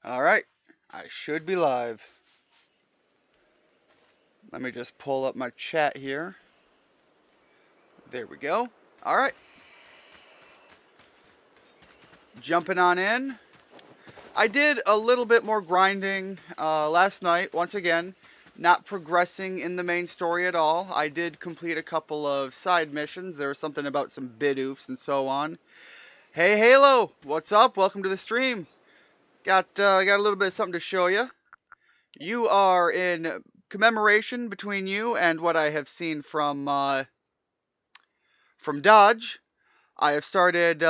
Alright, I should be live. Let me just pull up my chat here. There we go. Alright. Jumping on in. I did a little bit more grinding last night, once again. Not progressing in the main story at all. I did complete a couple of side missions. There was something about some bid-oofs and so on. Hey Halo, what's up? Welcome to the stream. Got a little bit of something to show you. You are in commemoration between you and what I have seen from Dodge. I have started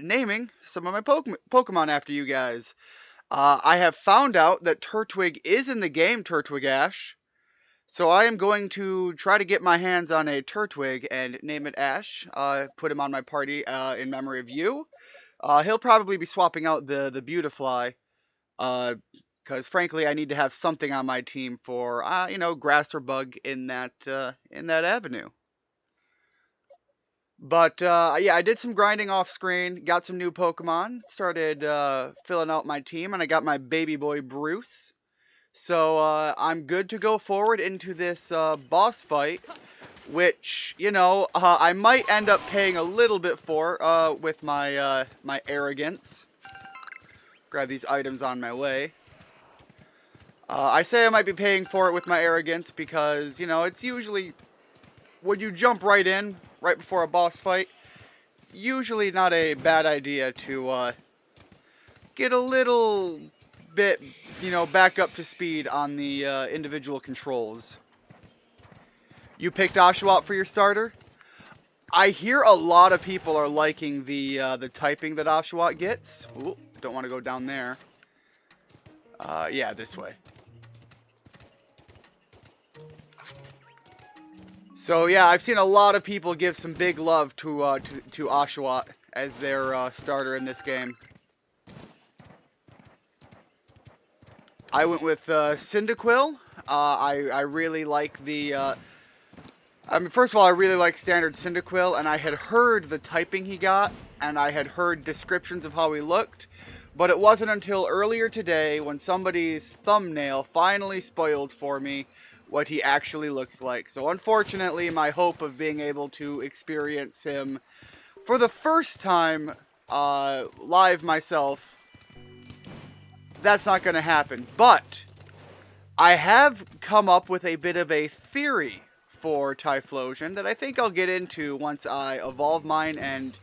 naming some of my Pokemon after you guys. I have found out that Turtwig is in the game, Turtwig Ash. So I am going to try to get my hands on a Turtwig and name it Ash. Put him on my party in memory of you. He'll probably be swapping out the Beautifly. Because frankly, I need to have something on my team for, grass or bug in that avenue. But yeah, I did some grinding off screen, got some new Pokemon, started filling out my team, and I got my baby boy Bruce. So I'm good to go forward into this boss fight, which I might end up paying a little bit for with my my arrogance. Grab these items on my way. I say I might be paying for it with my arrogance because, it's usually, when you jump right in, right before a boss fight, usually not a bad idea to get a little bit, back up to speed on the individual controls. You picked Oshawott for your starter? I hear a lot of people are liking the typing that Oshawott gets. Ooh, don't want to go down there. Yeah, this way. So yeah, I've seen a lot of people give some big love to Oshawott as their starter in this game. I went with Cyndaquil. I really like the. First of all, I really like standard Cyndaquil, and I had heard the typing he got, and I had heard descriptions of how he looked. But it wasn't until earlier today when somebody's thumbnail finally spoiled for me what he actually looks like. So unfortunately, my hope of being able to experience him for the first time live myself, that's not going to happen. But I have come up with a bit of a theory for Typhlosion that I think I'll get into once I evolve mine and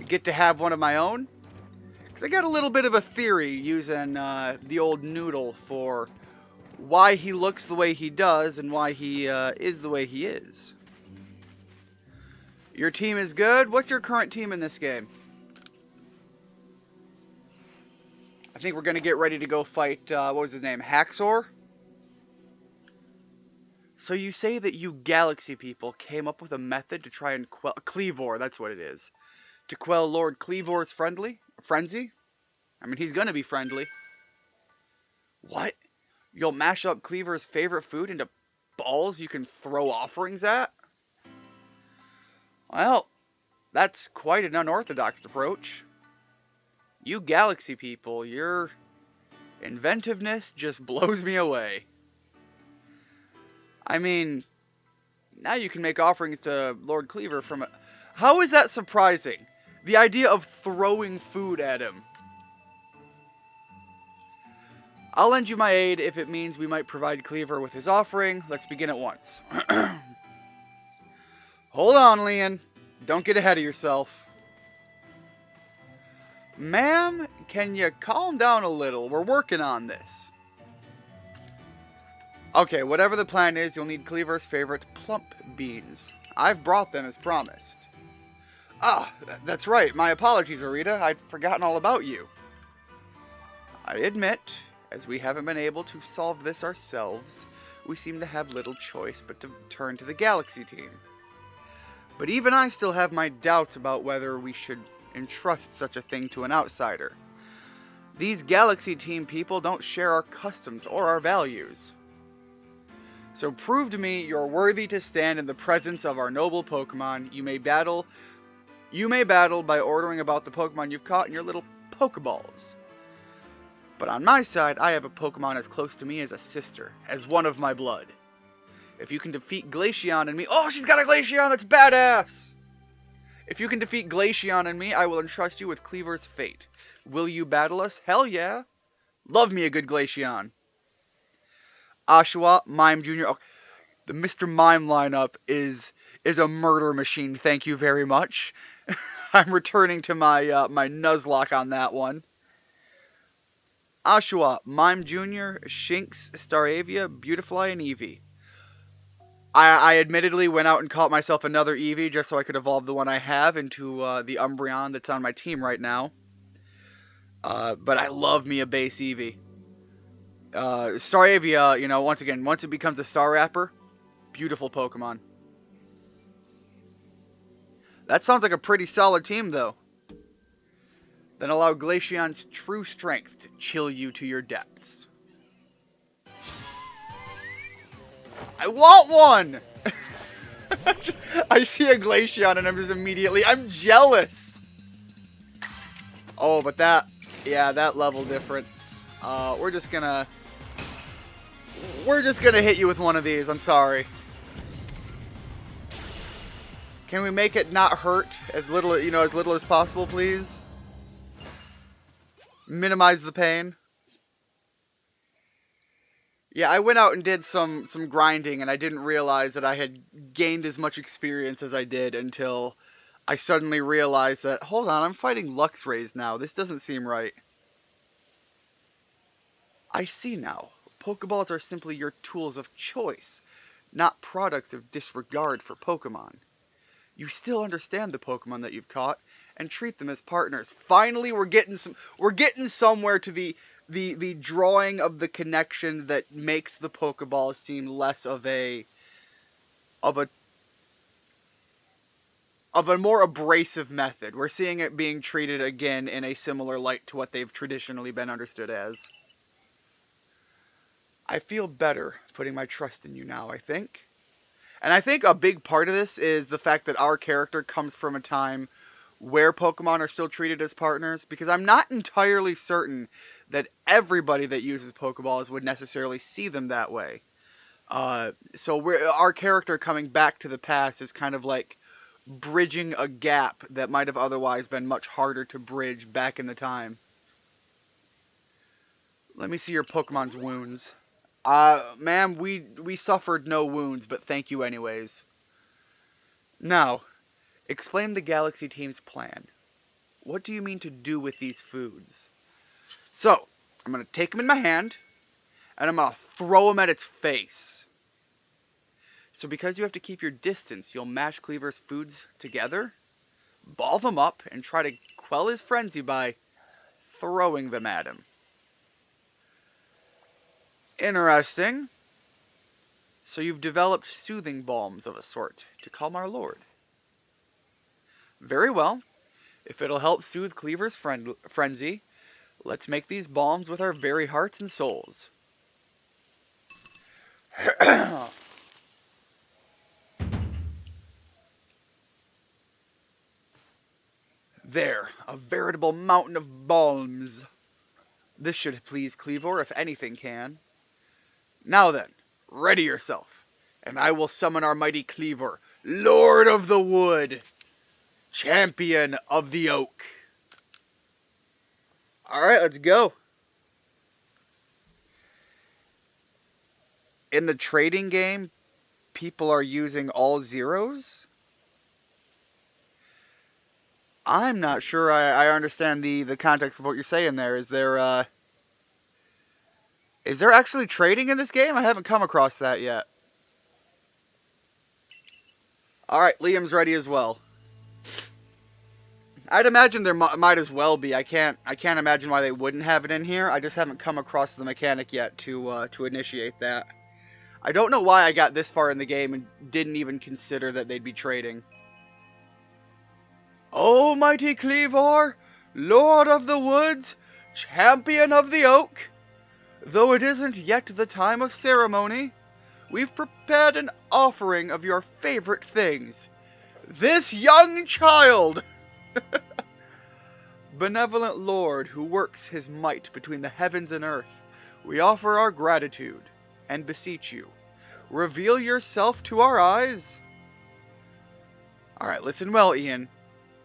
get to have one of my own. Because I got a little bit of a theory using the old noodle for why he looks the way he does and why he is the way he is. Your team is good. What's your current team in this game? I think we're going to get ready to go fight, what was his name, Haxor? So you say that you Galaxy people came up with a method to try and quell... Cleavor, that's what it is. To quell Lord Cleavor's frenzy? I mean, he's going to be friendly. What? You'll mash up Cleavor's favorite food into balls you can throw offerings at? Well, that's quite an unorthodox approach. You Galaxy people, your inventiveness just blows me away. I mean, now you can make offerings to Lord Cleaver from a... How is that surprising? The idea of throwing food at him. I'll lend you my aid if it means we might provide Cleaver with his offering. Let's begin at once. Hold on, Leon. Don't get ahead of yourself. Ma'am, can you calm down a little? We're working on this. Okay, whatever the plan is, you'll need Cleaver's favorite plump beans. I've brought them as promised. Ah, that's right. My apologies, Arita. I'd forgotten all about you. I admit, as we haven't been able to solve this ourselves, we seem to have little choice but to turn to the Galaxy team. But even I still have my doubts about whether we should entrust such a thing to an outsider. These Galaxy team people don't share our customs or our values. So prove to me you're worthy to stand in the presence of our noble Pokemon. You may battle by ordering about the Pokemon you've caught in your little Pokeballs. But on my side, I have a Pokemon as close to me as a sister, as one of my blood. If you can defeat Glaceon and me... Oh, she's got a Glaceon! That's badass! If you can defeat Glaceon and me, I will entrust you with Cleaver's fate. Will you battle us? Hell yeah! Love me a good Glaceon. Oshawott, Mime Jr. Oh, the Mr. Mime lineup is a murder machine, thank you very much. I'm returning to my my Nuzlocke on that one. Oshawott, Mime Jr., Shinx, Staravia, Beautifly, and Eevee. I admittedly went out and caught myself another Eevee just so I could evolve the one I have into the Umbreon that's on my team right now. But I love me a base Eevee. Staravia, you know, once it becomes a Star Rapper, beautiful Pokemon. That sounds like a pretty solid team, though. Then allow Glaceon's true strength to chill you to your depths. I want one! I see a Glaceon and I'm just immediately... I'm jealous! Oh, but that... Yeah, that level difference. We're just gonna hit you with one of these, I'm sorry. Can we make it not hurt as little as possible, please? Minimize the pain. Yeah, I went out and did some grinding, and I didn't realize that I had gained as much experience as I did until I suddenly realized that, hold on, I'm fighting Luxrays now. This doesn't seem right. I see now. Pokeballs are simply your tools of choice, not products of disregard for Pokemon. You still understand the Pokemon that you've caught and treat them as partners. Finally, we're getting somewhere to the drawing of the connection that makes the Pokeball seem less of a more abrasive method. We're seeing it being treated again in a similar light to what they've traditionally been understood as. I feel better putting my trust in you now, I think. And I think a big part of this is the fact that our character comes from a time where Pokemon are still treated as partners, because I'm not entirely certain that everybody that uses Pokeballs would necessarily see them that way. So our character coming back to the past is kind of like bridging a gap that might have otherwise been much harder to bridge back in the time. Let me see your Pokemon's wounds. Ma'am, we suffered no wounds, but thank you anyways. Now, explain the Galaxy team's plan. What do you mean to do with these foods? So, I'm going to take them in my hand, and I'm going to throw them at its face. So because you have to keep your distance, you'll mash Cleaver's foods together, ball them up, and try to quell his frenzy by throwing them at him. Interesting. So you've developed soothing balms of a sort to calm our lord. Very well. If it'll help soothe Cleaver's frenzy, let's make these balms with our very hearts and souls. There, a veritable mountain of balms. This should please Cleavor if anything can. Now then, ready yourself, and I will summon our mighty Cleavor, Lord of the Wood, Champion of the Oak. Alright, let's go. In the trading game, people are using all zeros? I'm not sure I understand the context of what you're saying there. Is there actually trading in this game? I haven't come across that yet. Alright, Liam's ready as well. I'd imagine there might as well be. I can't imagine why they wouldn't have it in here. I just haven't come across the mechanic yet to initiate that. I don't know why I got this far in the game and didn't even consider that they'd be trading. O mighty Cleavor, Lord of the Woods, Champion of the Oak. Though it isn't yet the time of ceremony, we've prepared an offering of your favorite things. This young child! Benevolent Lord who works his might between the heavens and earth, we offer our gratitude and beseech you, reveal yourself to our eyes. Alright, listen well, Ian.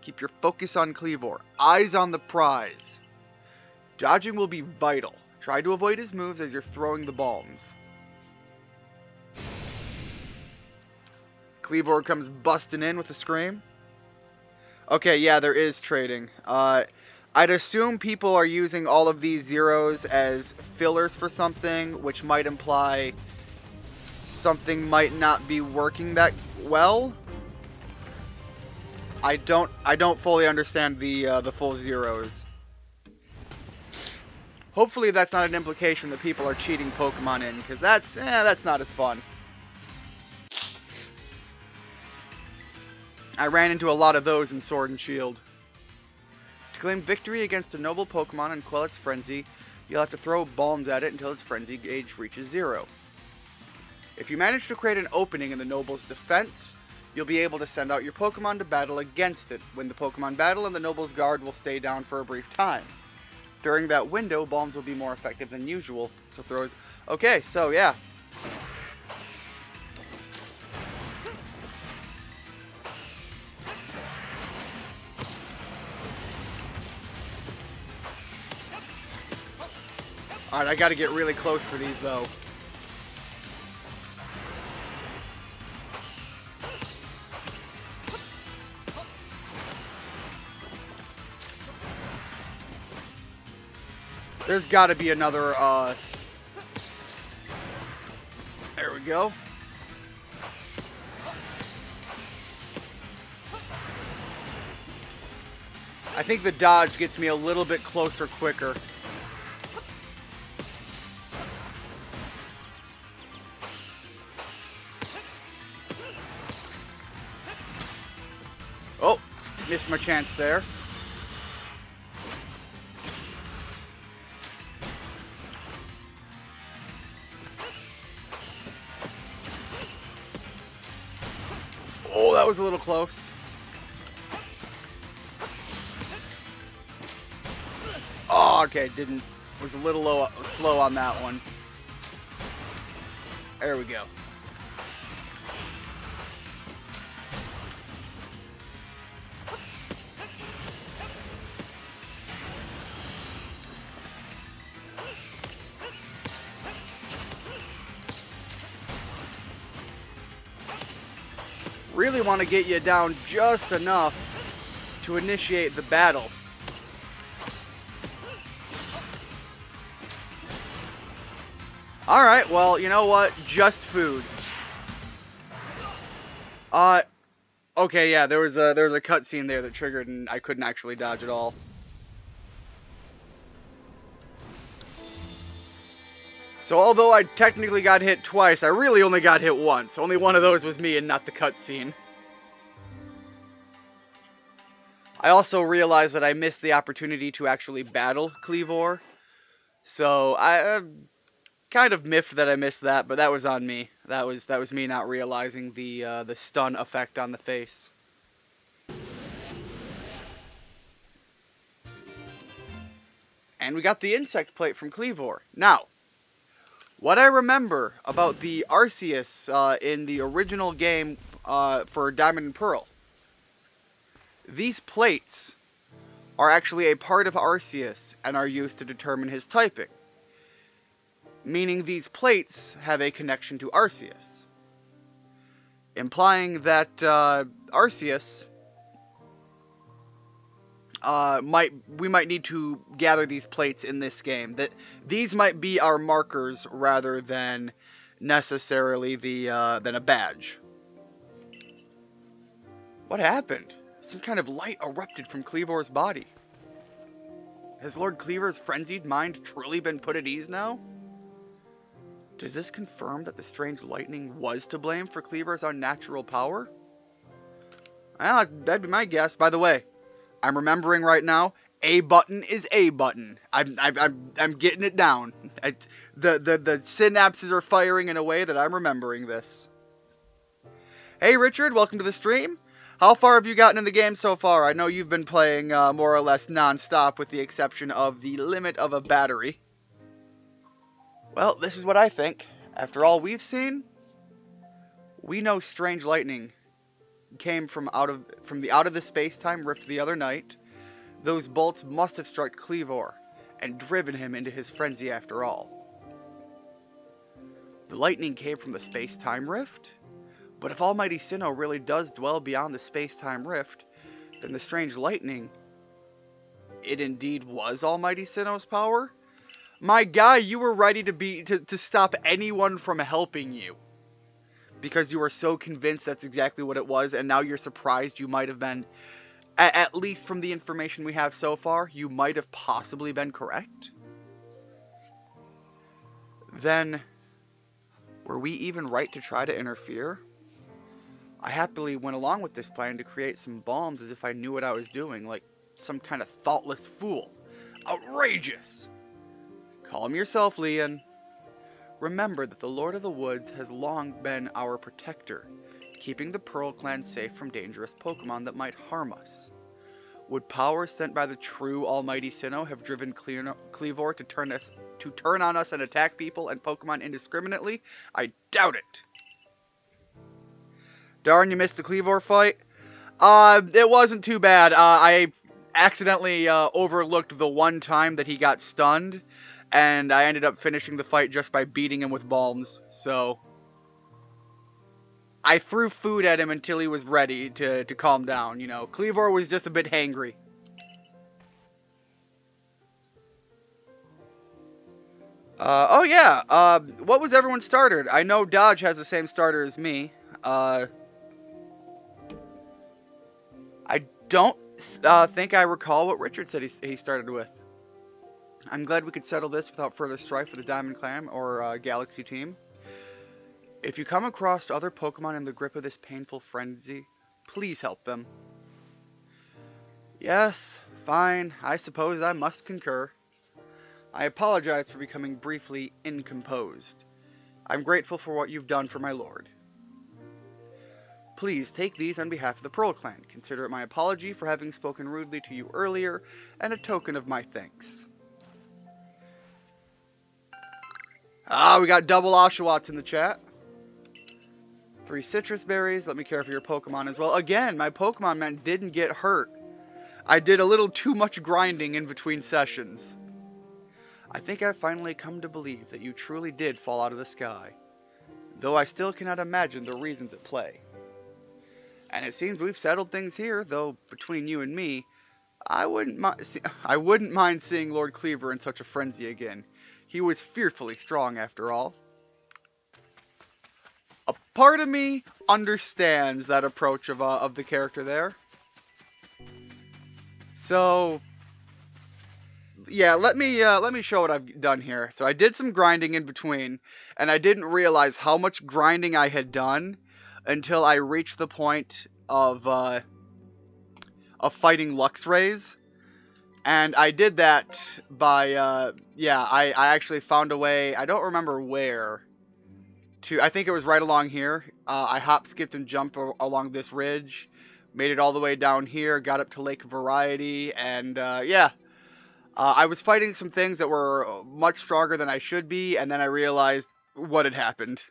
Keep your focus on Cleavor. Eyes on the prize. Dodging will be vital. Try to avoid his moves as you're throwing the bombs. Cleavor comes busting in with a scream. Okay, yeah, there is trading. I'd assume people are using all of these zeros as fillers for something, which might imply something might not be working that well. I don't fully understand the full zeros. Hopefully that's not an implication that people are cheating Pokemon in, because that's not as fun. I ran into a lot of those in Sword and Shield. To claim victory against a noble Pokemon and quell its frenzy, you'll have to throw bombs at it until its frenzy gauge reaches 0. If you manage to create an opening in the noble's defense, you'll be able to send out your Pokemon to battle against it. When the Pokemon battle, and the noble's guard will stay down for a brief time. During that window, bombs will be more effective than usual, so throws... Okay, so yeah. Alright, I gotta get really close for these, though. There's gotta be another, There we go. I think the dodge gets me a little bit closer quicker. Oh, missed my chance there. Oh, that was a little close. Oh, okay, was a little slow on that one. There we go. Really want to get you down just enough to initiate the battle. Alright, well, you know what? Just food. Okay, yeah, there was a cutscene there that triggered and I couldn't actually dodge at all. So although I technically got hit twice, I really only got hit once. Only one of those was me and not the cutscene. I also realized that I missed the opportunity to actually battle Cleavor. So I kind of miffed that I missed that, but that was on me. That was me not realizing the stun effect on the face. And we got the insect plate from Cleavor. Now, what I remember about the Arceus in the original game for Diamond and Pearl, these plates are actually a part of Arceus and are used to determine his typing. Meaning these plates have a connection to Arceus. Implying that Arceus we might need to gather these plates in this game. That these might be our markers rather than necessarily than a badge. What happened? Some kind of light erupted from Cleavor's body. Has Lord Cleavor's frenzied mind truly been put at ease now? Does this confirm that the strange lightning was to blame for Cleavor's unnatural power? Well, that'd be my guess. By the way, I'm remembering right now, A button is A button. I'm getting it down. The synapses are firing in a way that I'm remembering this. Hey Richard, welcome to the stream. How far have you gotten in the game so far? I know you've been playing more or less non-stop with the exception of the limit of a battery. Well, this is what I think. After all we've seen, we know strange lightning came from out of the space-time rift the other night. Those bolts must have struck Cleavor and driven him into his frenzy after all. The lightning came from the space-time rift? But if Almighty Sinnoh really does dwell beyond the space-time rift, then the strange lightning, it indeed was Almighty Sinnoh's power? My guy, you were ready to stop anyone from helping you. Because you were so convinced that's exactly what it was, and now you're surprised you might have been, at least from the information we have so far, you might have possibly been correct? Then, were we even right to try to interfere? I happily went along with this plan to create some bombs as if I knew what I was doing, like some kind of thoughtless fool. Outrageous! Calm yourself, Leon. Remember that the Lord of the Woods has long been our protector, keeping the Pearl Clan safe from dangerous Pokemon that might harm us. Would power sent by the true Almighty Sinnoh have driven Cleavor to turn on us and attack people and Pokemon indiscriminately? I doubt it. Darn, you missed the Cleavor fight. It wasn't too bad. I accidentally overlooked the one time that he got stunned, and I ended up finishing the fight just by beating him with bombs. So I threw food at him until he was ready to calm down. You know, Cleavor was just a bit hangry. Oh yeah. What was everyone's starter? I know Dodge has the same starter as me. I don't think I recall what Richard said he started with. I'm glad we could settle this without further strife with the Diamond Clan or Galaxy team. If you come across other Pokemon in the grip of this painful frenzy, please help them. Yes, fine, I suppose I must concur. I apologize for becoming briefly incomposed. I'm grateful for what you've done for my lord. Please take these on behalf of the Pearl Clan. Consider it my apology for having spoken rudely to you earlier, and a token of my thanks. We got double Oshawotts in the chat. 3 citrus berries. Let me care for your Pokemon as well. Again, my Pokemon man didn't get hurt. I did a little too much grinding in between sessions. I think I've finally come to believe that you truly did fall out of the sky, though I still cannot imagine the reasons at play. And it seems we've settled things here, though between you and me, I wouldn't mind seeing Lord Cleavor in such a frenzy again. He was fearfully strong after all. A part of me understands that approach of the character there. So yeah, let me show what I've done here. So I did some grinding in between, and I didn't realize how much grinding I had done until I reached the point of fighting Luxrays. And I did that by, I actually found a way, I don't remember where, I think it was right along here. I hop, skipped, and jumped along this ridge, made it all the way down here, got up to Lake Variety, and, I was fighting some things that were much stronger than I should be, and then I realized what had happened.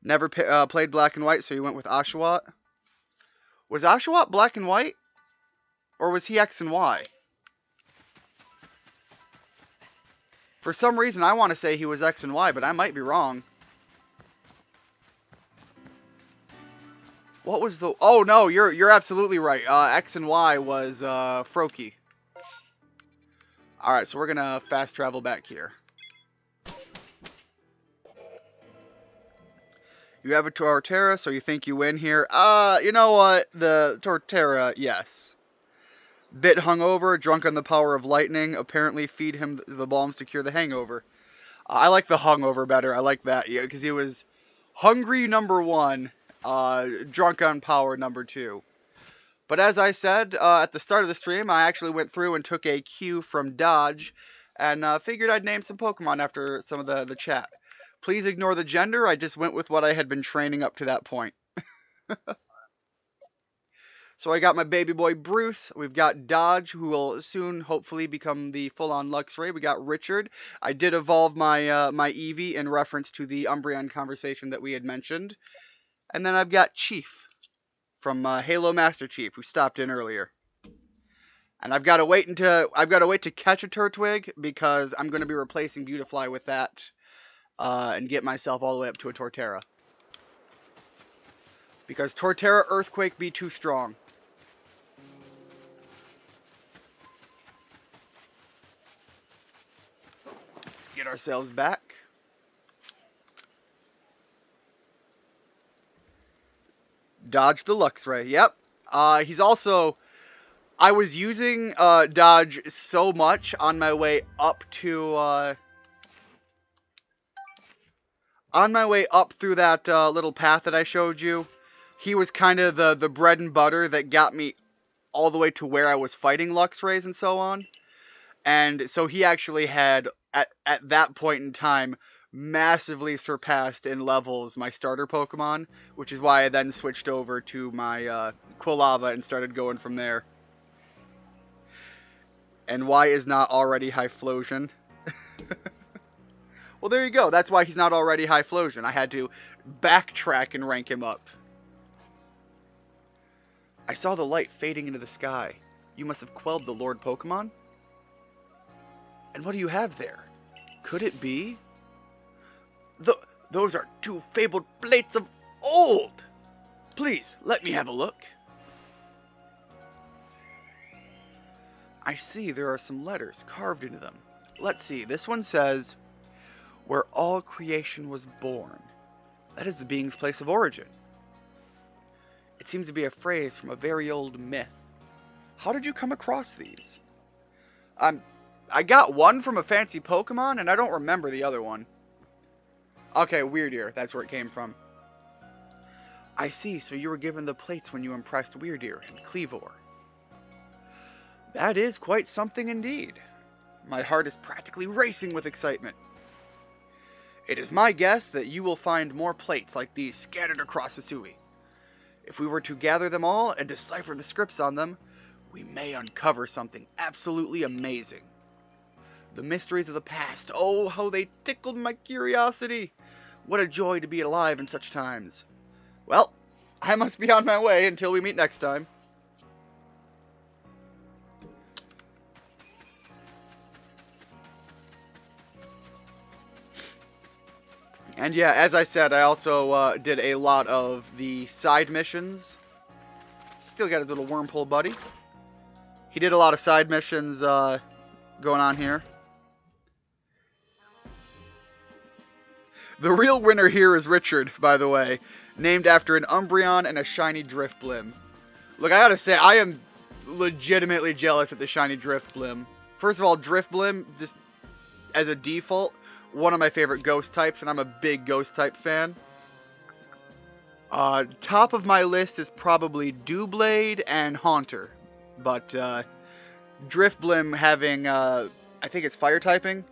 Never played Black and White, so you went with Oshawott. Was Oshawott Black and White? Or was he X and Y? For some reason, I want to say he was X and Y, but I might be wrong. What was the... Oh, no, you're absolutely right. X and Y was Froakie. Alright, so we're going to fast travel back here. You have a Torterra, so you think you win here? You know what? The Torterra, yes. Bit hungover, drunk on the power of lightning. Apparently feed him the bombs to cure the hangover. I like the hungover better. I like that. Yeah, because he was hungry, number 1. Drunk on power, number 2. But as I said, at the start of the stream, I actually went through and took a cue from Dodge. And figured I'd name some Pokemon after some of the chat. Please ignore the gender, I just went with what I had been training up to that point. So I got my baby boy Bruce. We've got Dodge, who will soon hopefully become the full-on Luxray. We got Richard. I did evolve my my Eevee in reference to the Umbreon conversation that we had mentioned. And then I've got Chief from Halo Master Chief, who stopped in earlier. And I've got to wait to catch a Turtwig because I'm going to be replacing Beautifly with that and get myself all the way up to a Torterra. Because Torterra Earthquake be too strong. Let's get ourselves back. Dodge the Luxray. Yep. He's also... I was using Dodge so much on my way up to... on my way up through that little path that I showed you. He was kind of the bread and butter that got me all the way to where I was fighting Luxrays and so on. And so he actually had, at that point in time, massively surpassed in levels my starter Pokemon, which is why I then switched over to my Quilava and started going from there. And why is not already Hyphlosion? Well, there you go. That's why he's not already Hyphlosion. I had to backtrack and rank him up. I saw the light fading into the sky. You must have quelled the Lord Pokemon? And what do you have there? Could it be? Those are two fabled plates of old! Please, let me have a look. I see there are some letters carved into them. Let's see, this one says, where all creation was born. That is the being's place of origin. It seems to be a phrase from a very old myth. How did you come across these? I got one from a fancy Pokemon, and I don't remember the other one. Okay, Weirdeer, that's where it came from. I see, so you were given the plates when you impressed Weirdeer and Cleavor. That is quite something indeed. My heart is practically racing with excitement. It is my guess that you will find more plates like these scattered across Hisui. If we were to gather them all and decipher the scripts on them, we may uncover something absolutely amazing. The mysteries of the past, oh, how they tickled my curiosity. What a joy to be alive in such times. Well, I must be on my way until we meet next time. And yeah, as I said, I also did a lot of the side missions. Still got his little wormhole buddy. He did a lot of side missions going on here. The real winner here is Richard, by the way. Named after an Umbreon and a shiny Drifblim. Look, I gotta say, I am legitimately jealous at the shiny Drifblim. First of all, Drifblim, just as a default, one of my favorite ghost types, and I'm a big ghost type fan. Top of my list is probably Doublade and Haunter. But Drifblim having, I think it's fire typing.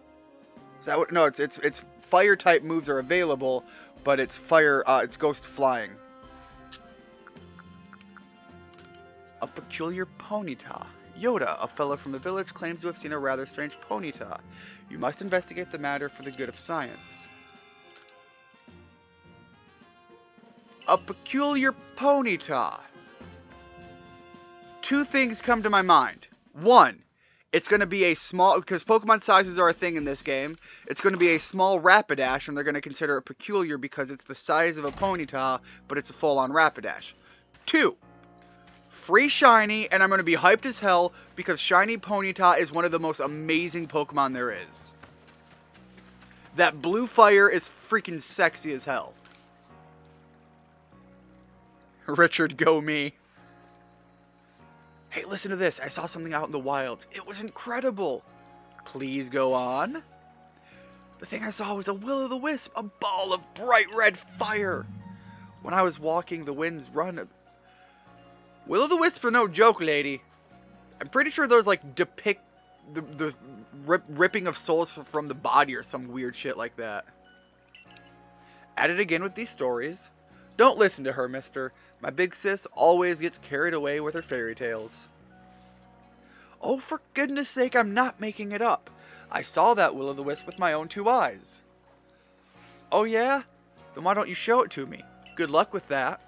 Is that what? No, it's fire type moves are available, but it's it's ghost flying. A peculiar Ponyta. Yoda, a fellow from the village, claims to have seen a rather strange Ponyta. You must investigate the matter for the good of science. A peculiar Ponyta. Two things come to my mind. One, it's going to be a small, because Pokemon sizes are a thing in this game, it's going to be a small Rapidash, and they're going to consider it peculiar because it's the size of a Ponyta, but it's a full-on Rapidash. Two, free shiny, and I'm going to be hyped as hell because shiny Ponyta is one of the most amazing Pokemon there is. That blue fire is freaking sexy as hell. Richard, go me. Hey, listen to this. I saw something out in the wilds. It was incredible. Please go on. The thing I saw was a will-o'-the-wisp, a ball of bright red fire. When I was walking, the winds run. Will-o'-the-wisps are no joke, lady. I'm pretty sure those, like, depict the ripping of souls from the body or some weird shit like that. At it again with these stories. Don't listen to her, mister. My big sis always gets carried away with her fairy tales. Oh, for goodness sake, I'm not making it up. I saw that will-o'-the-wisp with my own 2 eyes. Oh yeah? Then why don't you show it to me? Good luck with that.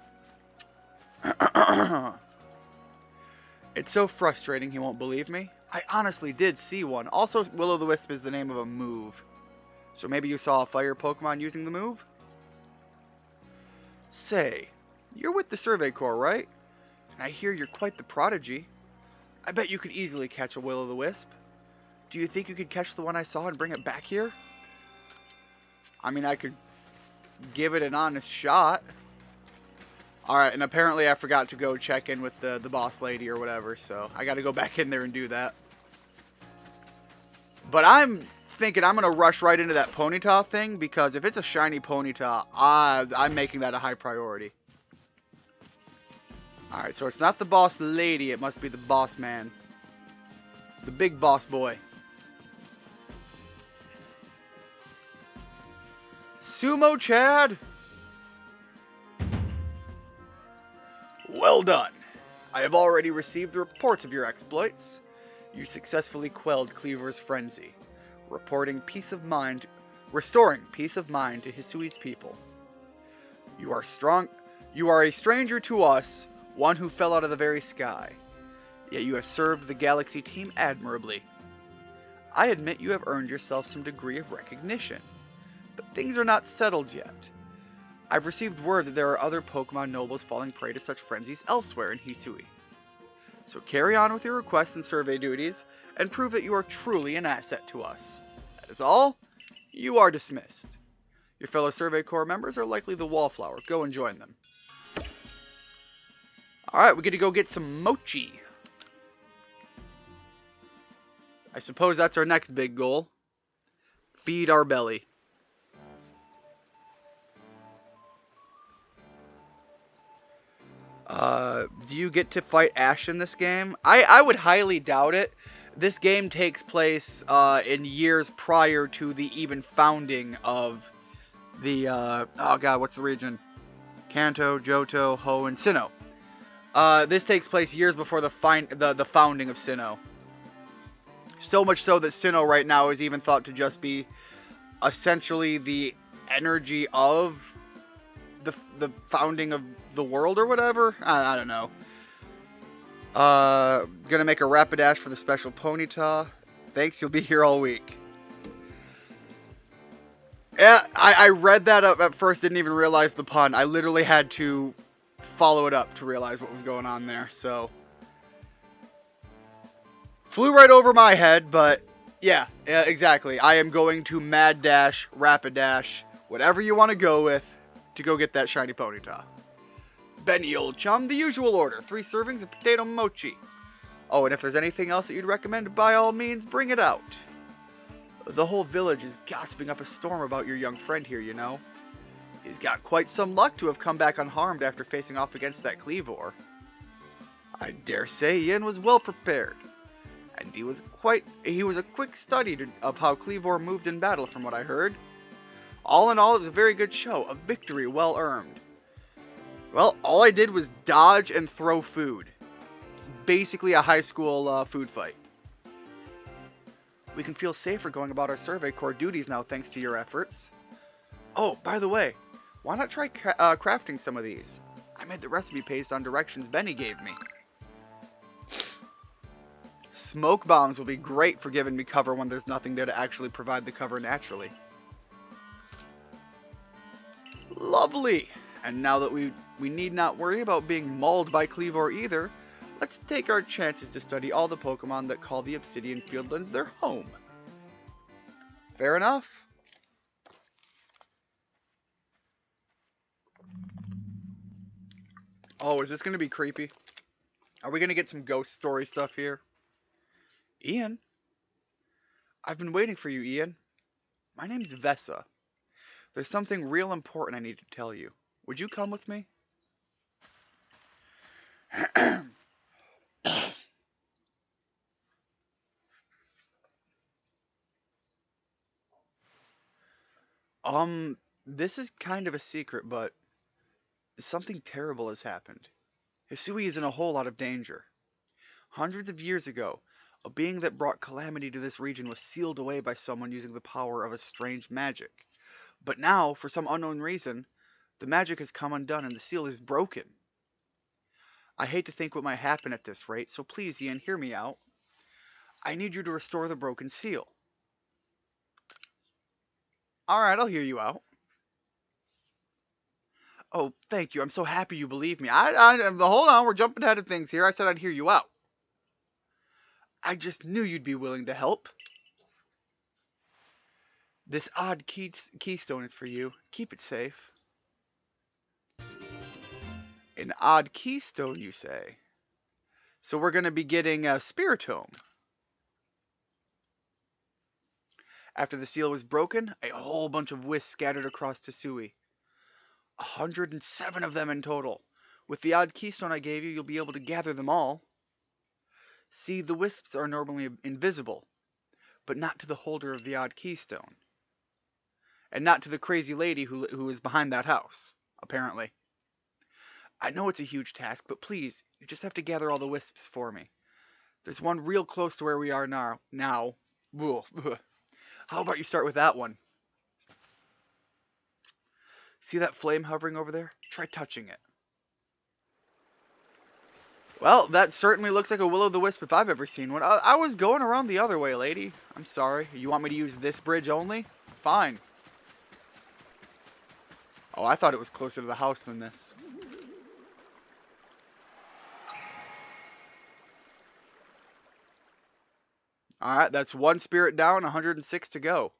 It's so frustrating he won't believe me. I honestly did see one. Also, will-o'-the-wisp is the name of a move. So maybe you saw a fire Pokemon using the move? Say, you're with the Survey Corps, right? And I hear you're quite the prodigy. I bet you could easily catch a will-o'-the-wisp. Do you think you could catch the one I saw and bring it back here? I mean, I could give it an honest shot. Alright, and apparently I forgot to go check in with the boss lady or whatever, so I gotta go back in there and do that. But I'm thinking I'm gonna rush right into that Ponyta thing, because if it's a shiny Ponyta, I'm making that a high priority. Alright, so it's not the boss lady, it must be the boss man. The big boss boy. Sumo Chad! Well done. I have already received the reports of your exploits. You successfully quelled Cleaver's frenzy, restoring peace of mind to Hisui's people. You are a stranger to us, one who fell out of the very sky. Yet you have served the Galaxy team admirably. I admit you have earned yourself some degree of recognition, but things are not settled yet. I've received word that there are other Pokemon nobles falling prey to such frenzies elsewhere in Hisui. So carry on with your requests and survey duties, and prove that you are truly an asset to us. That is all. You are dismissed. Your fellow Survey Corps members are likely the Wallflower. Go and join them. Alright, we get to go get some mochi. I suppose that's our next big goal. Feed our belly. Do you get to fight Ash in this game? I would highly doubt it. This game takes place in years prior to the even founding of the, oh god, what's the region? Kanto, Johto, Ho, and Sinnoh. This takes place years before the founding of Sinnoh. So much so that Sinnoh right now is even thought to just be essentially the energy of the founding of the world or whatever. I don't know. Gonna make a Rapidash for the special Ponyta. Thanks, you'll be here all week. Yeah, I read that up at first, didn't even realize the pun. I literally had to follow it up to realize what was going on there, so. Flew right over my head, but yeah, exactly. I am going to Mad Dash, Rapidash, whatever you want to go with, to go get that shiny Ponyta. Benny, old chum, the usual order. 3 servings of potato mochi. Oh, and if there's anything else that you'd recommend, by all means, bring it out. The whole village is gossiping up a storm about your young friend here, you know. He's got quite some luck to have come back unharmed after facing off against that Cleavor. I dare say Ian was well prepared. And he was a quick study of how Cleavor moved in battle from what I heard. All in all, it was a very good show, a victory well earned. Well, all I did was dodge and throw food. It's basically a high school food fight. We can feel safer going about our Survey Corps duties now thanks to your efforts. Oh, by the way, why not try crafting some of these? I made the recipe based on directions Benny gave me. Smoke bombs will be great for giving me cover when there's nothing there to actually provide the cover naturally. Lovely! And now that we need not worry about being mauled by Cleavor either, let's take our chances to study all the Pokemon that call the Obsidian Fieldlands their home. Fair enough. Oh, is this going to be creepy? Are we going to get some ghost story stuff here? Ian? I've been waiting for you, Ian. My name's Vessa. There's something real important I need to tell you. Would you come with me? This is kind of a secret, but Something terrible has happened. Hisui is in a whole lot of danger. Hundreds of years ago, a being that brought calamity to this region was sealed away by someone using the power of a strange magic. But now, for some unknown reason, the magic has come undone and the seal is broken. I hate to think what might happen at this rate, so please, Ian, hear me out. I need you to restore the broken seal. Alright, I'll hear you out. Oh, thank you. I'm so happy you believe me. Hold on, we're jumping ahead of things here. I said I'd hear you out. I just knew you'd be willing to help. This odd keystone is for you. Keep it safe. An odd keystone, you say? So we're going to be getting a Spiritome. After the seal was broken, a whole bunch of wisps scattered across Hisui. 107 of them in total. With the odd keystone I gave you, you'll be able to gather them all. See, the wisps are normally invisible, but not to the holder of the odd keystone. And not to the crazy lady who is behind that house, apparently. I know it's a huge task, but please, you just have to gather all the wisps for me. There's one real close to where we are now. How about you start with that one? See that flame hovering over there? Try touching it. Well, that certainly looks like a will-o'-the-wisp if I've ever seen one. I was going around the other way, lady. I'm sorry. You want me to use this bridge only? Fine. Oh, I thought it was closer to the house than this. Alright, that's one spirit down, 106 to go.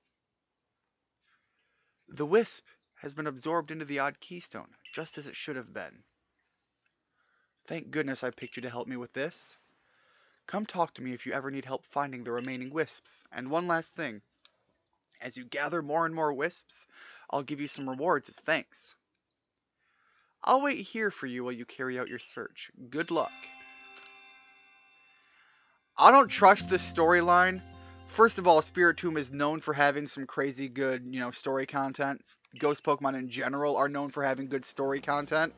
The wisp has been absorbed into the odd keystone, just as it should have been. Thank goodness I picked you to help me with this. Come talk to me if you ever need help finding the remaining wisps. And one last thing. As you gather more and more wisps, I'll give you some rewards as thanks. I'll wait here for you while you carry out your search. Good luck. I don't trust this storyline. First of all, Spiritomb is known for having some crazy good, story content. Ghost Pokemon in general are known for having good story content.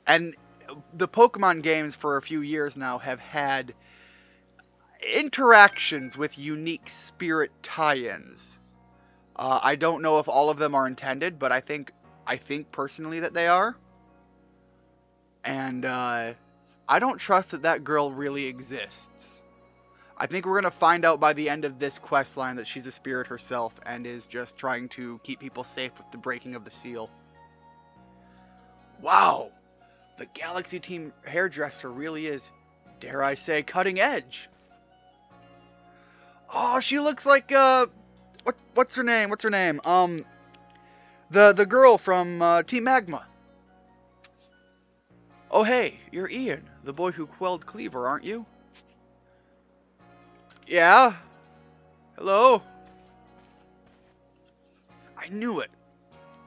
And the Pokemon games for a few years now have had interactions with unique spirit tie-ins. I don't know if all of them are intended, but I think personally that they are. And I don't trust that girl really exists. I think we're going to find out by the end of this quest line that she's a spirit herself and is just trying to keep people safe with the breaking of the seal. Wow! The Galaxy Team hairdresser really is, dare I say, cutting edge. Oh, she looks like, what's her name? The girl from Team Magma. Oh hey, you're Ian, the boy who quelled Cleaver, aren't you? Yeah? Hello? I knew it.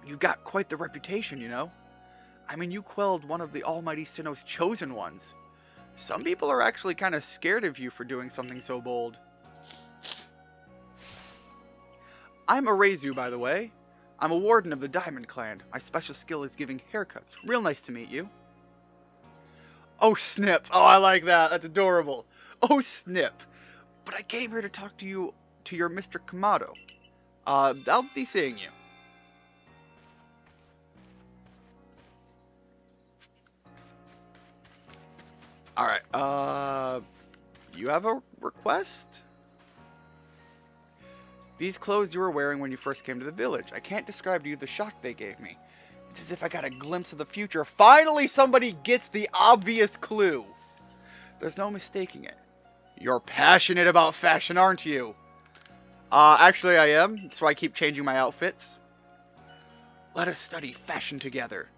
You've got quite the reputation, you know. I mean, you quelled one of the Almighty Sinnoh's chosen ones. Some people are actually kind of scared of you for doing something so bold. I'm Arezu, by the way. I'm a warden of the Diamond Clan. My special skill is giving haircuts. Real nice to meet you. Oh, snip. Oh, I like that. That's adorable. Oh, snip. But I came here to talk to you, to your Mr. Kamado. I'll be seeing you. Alright, you have a request? These clothes you were wearing when you first came to the village. I can't describe to you the shock they gave me. It's as if I got a glimpse of the future. Finally somebody gets the obvious clue. There's no mistaking it. You're passionate about fashion, aren't you? Actually I am. That's why I keep changing my outfits. Let us study fashion together.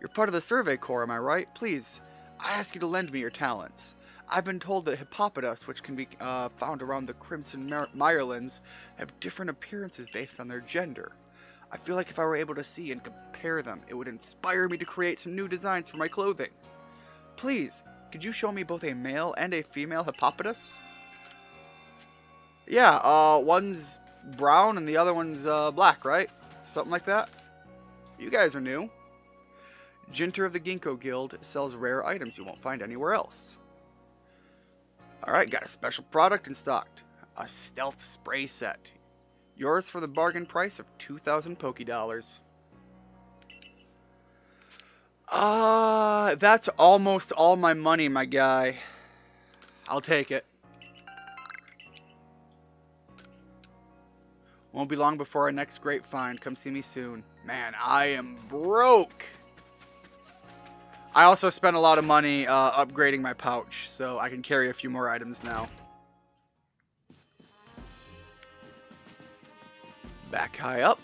You're part of the Survey Corps, am I right? Please, I ask you to lend me your talents. I've been told that hippopotas, which can be found around the Crimson Meyerlands, have different appearances based on their gender. I feel like if I were able to see and compare them, it would inspire me to create some new designs for my clothing. Please, could you show me both a male and a female hippopotas? Yeah, one's brown and the other one's black, right? Something like that? You guys are new. Jinter of the Ginkgo Guild sells rare items you won't find anywhere else. Alright, got a special product in stock. A stealth spray set. Yours for the bargain price of 2,000 Pokédollars. That's almost all my money, my guy. I'll take it. Won't be long before our next great find. Come see me soon. Man, I am broke. I also spent a lot of money upgrading my pouch, so I can carry a few more items now. Back high up.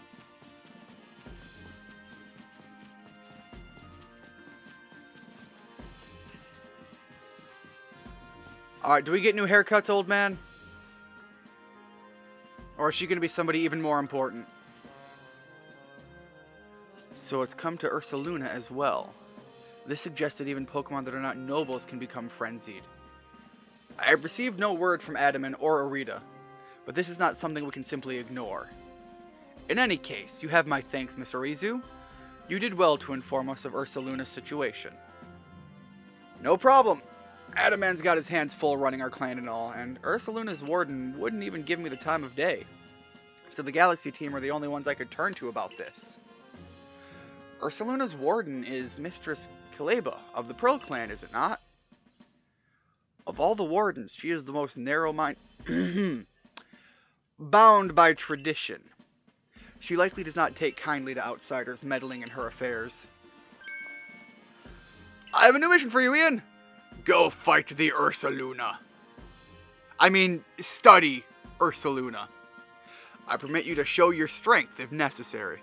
Alright, do we get new haircuts, old man? Or is she going to be somebody even more important? So it's come to Ursaluna as well. This suggests that even Pokemon that are not nobles can become frenzied. I have received no word from Adaman or Arita, but this is not something we can simply ignore. In any case, you have my thanks, Miss Orizu. You did well to inform us of Ursaluna's situation. No problem. Adaman's got his hands full running our clan and all, and Ursaluna's warden wouldn't even give me the time of day. So the Galaxy team are the only ones I could turn to about this. Ursaluna's warden is Mistress Kaleba of the Pearl Clan, is it not? Of all the wardens, she is the most narrow-minded, bound by tradition. She likely does not take kindly to outsiders meddling in her affairs. I have a new mission for you, Ian! Go fight the Ursaluna. I mean, study Ursaluna. I permit you to show your strength if necessary.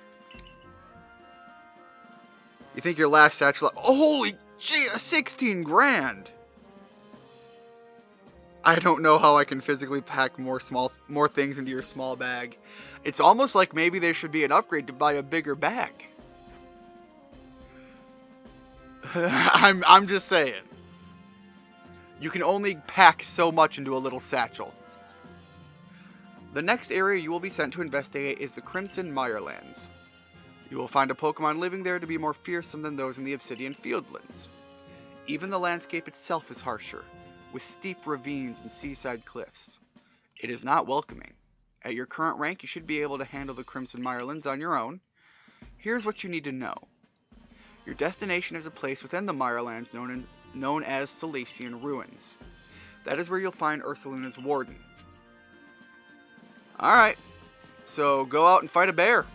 You think your last satchel... Oh, holy shit, 16 grand! I don't know how I can physically pack more things into your small bag. It's almost like maybe there should be an upgrade to buy a bigger bag. I'm just saying. You can only pack so much into a little satchel. The next area you will be sent to investigate is the Crimson Meyerlands. You will find a Pokemon living there to be more fearsome than those in the Obsidian Fieldlands. Even the landscape itself is harsher, with steep ravines and seaside cliffs. It is not welcoming. At your current rank, you should be able to handle the Crimson Marlins on your own. Here's what you need to know. Your destination is a place within the Meyerlands known as Salacian Ruins. That is where you'll find Ursaluna's warden. Alright, so go out and fight a bear.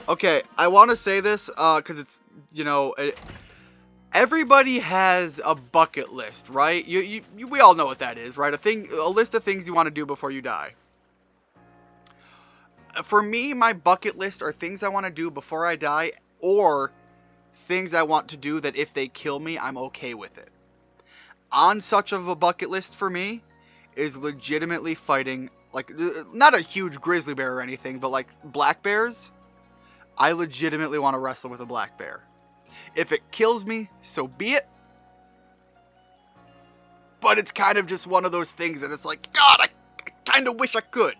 Okay, I want to say this, because it's, you know, everybody has a bucket list, right? We all know what that is, right? A list of things you want to do before you die. For me, my bucket list are things I want to do before I die, or things I want to do that if they kill me, I'm okay with it. On such of a bucket list for me is legitimately fighting, like, not a huge grizzly bear or anything, but like black bears. I legitimately want to wrestle with a black bear. If it kills me, so be it. But it's kind of just one of those things that it's like, God, I kind of wish I could.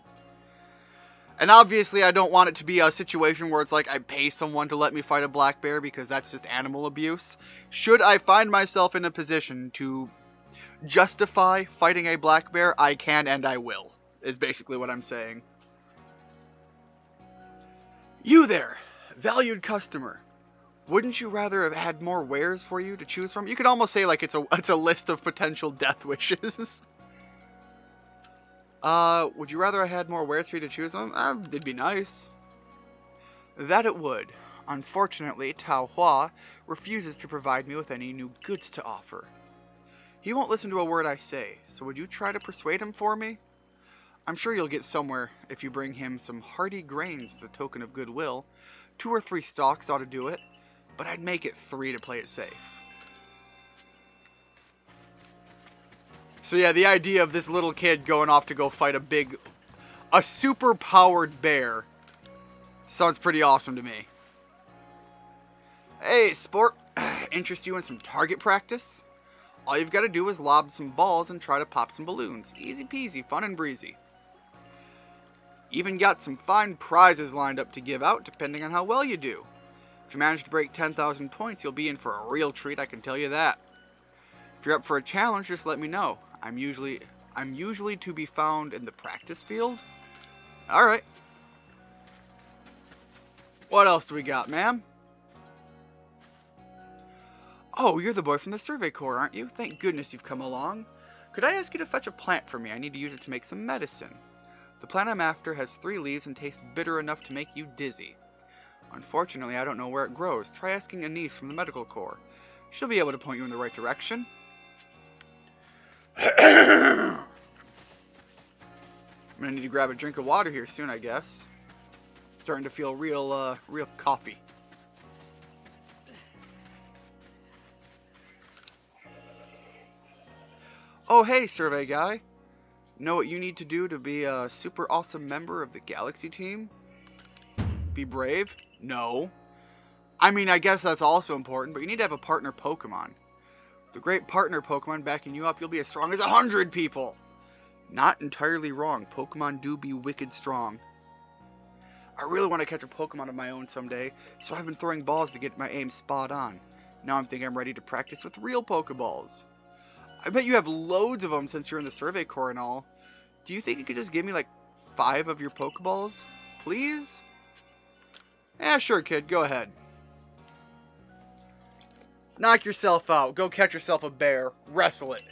And obviously I don't want it to be a situation where it's like I pay someone to let me fight a black bear because that's just animal abuse. Should I find myself in a position to justify fighting a black bear, I can and I will, is basically what I'm saying. You there, valued customer. Wouldn't you rather have had more wares for you to choose from? You could almost say like it's a list of potential death wishes. Would you rather I had more wares for you to choose from? It'd be nice. That it would. Unfortunately, Tao Hua refuses to provide me with any new goods to offer. He won't listen to a word I say, so would you try to persuade him for me? I'm sure you'll get somewhere if you bring him some hearty grains as a token of goodwill. 2 or 3 stalks ought to do it, but I'd make it 3 to play it safe. So yeah, the idea of this little kid going off to go fight a super powered bear sounds pretty awesome to me. Hey, sport, interest you in some target practice? All you've got to do is lob some balls and try to pop some balloons. Easy peasy, fun and breezy. Even got some fine prizes lined up to give out depending on how well you do. If you manage to break 10,000 points, you'll be in for a real treat, I can tell you that. If you're up for a challenge, just let me know. I'm usually to be found in the practice field. Alright. What else do we got, ma'am? Oh, you're the boy from the Survey Corps, aren't you? Thank goodness you've come along. Could I ask you to fetch a plant for me? I need to use it to make some medicine. The plant I'm after has 3 leaves and tastes bitter enough to make you dizzy. Unfortunately, I don't know where it grows. Try asking Anise from the Medical Corps. She'll be able to point you in the right direction. I'm gonna need to grab a drink of water here soon, I guess. Starting to feel real coffee. Oh, hey, survey guy. Know what you need to do to be a super awesome member of the Galaxy team? Be brave? No. I mean, I guess that's also important, but you need to have a partner Pokemon. With a great partner Pokemon backing you up, you'll be as strong as 100 people. Not entirely wrong. Pokemon do be wicked strong. I really want to catch a Pokemon of my own someday, so I've been throwing balls to get my aim spot on. Now I'm thinking I'm ready to practice with real Pokeballs. I bet you have loads of them since you're in the Survey Corps and all. Do you think you could just give me like 5 of your Pokeballs? Please? Yeah, sure, kid. Go ahead. Knock yourself out. Go catch yourself a bear. Wrestle it.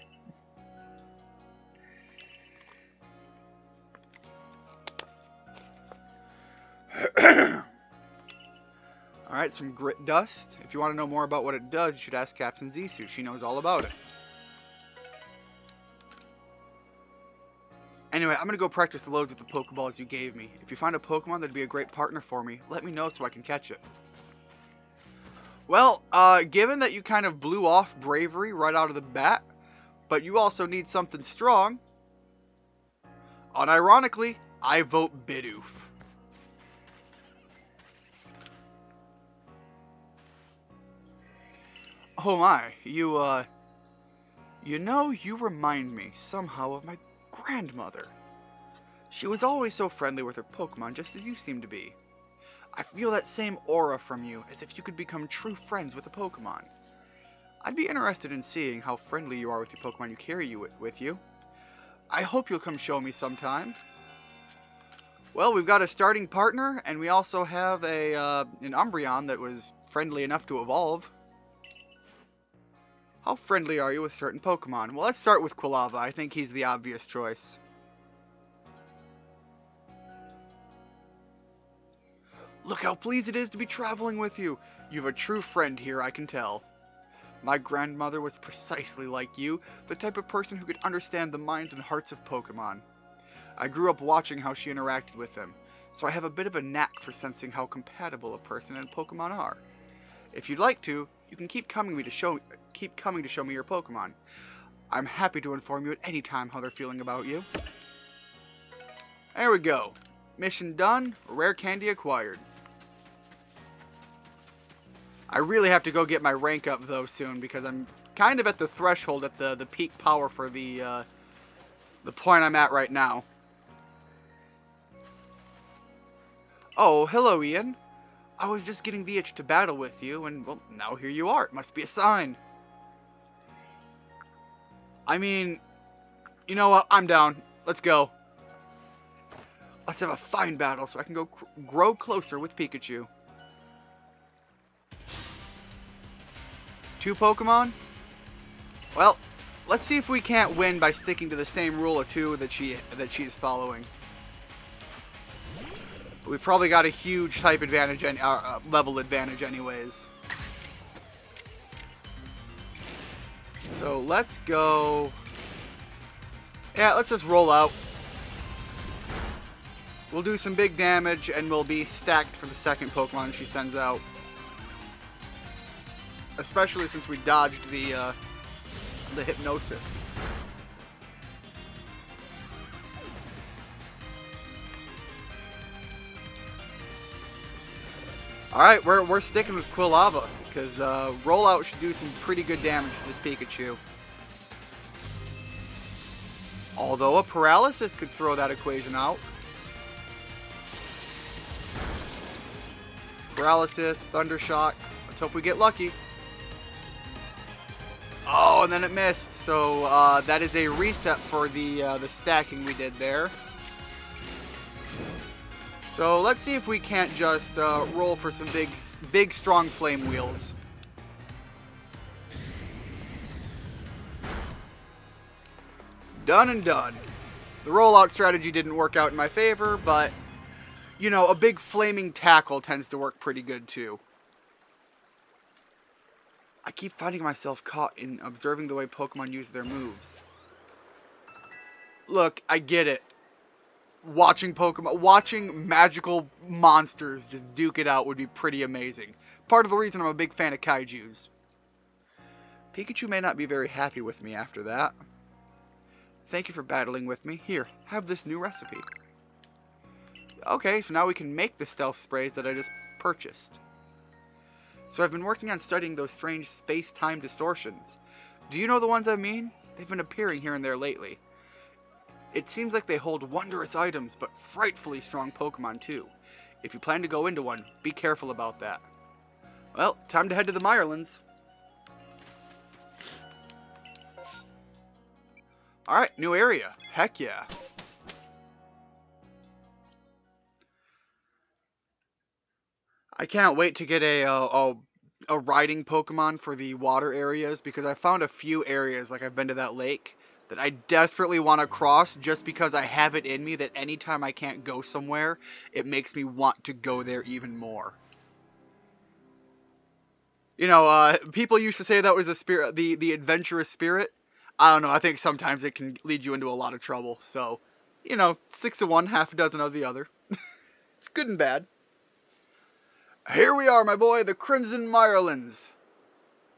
Alright, some grit dust. If you want to know more about what it does, you should ask Captain Zisu. She knows all about it. Anyway, I'm going to go practice the loads with the Pokeballs you gave me. If you find a Pokemon that'd be a great partner for me, let me know so I can catch it. Well, given that you kind of blew off bravery right out of the bat, but you also need something strong, unironically, I vote Bidoof. Oh my, you know, you remind me somehow of my grandmother. She was always so friendly with her Pokemon, just as you seem to be. I feel that same aura from you, as if you could become true friends with a Pokemon. I'd be interested in seeing how friendly you are with the Pokemon you carry with you. I hope you'll come show me sometime. Well, we've got a starting partner, and we also have an Umbreon that was friendly enough to evolve. How friendly are you with certain Pokemon? Well, let's start with Quilava. I think he's the obvious choice. Look how pleased it is to be traveling with you. You have a true friend here, I can tell. My grandmother was precisely like you, the type of person who could understand the minds and hearts of Pokemon. I grew up watching how she interacted with them, so I have a bit of a knack for sensing how compatible a person and Pokemon are. If you'd like to, you can keep coming to show me your Pokemon. I'm happy to inform you at any time how they're feeling about you. There we go. Mission done. Rare candy acquired. I really have to go get my rank up though soon because I'm kind of at the threshold at the peak power for the point I'm at right now. Oh, hello, Ian. I was just getting the itch to battle with you, and, well, now here you are. It must be a sign. I mean, you know what? I'm down. Let's go. Let's have a fine battle so I can go grow closer with Pikachu. 2 Pokemon? Well, let's see if we can't win by sticking to the same rule of 2 that she's following. We've probably got a huge type advantage and level advantage anyways. So let's go. Yeah, let's just roll out. We'll do some big damage and we'll be stacked for the second Pokemon she sends out. Especially since we dodged the hypnosis. Alright, we're sticking with Quilava, because Rollout should do some pretty good damage to this Pikachu. Although a Paralysis could throw that equation out. Paralysis, Thunder Shock. Let's hope we get lucky. Oh, and then it missed. So that is a reset for the stacking we did there. So let's see if we can't just roll for some big, strong flame wheels. Done and done. The rollout strategy didn't work out in my favor, but, you know, a big flaming tackle tends to work pretty good too. I keep finding myself caught in observing the way Pokemon use their moves. Look, I get it. Watching magical monsters just duke it out would be pretty amazing. Part of the reason I'm a big fan of kaijus. Pikachu may not be very happy with me after that. Thank you for battling with me. Here, have this new recipe. Okay, so now we can make the stealth sprays that I just purchased. So I've been working on studying those strange space-time distortions. Do you know the ones I mean? They've been appearing here and there lately. It seems like they hold wondrous items, but frightfully strong Pokemon too. If you plan to go into one, be careful about that. Well, time to head to the Meyerlands. Alright, new area. Heck yeah. I can't wait to get a riding Pokemon for the water areas, because I found a few areas, like I've been to that lake, that I desperately want to cross just because I have it in me that anytime I can't go somewhere, it makes me want to go there even more. You know, people used to say that was the adventurous spirit. I don't know, I think sometimes it can lead you into a lot of trouble. So, you know, 6 of one, half a dozen of the other. It's good and bad. Here we are, my boy, the Crimson Marlins.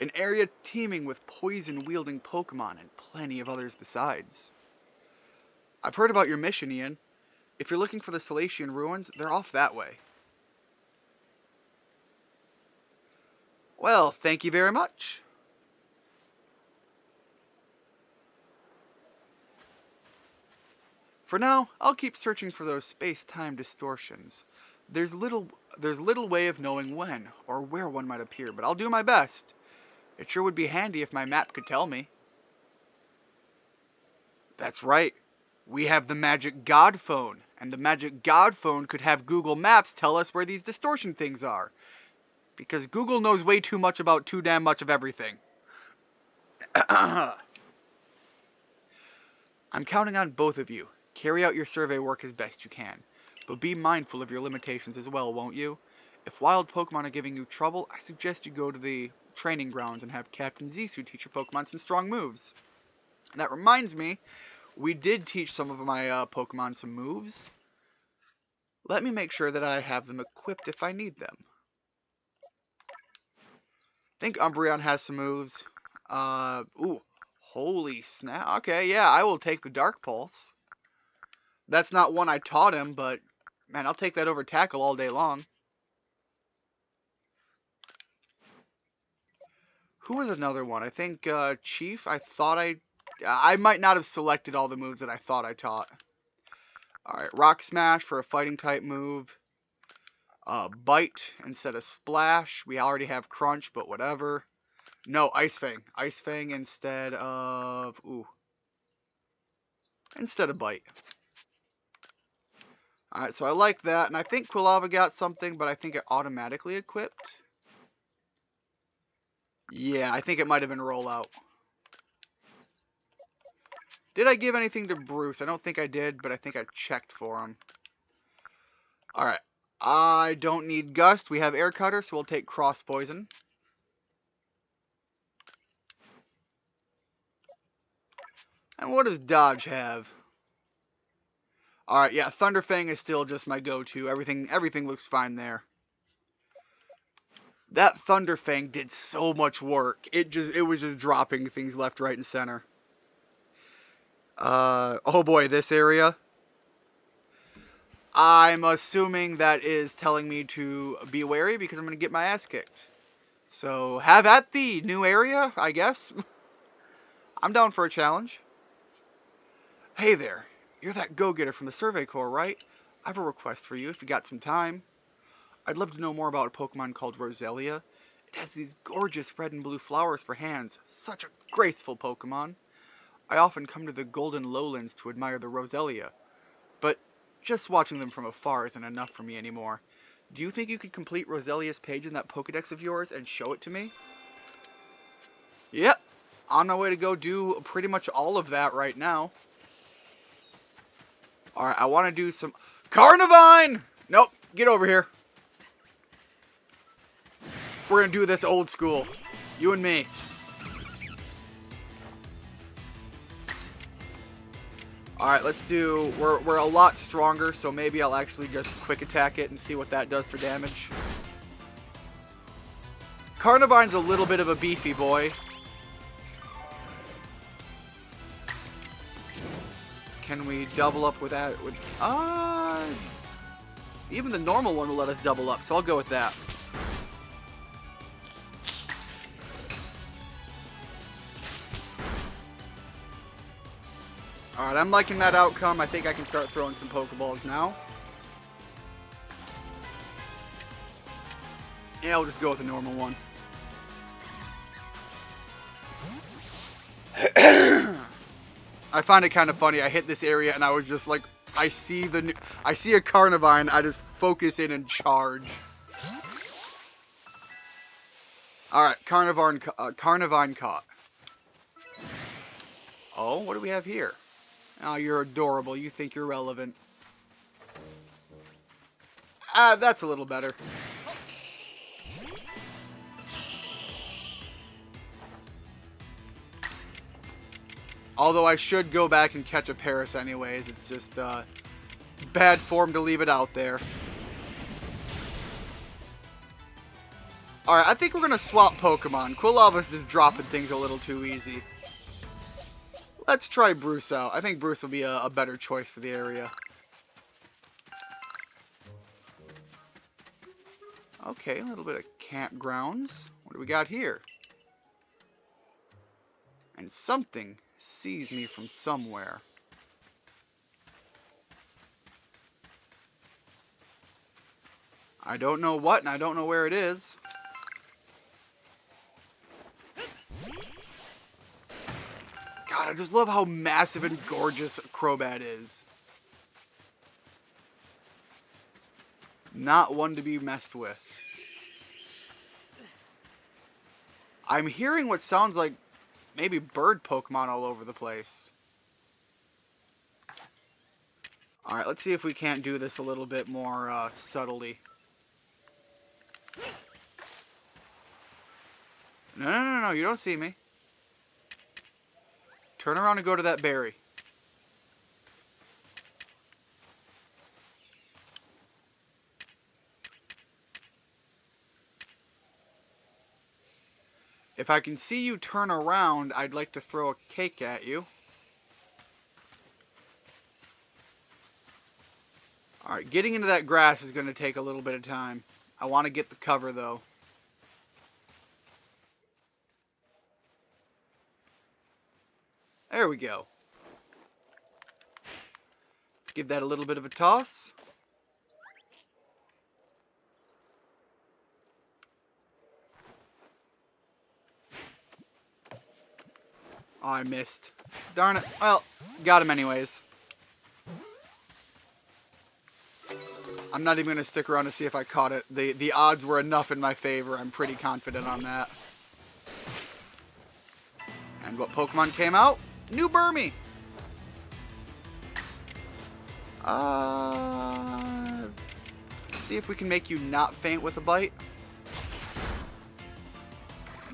An area teeming with poison-wielding Pokemon and plenty of others besides. I've heard about your mission, Ian. If you're looking for the Salatian ruins, they're off that way. Well, thank you very much. For now, I'll keep searching for those space-time distortions. There's little way of knowing when or where one might appear, but I'll do my best. It sure would be handy if my map could tell me. That's right. We have the Magic God Phone, and the Magic God Phone could have Google Maps tell us where these distortion things are. Because Google knows way too much about too damn much of everything. I'm counting on both of you. Carry out your survey work as best you can. But be mindful of your limitations as well, won't you? If wild Pokemon are giving you trouble, I suggest you go to the training grounds and have Captain Zissou teach your Pokemon some strong moves. And that reminds me, we did teach some of my Pokemon some moves. Let me make sure that I have them equipped if I need them. I think Umbreon has some moves. Ooh, holy snap. Okay, yeah, I will take the Dark Pulse. That's not one I taught him, but, man, I'll take that over Tackle all day long. Who was another one? I think, Chief, I might not have selected all the moves that I thought I taught. Alright, Rock Smash for a fighting type move. Bite instead of Splash. We already have Crunch, but whatever. No, Ice Fang. Ice Fang instead of... Instead of Bite. Alright, so I like that. And I think Quilava got something, but I think it automatically equipped. Yeah, I think it might have been Rollout. Did I give anything to Bruce? I don't think I did, but I think I checked for him. Alright. I don't need Gust. We have Air Cutter, so we'll take Cross Poison. And what does Dodge have? Alright, yeah, Thunder Fang is still just my go-to. Everything looks fine there. That Thunder Fang did so much work. It was just dropping things left, right, and center. Oh boy, this area. I'm assuming that is telling me to be wary because I'm going to get my ass kicked. So, have at the new area, I guess. I'm down for a challenge. Hey there, you're that go-getter from the Survey Corps, right? I have a request for you if you got some time. I'd love to know more about a Pokemon called Roselia. It has these gorgeous red and blue flowers for hands. Such a graceful Pokemon. I often come to the Golden Lowlands to admire the Roselia, but just watching them from afar isn't enough for me anymore. Do you think you could complete Roselia's page in that Pokedex of yours and show it to me? Yep, on my way to go do pretty much all of that right now. Alright, I want to do some... Carnivine! Nope, get over here. We're going to do this old school. You and me. Alright, let's do... We're a lot stronger, so maybe I'll actually just quick attack it and see what that does for damage. Carnivine's a little bit of a beefy boy. Can we double up with that? Even the normal one will let us double up, so I'll go with that. Alright, I'm liking that outcome. I think I can start throwing some Pokeballs now. Yeah, I'll just go with the normal one. I find it kind of funny. I hit this area and I was just like, I see a Carnivine. I just focus in and charge. All right, Carnivine caught. Oh, what do we have here? Oh, you're adorable. You think you're relevant. That's a little better. Although I should go back and catch a Paris anyways. It's just bad form to leave it out there. Alright, I think we're going to swap Pokemon. Quilava's is dropping things a little too easy. Let's try Bruce out. I think Bruce will be a better choice for the area. Okay, a little bit of campgrounds. What do we got here? And something sees me from somewhere. I don't know what, and I don't know where it is. God, I just love how massive and gorgeous Crobat is. Not one to be messed with. I'm hearing what sounds like maybe bird Pokemon all over the place. Alright, let's see if we can't do this a little bit more subtly. No, you don't see me. Turn around and go to that berry. If I can see you turn around, I'd like to throw a cake at you. Alright, getting into that grass is going to take a little bit of time. I want to get the cover, though. There we go. Let's give that a little bit of a toss. Oh, I missed. Darn it. Well, got him anyways. I'm not even going to stick around to see if I caught it. The odds were enough in my favor. I'm pretty confident on that. And what Pokemon came out? New Burmy. See if we can make you not faint with a bite.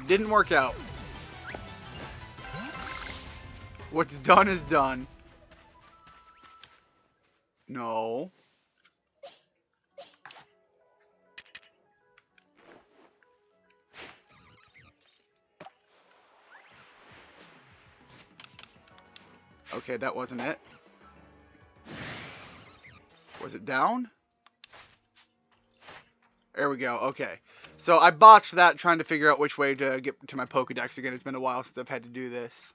Didn't work out. What's done is done. No. Okay, that wasn't it. Was it down? There we go. Okay. So I botched that trying to figure out which way to get to my Pokedex again. It's been a while since I've had to do this.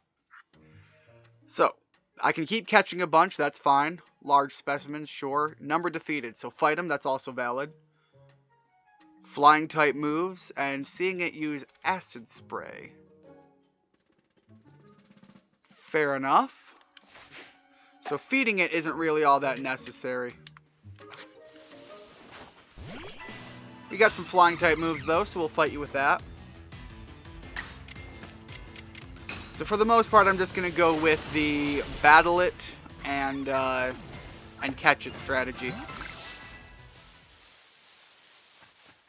So, I can keep catching a bunch, that's fine. Large specimens, sure. Number defeated, so fight them, that's also valid. flying type moves, and seeing it use acid spray. Fair enough. So feeding it isn't really all that necessary. We got some flying type moves though, so we'll fight you with that. So for the most part, I'm just going to go with the battle it and catch it strategy.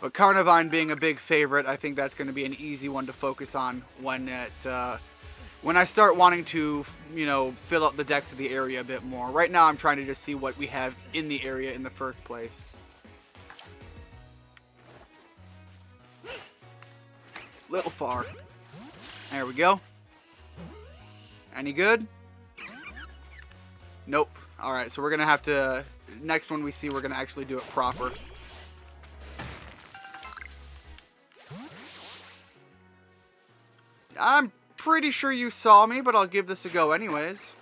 But Carnivine being a big favorite, I think that's going to be an easy one to focus on when I start wanting to, you know, fill up the decks of the area a bit more. Right now, I'm trying to just see what we have in the area in the first place. Little far. There we go. Any good? Nope. Alright, so we're going to have to... Next one we see, we're going to actually do it proper. I'm pretty sure you saw me, but I'll give this a go anyways.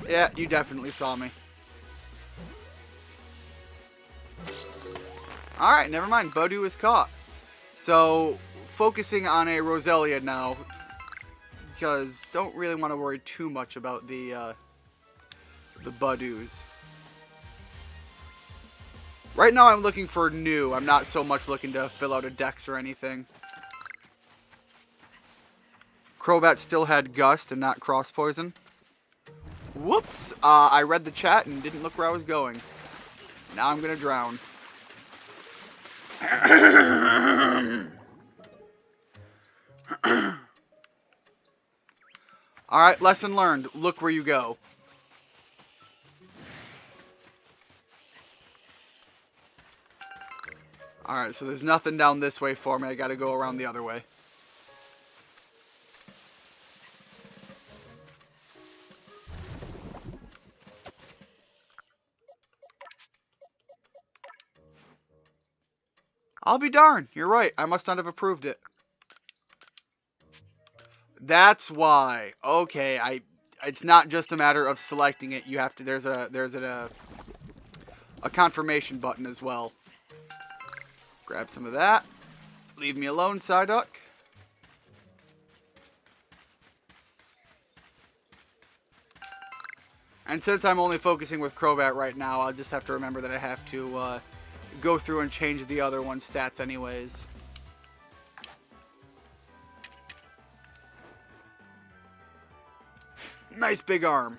Yeah, you definitely saw me. Alright, never mind. Budew is caught. So, focusing on a Roselia now, because don't really want to worry too much about the Budews. Right now I'm looking for new. I'm not so much looking to fill out a dex or anything. Crobat still had Gust and not Cross Poison. Whoops! I read the chat and didn't look where I was going. Now I'm gonna drown. Alright, lesson learned. Look where you go. Alright, so there's nothing down this way for me. I gotta go around the other way. I'll be darned. You're right. I must not have approved it. That's why. Okay, it's not just a matter of selecting it. You have to there's a confirmation button as well. Grab some of that. Leave me alone, Psyduck. And since I'm only focusing with Crobat right now, I'll just have to remember that I have to go through and change the other one's stats anyways. Nice big arm.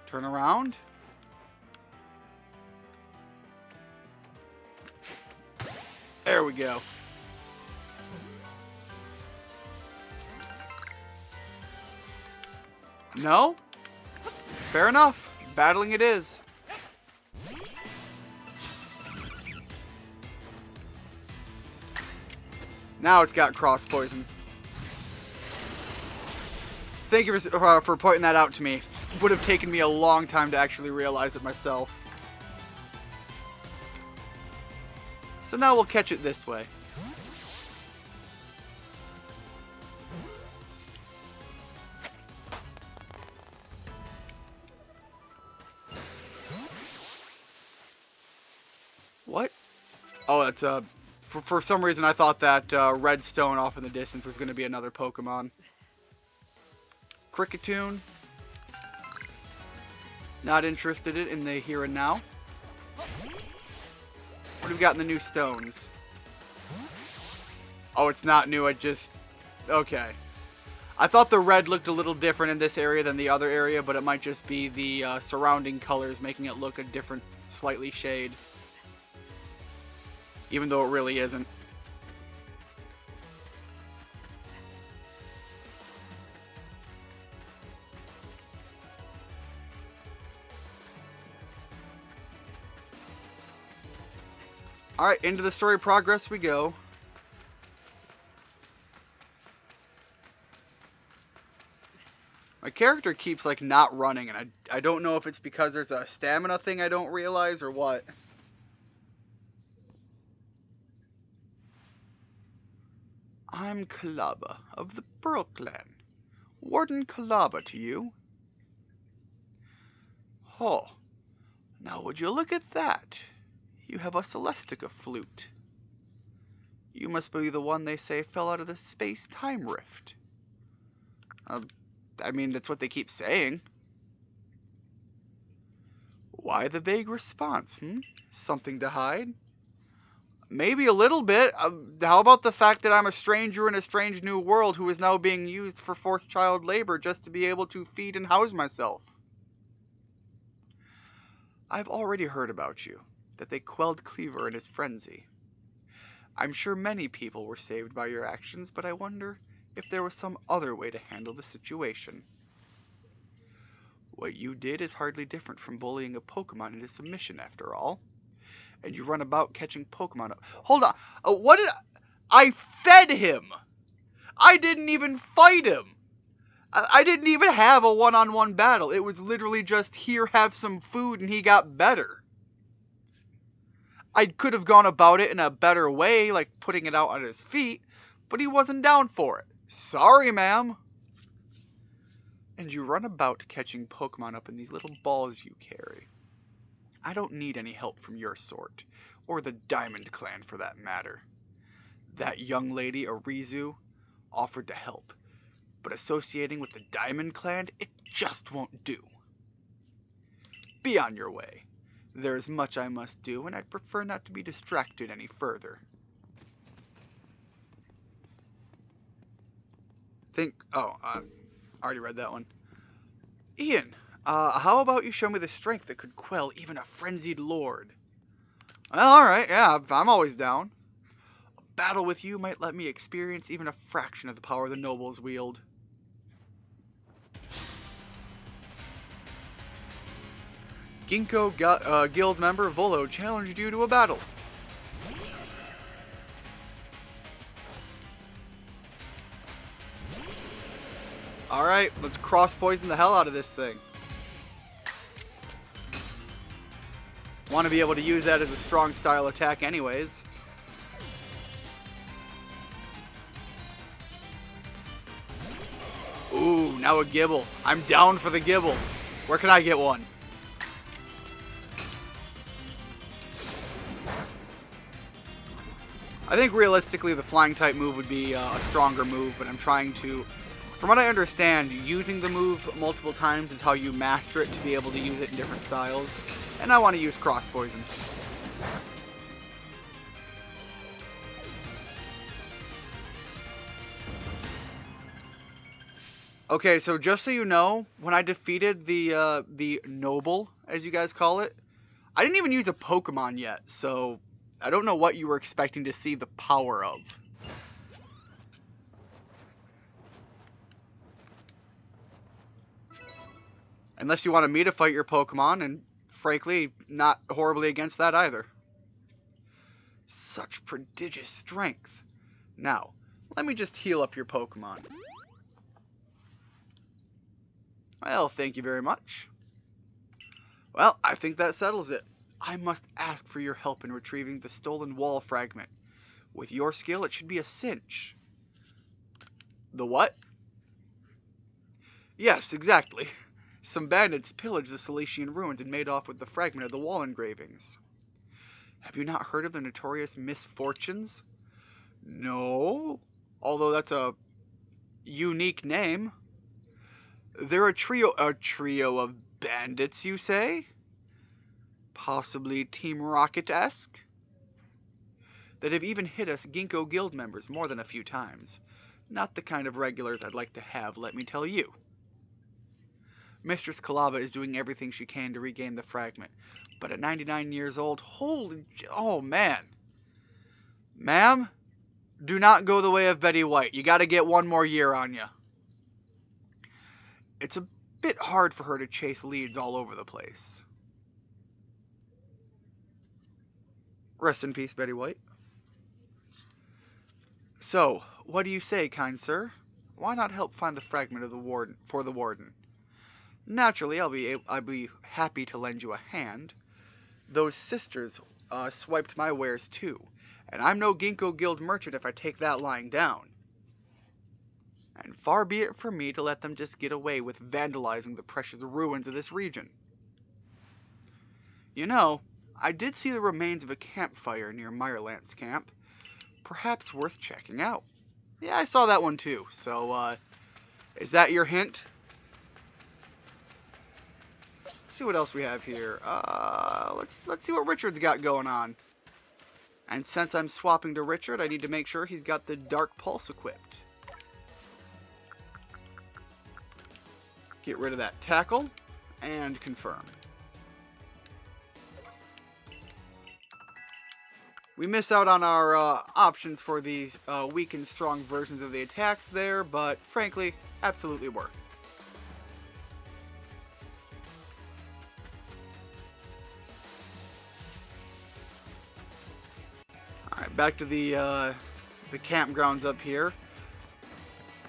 Turn around. There we go. No? Fair enough. Battling it is. Now it's got Cross Poison. Thank you for pointing that out to me. It would have taken me a long time to actually realize it myself. So now we'll catch it this way. What? Oh, that's for some reason I thought that red stone off in the distance was going to be another Pokemon. Cricketune. Not interested in the here and now. What have we got in the new stones? Oh, it's not new. Okay. I thought the red looked a little different in this area than the other area, but it might just be the surrounding colors making it look a different, slightly shade. Even though it really isn't. Alright, into the story progress we go. My character keeps, like, not running, and I don't know if it's because there's a stamina thing I don't realize or what. I'm Kalaba of the Pearl Clan. Warden Kalaba to you. Oh, now would you look at that? You have a Celestica flute. You must be the one they say fell out of the space-time rift. I mean, that's what they keep saying. Why the vague response, Something to hide? Maybe a little bit. How about the fact that I'm a stranger in a strange new world who is now being used for forced child labor just to be able to feed and house myself? I've already heard about you, that they quelled Cleaver in his frenzy. I'm sure many people were saved by your actions, but I wonder if there was some other way to handle the situation. What you did is hardly different from bullying a Pokemon into submission, after all. And you run about catching Pokemon up. Hold on. What did I fed him? I didn't even fight him. I didn't even have a one-on-one battle. It was literally just, here, have some food, and he got better. I could have gone about it in a better way, like putting it out on his feet, but he wasn't down for it. Sorry, ma'am. And you run about catching Pokemon up in these little balls you carry. I don't need any help from your sort, or the Diamond Clan for that matter. That young lady, Arizu, offered to help, but associating with the Diamond Clan, it just won't do. Be on your way. There is much I must do, and I'd prefer not to be distracted any further. I already read that one. Ian, how about you show me the strength that could quell even a frenzied lord? Well, alright, yeah, I'm always down. A battle with you might let me experience even a fraction of the power the nobles wield. Ginkgo guild member Volo challenged you to a battle. Alright, let's cross-poison the hell out of this thing. Want to be able to use that as a strong style attack anyways. Ooh, now a Gibble. I'm down for the Gibble. Where can I get one? I think realistically the flying type move would be a stronger move, but I'm trying to, from what I understand, using the move multiple times is how you master it to be able to use it in different styles. And I want to use Cross Poison. Okay, so just so you know, when I defeated the Noble, as you guys call it, I didn't even use a Pokemon yet, so I don't know what you were expecting to see the power of. Unless you wanted me to fight your Pokemon, and frankly, not horribly against that either. Such prodigious strength. Now, let me just heal up your Pokemon. Well, thank you very much. Well, I think that settles it. I must ask for your help in retrieving the stolen wall fragment. With your skill, it should be a cinch. The what? Yes, exactly. Some bandits pillaged the Celestian ruins and made off with the fragment of the wall engravings. Have you not heard of the notorious Misfortunes? No, although that's a unique name. They're a trio of bandits, you say? Possibly Team Rocket-esque? That have even hit us Ginkgo Guild members more than a few times. Not the kind of regulars I'd like to have, let me tell you. Mistress Kalava is doing everything she can to regain the fragment, but at 99 years old, oh man. Ma'am, do not go the way of Betty White. You gotta get one more year on you. It's a bit hard for her to chase leads all over the place. Rest in peace, Betty White. So, what do you say, kind sir? Why not help find the fragment of the warden for the warden? Naturally, I'll be happy to lend you a hand. Those sisters swiped my wares too, and I'm no Ginkgo Guild merchant if I take that lying down. And far be it from me to let them just get away with vandalizing the precious ruins of this region. You know, I did see the remains of a campfire near Meyerlands camp. Perhaps worth checking out. Yeah, I saw that one too. So, is that your hint? Let's see what else we have here. Let's see what Richard's got going on. And since I'm swapping to Richard, I need to make sure he's got the Dark Pulse equipped. Get rid of that tackle and confirm. We miss out on our options for these weak and strong versions of the attacks there, but frankly, absolutely worth. Alright, back to the campgrounds up here.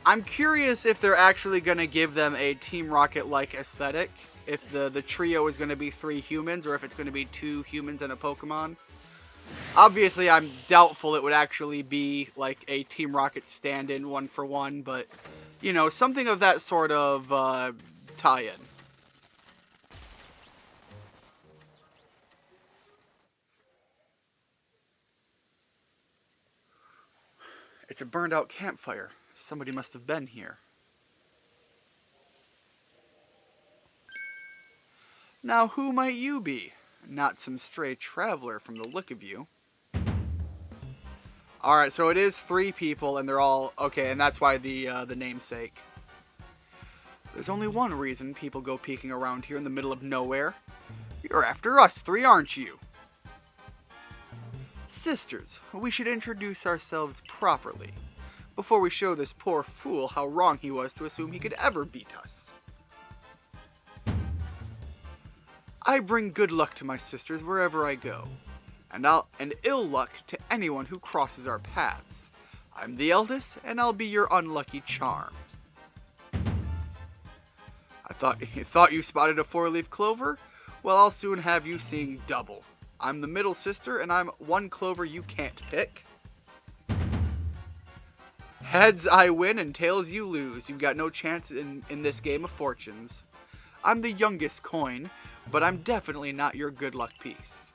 I'm curious if they're actually going to give them a Team Rocket-like aesthetic. If the trio is going to be 3 humans, or if it's going to be 2 humans and a Pokemon. Obviously, I'm doubtful it would actually be like a Team Rocket stand-in 1-for-1, but, you know, something of that sort of tie-in. It's a burned-out campfire. Somebody must have been here. Now, who might you be? Not some stray traveler from the look of you. Alright, so it is 3 people, and they're all... Okay, and that's why the namesake. There's only one reason people go peeking around here in the middle of nowhere. You're after us 3, aren't you? Sisters, we should introduce ourselves properly, before we show this poor fool how wrong he was to assume he could ever beat us. I bring good luck to my sisters wherever I go, and ill luck to anyone who crosses our paths. I'm the eldest, and I'll be your unlucky charm. I thought you spotted a 4-leaf clover? Well, I'll soon have you seeing double. I'm the middle sister, and I'm one clover you can't pick. Heads I win, and tails you lose. You've got no chance in this game of fortunes. I'm the youngest coin, but I'm definitely not your good luck piece.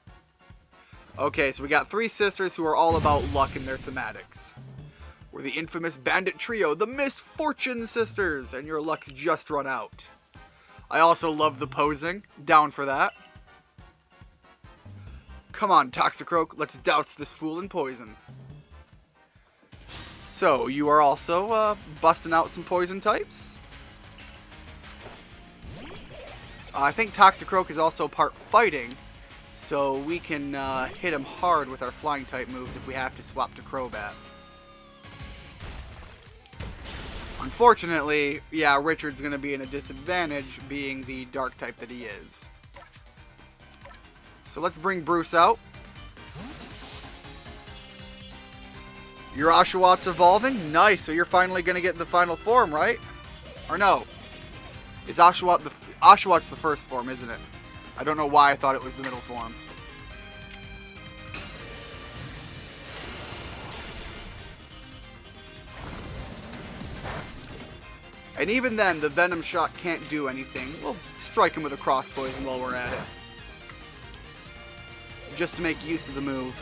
Okay, so we got 3 sisters who are all about luck in their thematics. We're the infamous bandit trio, the Misfortune Sisters, and your luck's just run out. I also love the posing. Down for that. Come on, Toxicroak, let's douse this fool in poison. So, you are also busting out some poison types? I think Toxicroak is also part fighting, so we can hit him hard with our flying type moves if we have to swap to Crobat. Unfortunately, yeah, Richard's going to be in a disadvantage being the dark type that he is. So let's bring Bruce out. Your Oshawot's evolving? Nice, so you're finally going to get the final form, right? Or no? Is Oshawott Oshawot's the first form, isn't it? I don't know why I thought it was the middle form. And even then, the Venom Shot can't do anything. We'll strike him with a Cross Poison while we're at it. Just to make use of the move.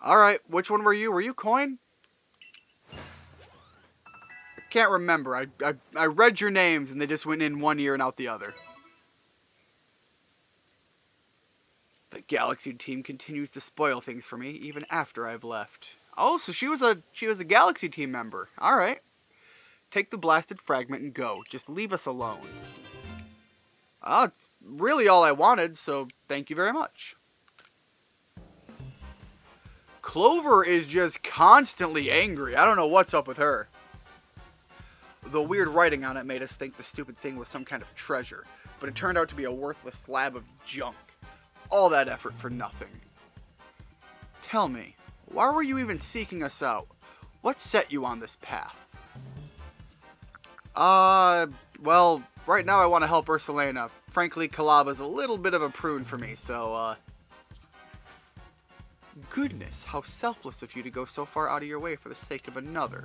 Alright, which one were you? Were you Coin? I can't remember. I read your names and they just went in one ear and out the other. The Galaxy team continues to spoil things for me even after I've left. Oh, so she was a Galaxy team member. Alright. Take the blasted fragment and go. Just leave us alone. Oh, it's really all I wanted, so thank you very much. Clover is just constantly angry. I don't know what's up with her. The weird writing on it made us think the stupid thing was some kind of treasure, but it turned out to be a worthless slab of junk. All that effort for nothing. Tell me, why were you even seeking us out? What set you on this path? Well, right now I want to help Ursulina. Frankly, Calaba's a little bit of a prune for me, so, Goodness, how selfless of you to go so far out of your way for the sake of another.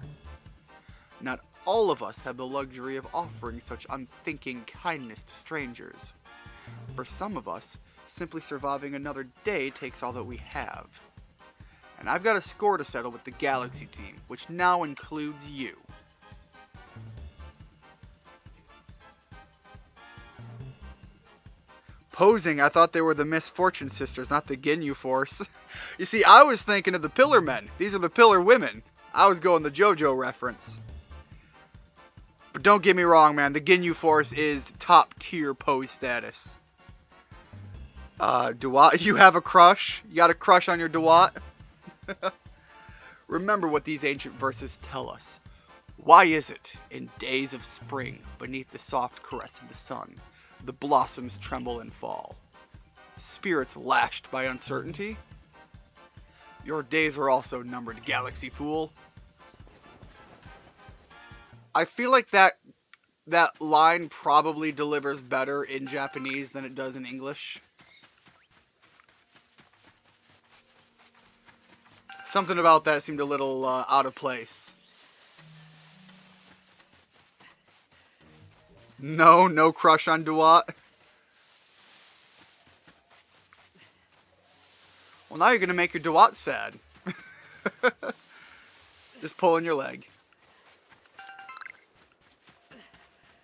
Not all of us have the luxury of offering such unthinking kindness to strangers. For some of us, simply surviving another day takes all that we have. And I've got a score to settle with the Galaxy team, which now includes you. Posing, I thought they were the Misfortune Sisters, not the Ginyu Force. You see, I was thinking of the Pillar Men. These are the Pillar Women. I was going the JoJo reference. But don't get me wrong, man. The Ginyu Force is top tier pose status. Duat, you have a crush? You got a crush on your Duat? Remember what these ancient verses tell us. Why is it, in days of spring, beneath the soft caress of the sun, the blossoms tremble and fall? Spirits lashed by uncertainty? Your days are also numbered, Galaxy Fool. I feel like that line probably delivers better in Japanese than it does in English. Something about that seemed a little out of place. No crush on Duat. Well, now you're going to make your Duat sad. Just pulling your leg.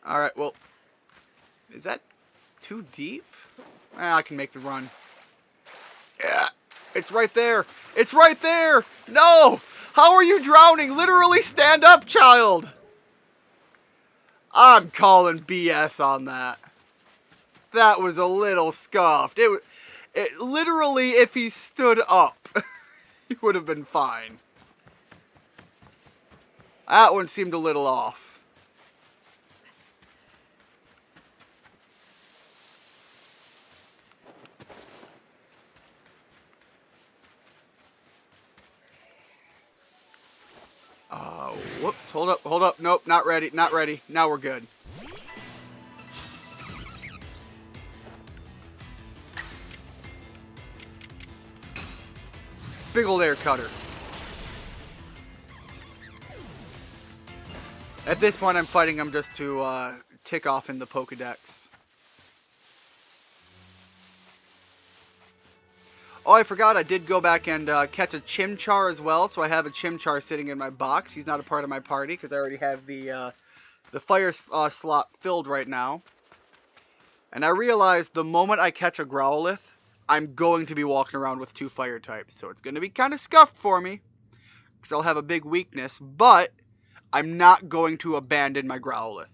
Alright, well, is that too deep? I can make the run. Yeah, it's right there. It's right there. No! How are you drowning? Literally stand up, child. I'm calling BS on that. That was a little scuffed. It literally, if he stood up, he would have been fine. That one seemed a little off. Whoops, hold up, nope, not ready. Now we're good. Big old air cutter. At this point, I'm fighting him just to tick off in the Pokedex. Oh, I forgot, I did go back and catch a Chimchar as well, so I have a Chimchar sitting in my box. He's not a part of my party, because I already have the fire slot filled right now. And I realized the moment I catch a Growlithe, I'm going to be walking around with 2 fire types, so it's going to be kind of scuffed for me, because I'll have a big weakness, but I'm not going to abandon my Growlithe.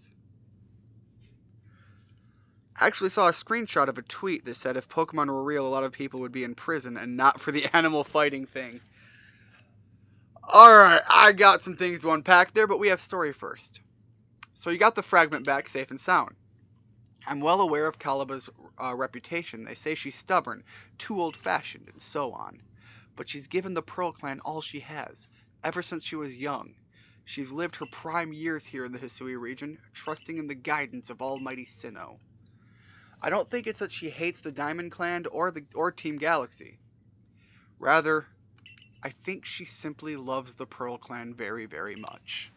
I actually saw a screenshot of a tweet that said if Pokemon were real, a lot of people would be in prison and not for the animal fighting thing. Alright, I got some things to unpack there, but we have story first. So you got the fragment back safe and sound. I'm well aware of Caliba's reputation. They say she's stubborn, too old-fashioned, and so on. But she's given the Pearl Clan all she has, ever since she was young. She's lived her prime years here in the Hisui region, trusting in the guidance of Almighty Sinnoh. I don't think it's that she hates the Diamond Clan or Team Galaxy. Rather, I think she simply loves the Pearl Clan very, very much.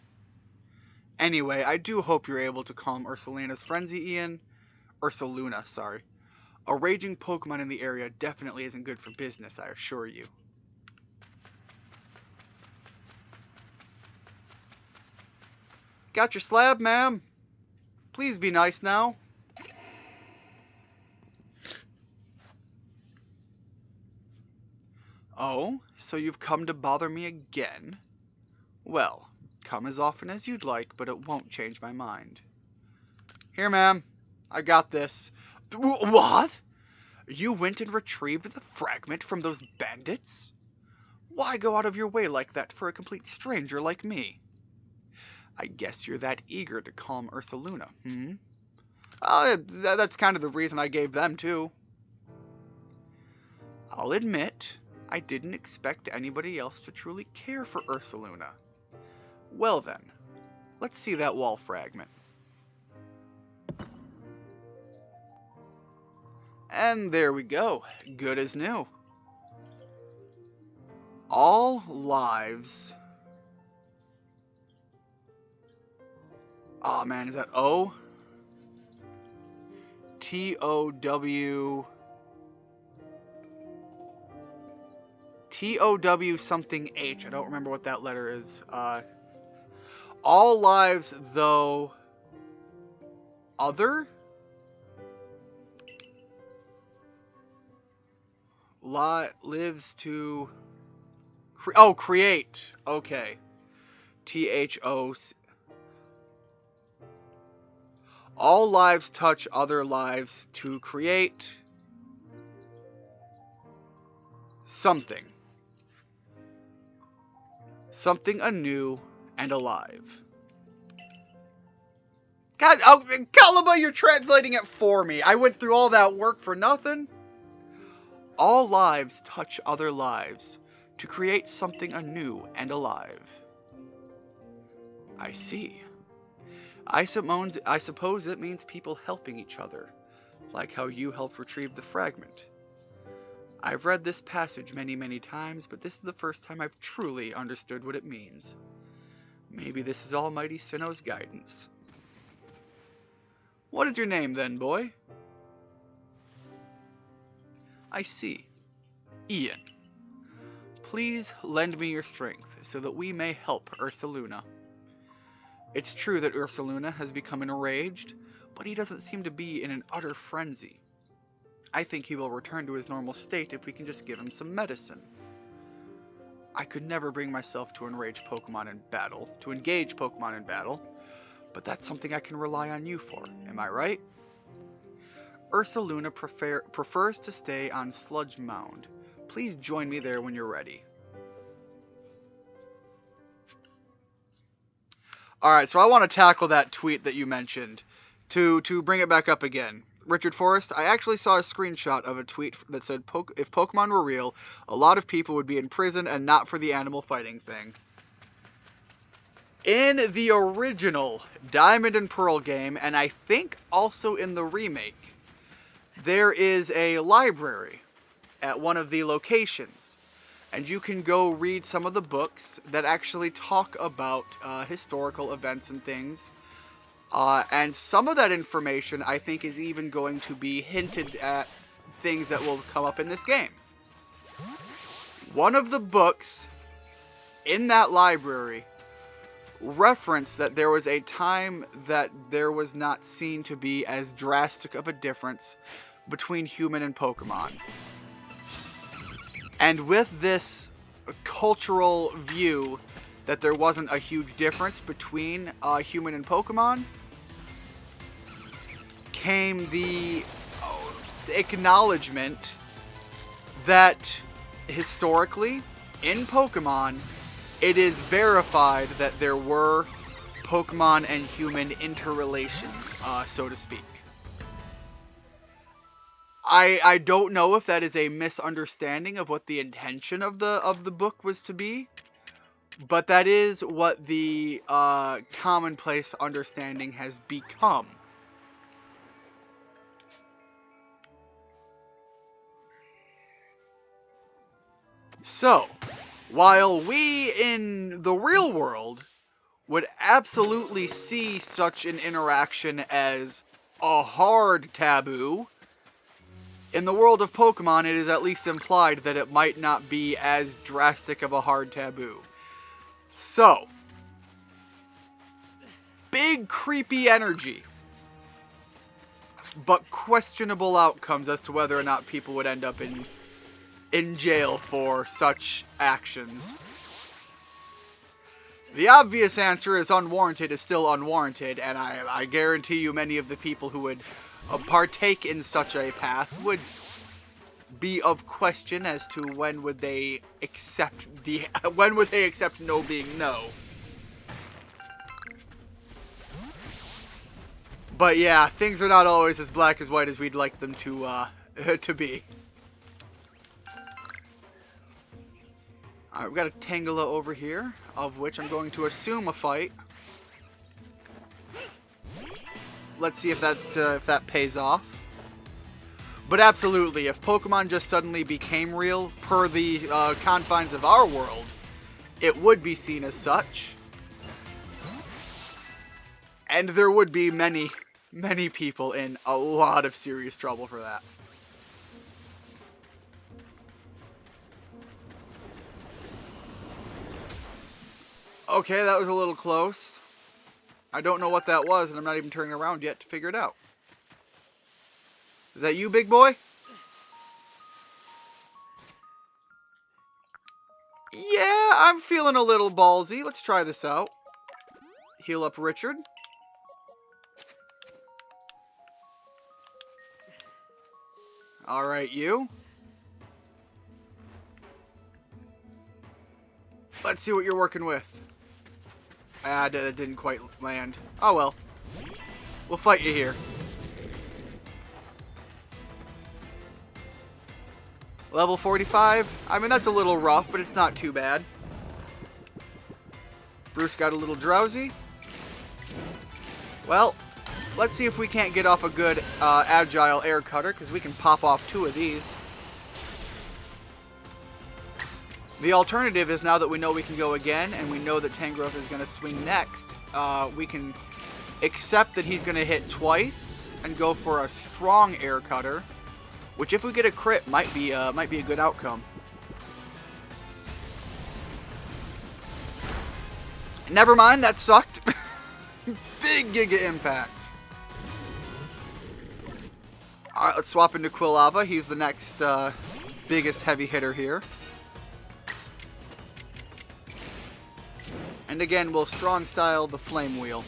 Anyway, I do hope you're able to calm Ursaluna's frenzy, Ian. Ursaluna, sorry. A raging Pokemon in the area definitely isn't good for business, I assure you. Got your slab, ma'am. Please be nice now. Oh, so you've come to bother me again? Well, come as often as you'd like, but it won't change my mind. Here, ma'am. I got this. What? You went and retrieved the fragment from those bandits? Why go out of your way like that for a complete stranger like me? I guess you're that eager to calm Ursaluna, hmm? That's kind of the reason I gave them, too. I'll admit, I didn't expect anybody else to truly care for Ursaluna. Well then, let's see that wall fragment. And there we go, good as new. All lives Oh man, is that O? T-O-W... T-O-W something H. I don't remember what that letter is. All lives, though... Other? Lives to... create. Okay. T-H-O... All lives touch other lives to create... something. Something anew and alive. God, oh, Caliba, you're translating it for me. I went through all that work for nothing. All lives touch other lives to create something anew and alive. I see. I suppose it means people helping each other, like how you helped retrieve the fragment. I've read this passage many, many times, but this is the first time I've truly understood what it means. Maybe this is Almighty Sinnoh's guidance. What is your name then, boy? I see. Ian. Please lend me your strength so that we may help Ursaluna. It's true that Ursaluna has become enraged, but he doesn't seem to be in an utter frenzy. I think he will return to his normal state if we can just give him some medicine. I could never bring myself to engage Pokemon in battle, but that's something I can rely on you for, am I right? Ursaluna prefers to stay on Sludge Mound. Please join me there when you're ready. Alright, so I want to tackle that tweet that you mentioned. To bring it back up again. Richard Forrest, I actually saw a screenshot of a tweet that said, if Pokemon were real, a lot of people would be in prison and not for the animal fighting thing. In the original Diamond and Pearl game, and I think also in the remake, there is a library at one of the locations. And you can go read some of the books that actually talk about historical events and things. And some of that information, I think, is even going to be hinted at things that will come up in this game. One of the books in that library referenced that there was a time that there was not seen to be as drastic of a difference between human and Pokemon. And with this cultural view that there wasn't a huge difference between human and Pokemon, came the acknowledgement that historically, in Pokemon, it is verified that there were Pokemon and human interrelations, so to speak. I don't know if that is a misunderstanding of what the intention of the book was to be, but that is what the commonplace understanding has become. So, while we in the real world would absolutely see such an interaction as a hard taboo, in the world of Pokemon, it is at least implied that it might not be as drastic of a hard taboo. So, big creepy energy, but questionable outcomes as to whether or not people would end up in jail for such actions. The obvious answer is unwarranted is still unwarranted, and I guarantee you many of the people who would partake in such a path would be of question as to when would they accept no being no. But yeah, things are not always as black as white as we'd like them to be. Alright, we've got a Tangela over here, of which I'm going to assume a fight. Let's see if that pays off. But absolutely, if Pokemon just suddenly became real per the confines of our world, it would be seen as such. And there would be many, many people in a lot of serious trouble for that. Okay, that was a little close. I don't know what that was, and I'm not even turning around yet to figure it out. Is that you, big boy? Yeah, I'm feeling a little ballsy. Let's try this out. Heal up Richard. Alright, you. Let's see what you're working with. Ah, that didn't quite land. Oh well. We'll fight you here. Level 45. I mean, that's a little rough, but it's not too bad. Bruce got a little drowsy. Well, let's see if we can't get off a good agile air cutter, because we can pop off 2 of these. The alternative is, now that we know we can go again, and we know that Tangrowth is going to swing next, we can accept that he's going to hit twice and go for a strong air cutter, which, if we get a crit, might be a good outcome. Never mind, that sucked. Big Giga Impact. Alright, let's swap into Quilava. He's the next biggest heavy hitter here. And again, we'll strong style the Flame Wheel.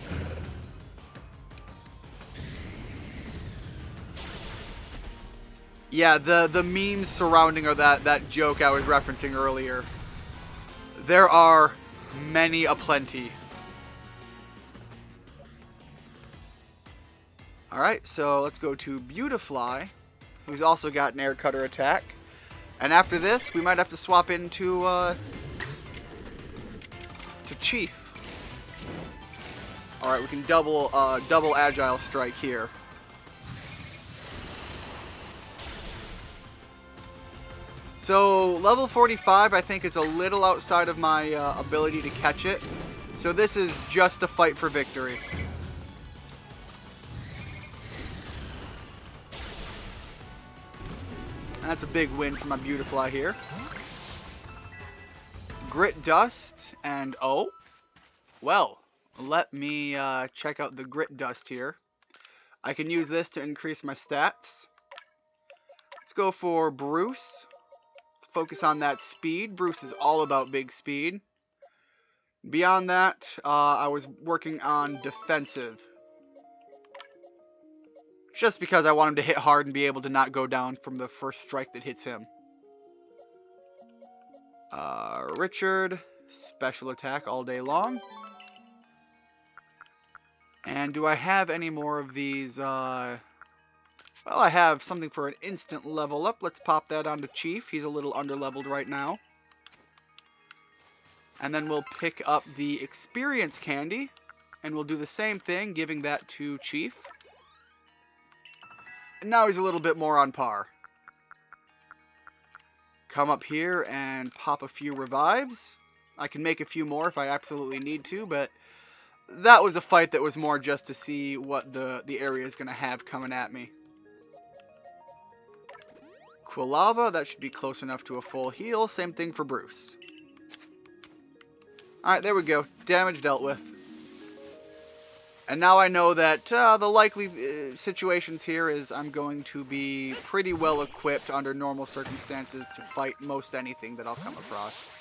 Yeah, the memes surrounding that joke I was referencing earlier. There are many aplenty. Alright, so let's go to Beautifly, who's also got an air cutter attack. And after this, we might have to swap into to Chief. Alright, we can double agile strike here. So, level 45 I think is a little outside of my ability to catch it. So this is just a fight for victory. And that's a big win for my Beautifly here. Grit Dust, and oh, well, let me check out the Grit Dust here. I can use this to increase my stats. Let's go for Bruce. Let's focus on that speed. Bruce is all about big speed. Beyond that, I was working on defensive. Just because I want him to hit hard and be able to not go down from the first strike that hits him. Richard, special attack all day long. And do I have any more of these? Well, I have something for an instant level up. Let's pop that onto Chief. He's a little underleveled right now. And then we'll pick up the experience candy. And we'll do the same thing, giving that to Chief. And now he's a little bit more on par. Come up here and pop a few revives. I can make a few more if I absolutely need to, but that was a fight that was more just to see what the area is going to have coming at me. Quilava, that should be close enough to a full heal. Same thing for Bruce. Alright, there we go. Damage dealt with. And now I know that the likely situations here is I'm going to be pretty well equipped under normal circumstances to fight most anything that I'll come across.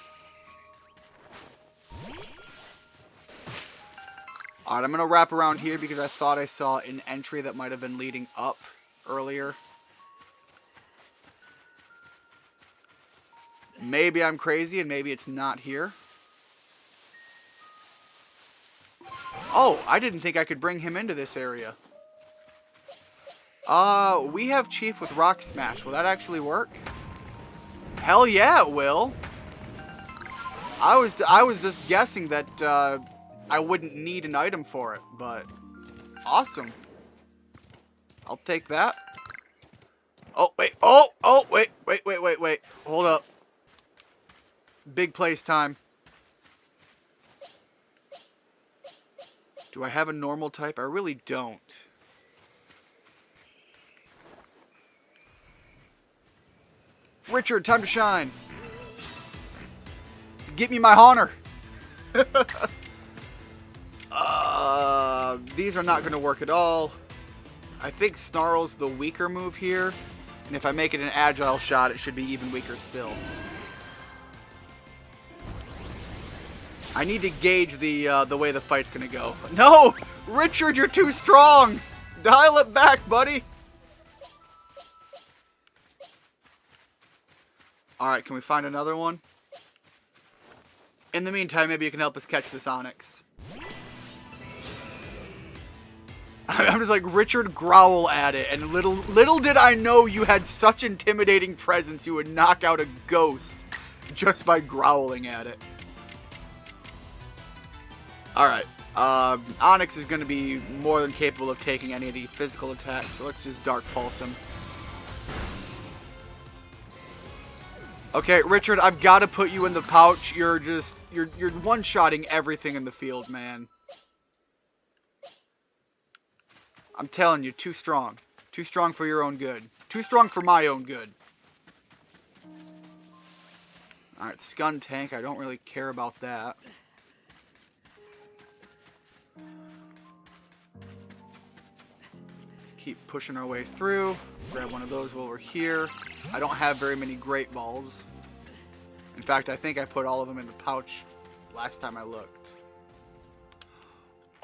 Alright, I'm going to wrap around here because I thought I saw an entry that might have been leading up earlier. Maybe I'm crazy and maybe it's not here. Oh, I didn't think I could bring him into this area. We have Chief with Rock Smash. Will that actually work? Hell yeah, it will. I was just guessing that I wouldn't need an item for it, but awesome. I'll take that. Oh, wait. Oh, wait. Hold up. Big place time. Do I have a normal type? I really don't. Richard, time to shine. Get me my Haunter. These are not going to work at all. I think Snarl's the weaker move here. And if I make it an agile shot, it should be even weaker still. I need to gauge the way the fight's going to go. No! Richard, you're too strong! Dial it back, buddy! Alright, can we find another one? In the meantime, maybe you can help us catch this Onyx. I'm just like, Richard, growl at it. And little did I know you had such intimidating presence you would knock out a ghost just by growling at it. Alright. Onyx is going to be more than capable of taking any of the physical attacks, so let's just Dark Pulse him. Okay, Richard, I've got to put you in the pouch. You're one-shotting everything in the field, man. I'm telling you, too strong. Too strong for your own good. Too strong for my own good. Alright, Scun Tank, I don't really care about that. Let's keep pushing our way through. Grab one of those while we're here. I don't have very many Great Balls. In fact, I think I put all of them in the pouch last time I looked.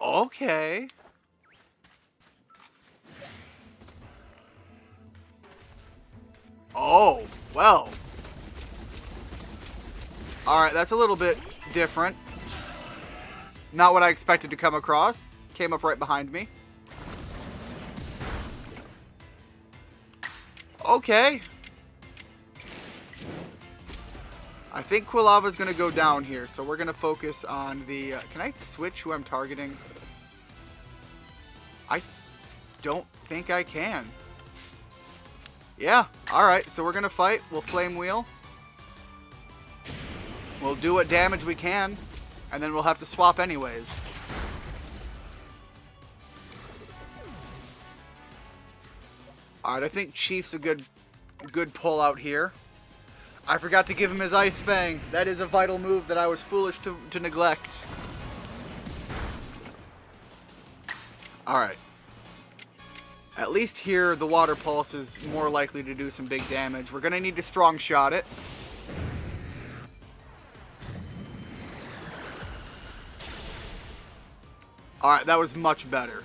Okay. Oh, well. Alright, that's a little bit different. Not what I expected to come across. Came up right behind me. Okay. I think Quilava's going to go down here, so we're going to focus on the... can I switch who I'm targeting? I don't think I can. Yeah, alright, so we're going to fight. We'll Flame Wheel. We'll do what damage we can, and then we'll have to swap anyways. Alright, I think Chief's a good pull out here. I forgot to give him his Ice Fang. That is a vital move that I was foolish to neglect. Alright. At least here, the Water Pulse is more likely to do some big damage. We're going to need to Strong Shot it. Alright, that was much better.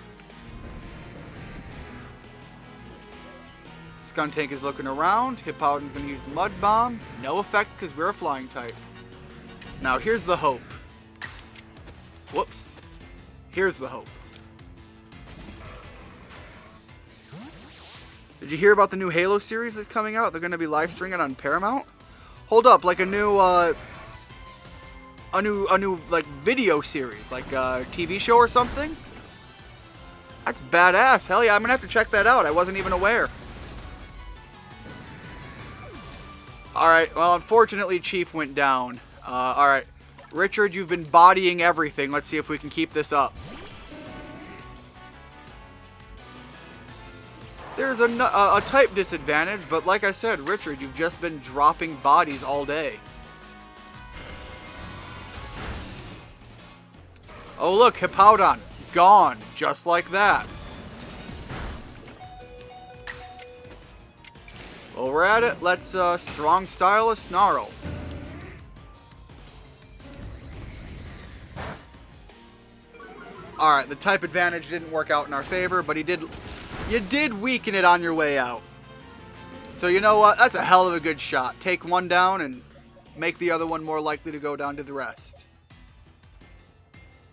Skuntank is looking around. Hippowdon's going to use Mud Bomb. No effect because we're a flying type. Now, here's the hope. Whoops. Here's the hope. Did you hear about the new Halo series that's coming out? They're going to be live streaming it on Paramount? Hold up, like a new like video series, like a TV show or something? That's badass. Hell yeah, I'm going to have to check that out. I wasn't even aware. Alright, well, unfortunately, Chief went down. Alright. Richard, you've been bodying everything. Let's see if we can keep this up. There's a type disadvantage, but like I said, Richard, you've just been dropping bodies all day. Oh look, Hippowdon. Gone. Just like that. Well, we're at it. Let's Strong Style a Snarl. Alright, the type advantage didn't work out in our favor, but you did weaken it on your way out. So you know what? That's a hell of a good shot. Take one down and make the other one more likely to go down to the rest.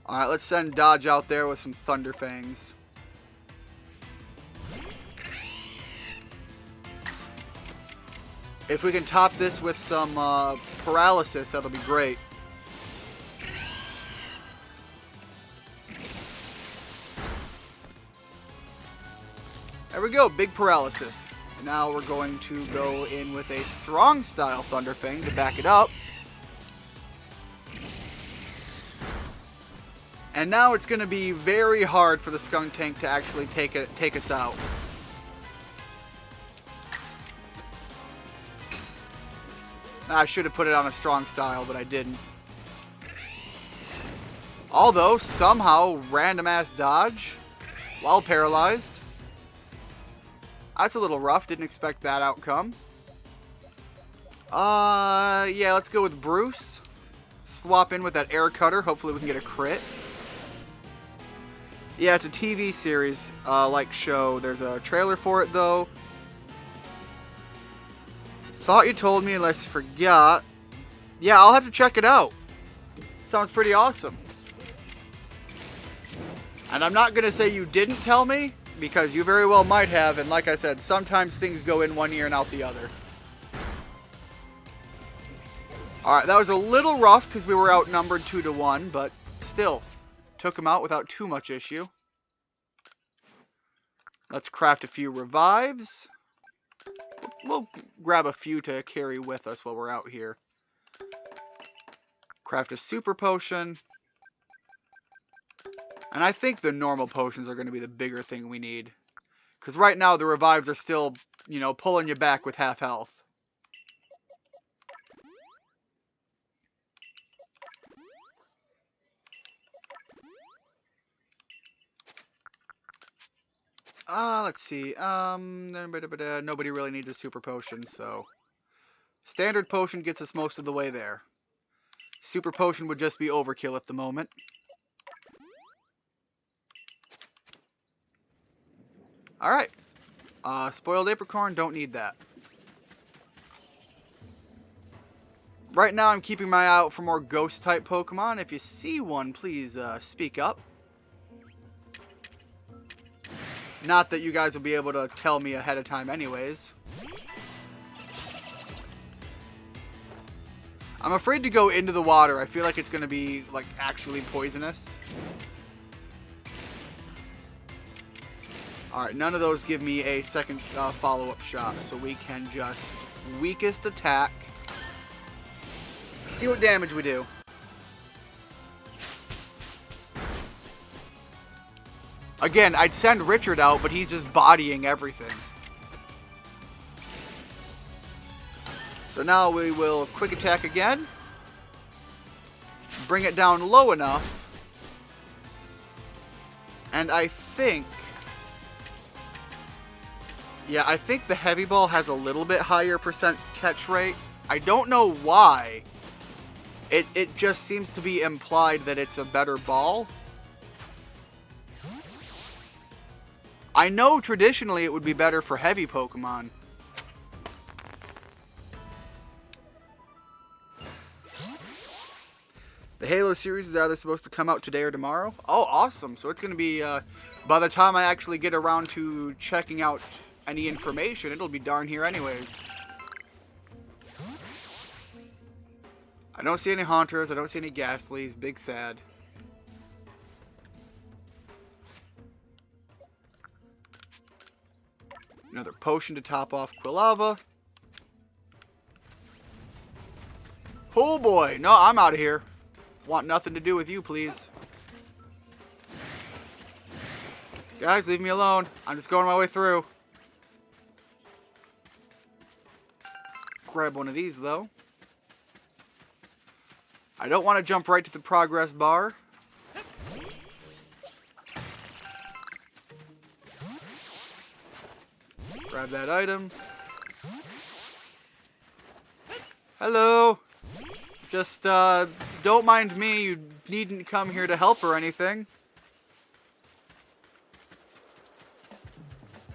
Alright, let's send Dodge out there with some Thunder Fangs. If we can top this with some paralysis, that'll be great. There we go, big paralysis. Now we're going to go in with a Strong Style Thunder Fang to back it up. And now it's going to be very hard for the Skunk Tank to actually take us out. I should have put it on a strong style, but I didn't. Although, somehow, random-ass dodge while paralyzed. That's a little rough. Didn't expect that outcome. Yeah, let's go with Bruce. Swap in with that air cutter. Hopefully we can get a crit. Yeah, it's a TV series, like show. There's a trailer for it, though. Thought you told me unless you forgot. Yeah, I'll have to check it out. Sounds pretty awesome. And I'm not going to say you didn't tell me, because you very well might have, and like I said, sometimes things go in one ear and out the other. Alright, that was a little rough because we were outnumbered 2-1, but still, took him out without too much issue. Let's craft a few revives. We'll grab a few to carry with us while we're out here. Craft a super potion. And I think the normal potions are going to be the bigger thing we need. Because right now the revives are still, you know, pulling you back with half health. Let's see. Nobody really needs a super potion, so standard potion gets us most of the way there. Super potion would just be overkill at the moment. Alright. Spoiled apricorn, don't need that. Right now I'm keeping my eye out for more ghost type Pokemon. If you see one, please speak up. Not that you guys will be able to tell me ahead of time anyways. I'm afraid to go into the water. I feel like it's going to be, like, actually poisonous. Alright, none of those give me a second follow-up shot. So we can just weakest attack. See what damage we do. Again, I'd send Richard out, but he's just bodying everything. So now we will quick attack again. Bring it down low enough. And I think... yeah, I think the heavy ball has a little bit higher percent catch rate. I don't know why. It just seems to be implied that it's a better ball. I know traditionally it would be better for heavy Pokemon. The Halo series is either supposed to come out today or tomorrow. Oh, awesome. So it's going to be, by the time I actually get around to checking out any information, it'll be darn here anyways. I don't see any Haunters. I don't see any Ghastlies. Big sad. Another potion to top off Quilava. Oh boy. No, I'm out of here. Want nothing to do with you, please. Guys, leave me alone. I'm just going my way through. Grab one of these, though. I don't want to jump right to the progress bar. Grab that item. Hello. Just, don't mind me. You needn't come here to help or anything.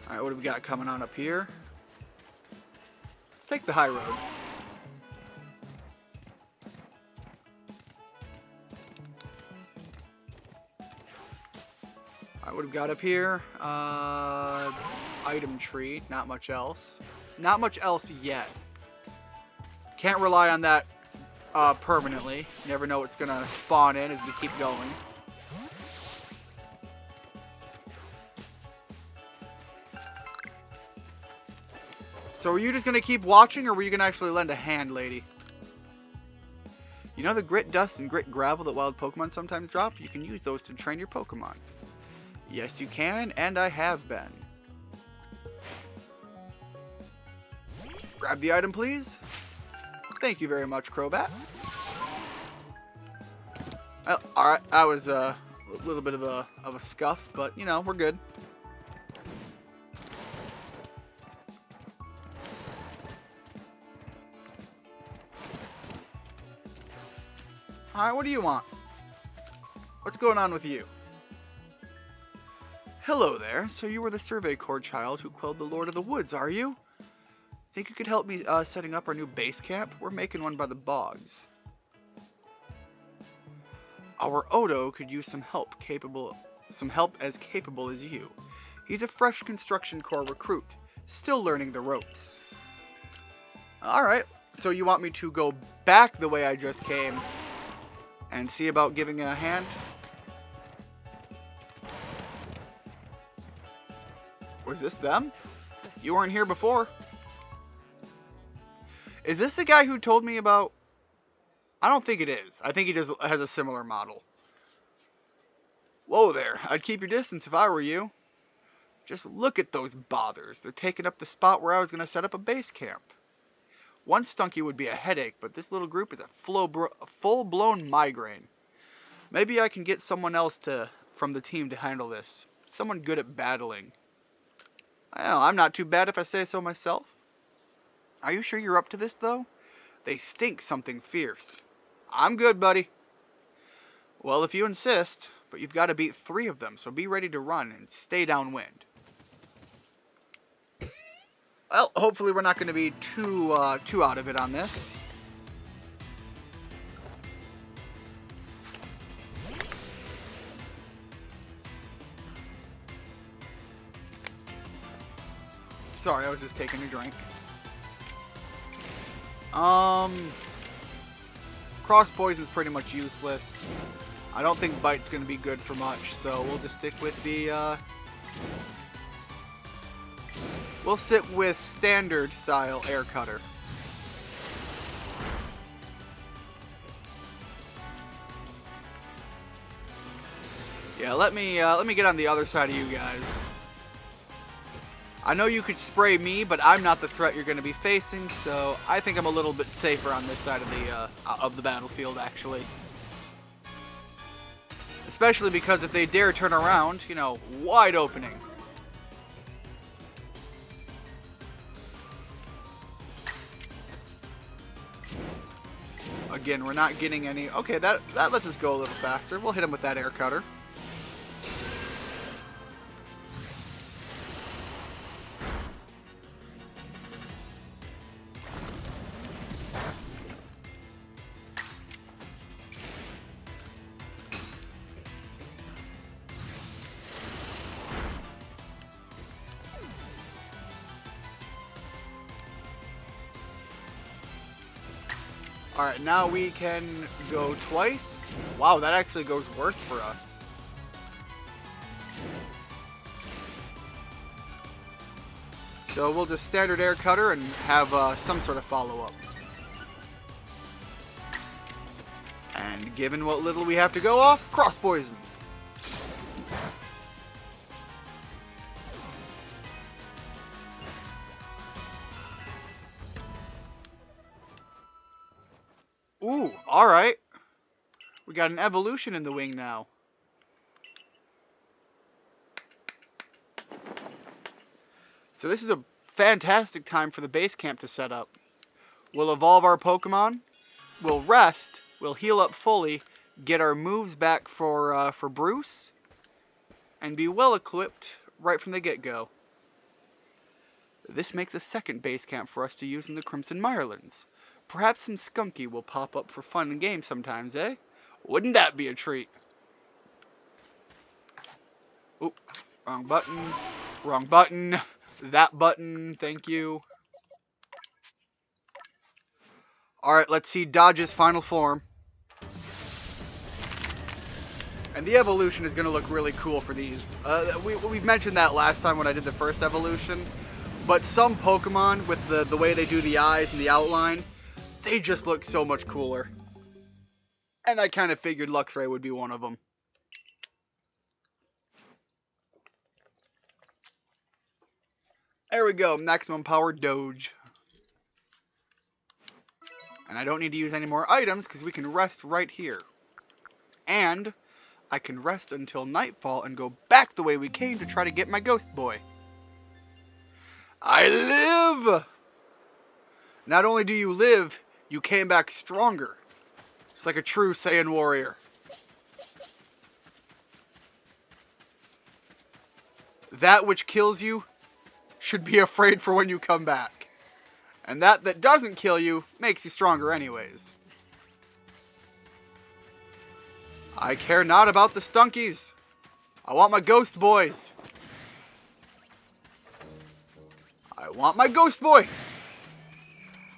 Alright, what do we got coming on up here? Let's take the high road. Alright, what do we got up here? Item tree. Not much else. Not much else yet. Can't rely on that permanently. Never know what's gonna spawn in as we keep going. So are you just gonna keep watching, or were you gonna actually lend a hand, lady? You know the grit dust and grit gravel that wild Pokemon sometimes drop? You can use those to train your Pokemon. Yes, you can, and I have been. Grab the item, please. Thank you very much, Crobat. Well, alright, that was a little bit of a scuff, but, you know, we're good. Alright, what do you want? What's going on with you? Hello there. So you were the Survey Corps child who quelled the Lord of the Woods, are you? Think you could help me setting up our new base camp? We're making one by the bogs. Our Odo could use some help as capable as you. He's a fresh construction corps recruit, still learning the ropes. Alright, so you want me to go back the way I just came and see about giving a hand? Was this them? You weren't here before. Is this the guy who told me about... I don't think it is. I think he just has a similar model. Whoa there. I'd keep your distance if I were you. Just look at those bothers. They're taking up the spot where I was going to set up a base camp. One Stunky would be a headache, but this little group is a full-blown migraine. Maybe I can get someone else from the team to handle this. Someone good at battling. Well, I'm not too bad if I say so myself. Are you sure you're up to this, though? They stink something fierce. I'm good, buddy. Well, if you insist, but you've got to beat 3 of them, so be ready to run and stay downwind. Well, hopefully we're not going to be too out of it on this. Sorry, I was just taking a drink. Cross Poison's pretty much useless. I don't think Bite's going to be good for much, so we'll just stick with the, we'll stick with standard style Air Cutter. Yeah, let me get on the other side of you guys. I know you could spray me, but I'm not the threat you're going to be facing, so I think I'm a little bit safer on this side of the battlefield, actually. Especially because if they dare turn around, you know, wide opening. Again, we're not getting any... Okay, that lets us go a little faster. We'll hit him with that Air Cutter. Alright, now we can go twice. Wow, that actually goes worse for us. So we'll just standard Air Cutter and have some sort of follow-up. And given what little we have to go off, Cross Poison. Ooh, alright. We got an evolution in the wing now. So this is a fantastic time for the base camp to set up. We'll evolve our Pokemon, we'll rest, we'll heal up fully, get our moves back for Bruce, and be well equipped right from the get-go. This makes a second base camp for us to use in the Crimson Marlins. Perhaps some Skunky will pop up for fun and games sometimes, eh? Wouldn't that be a treat? Oop, wrong button. Wrong button. That button, thank you. Alright, let's see Dodge's final form. And the evolution is going to look really cool for these. We've mentioned that last time when I did the first evolution. But some Pokemon, with the way they do the eyes and the outline, they just look so much cooler. And I kind of figured Luxray would be one of them. There we go, maximum power Doge. And I don't need to use any more items because we can rest right here. And I can rest until nightfall and go back the way we came to try to get my ghost boy. I live! Not only do you live, you came back stronger. It's like a true Saiyan warrior. That which kills you should be afraid for when you come back. And that doesn't kill you makes you stronger anyways. I care not about the stunkies. I want my ghost boys. I want my ghost boy.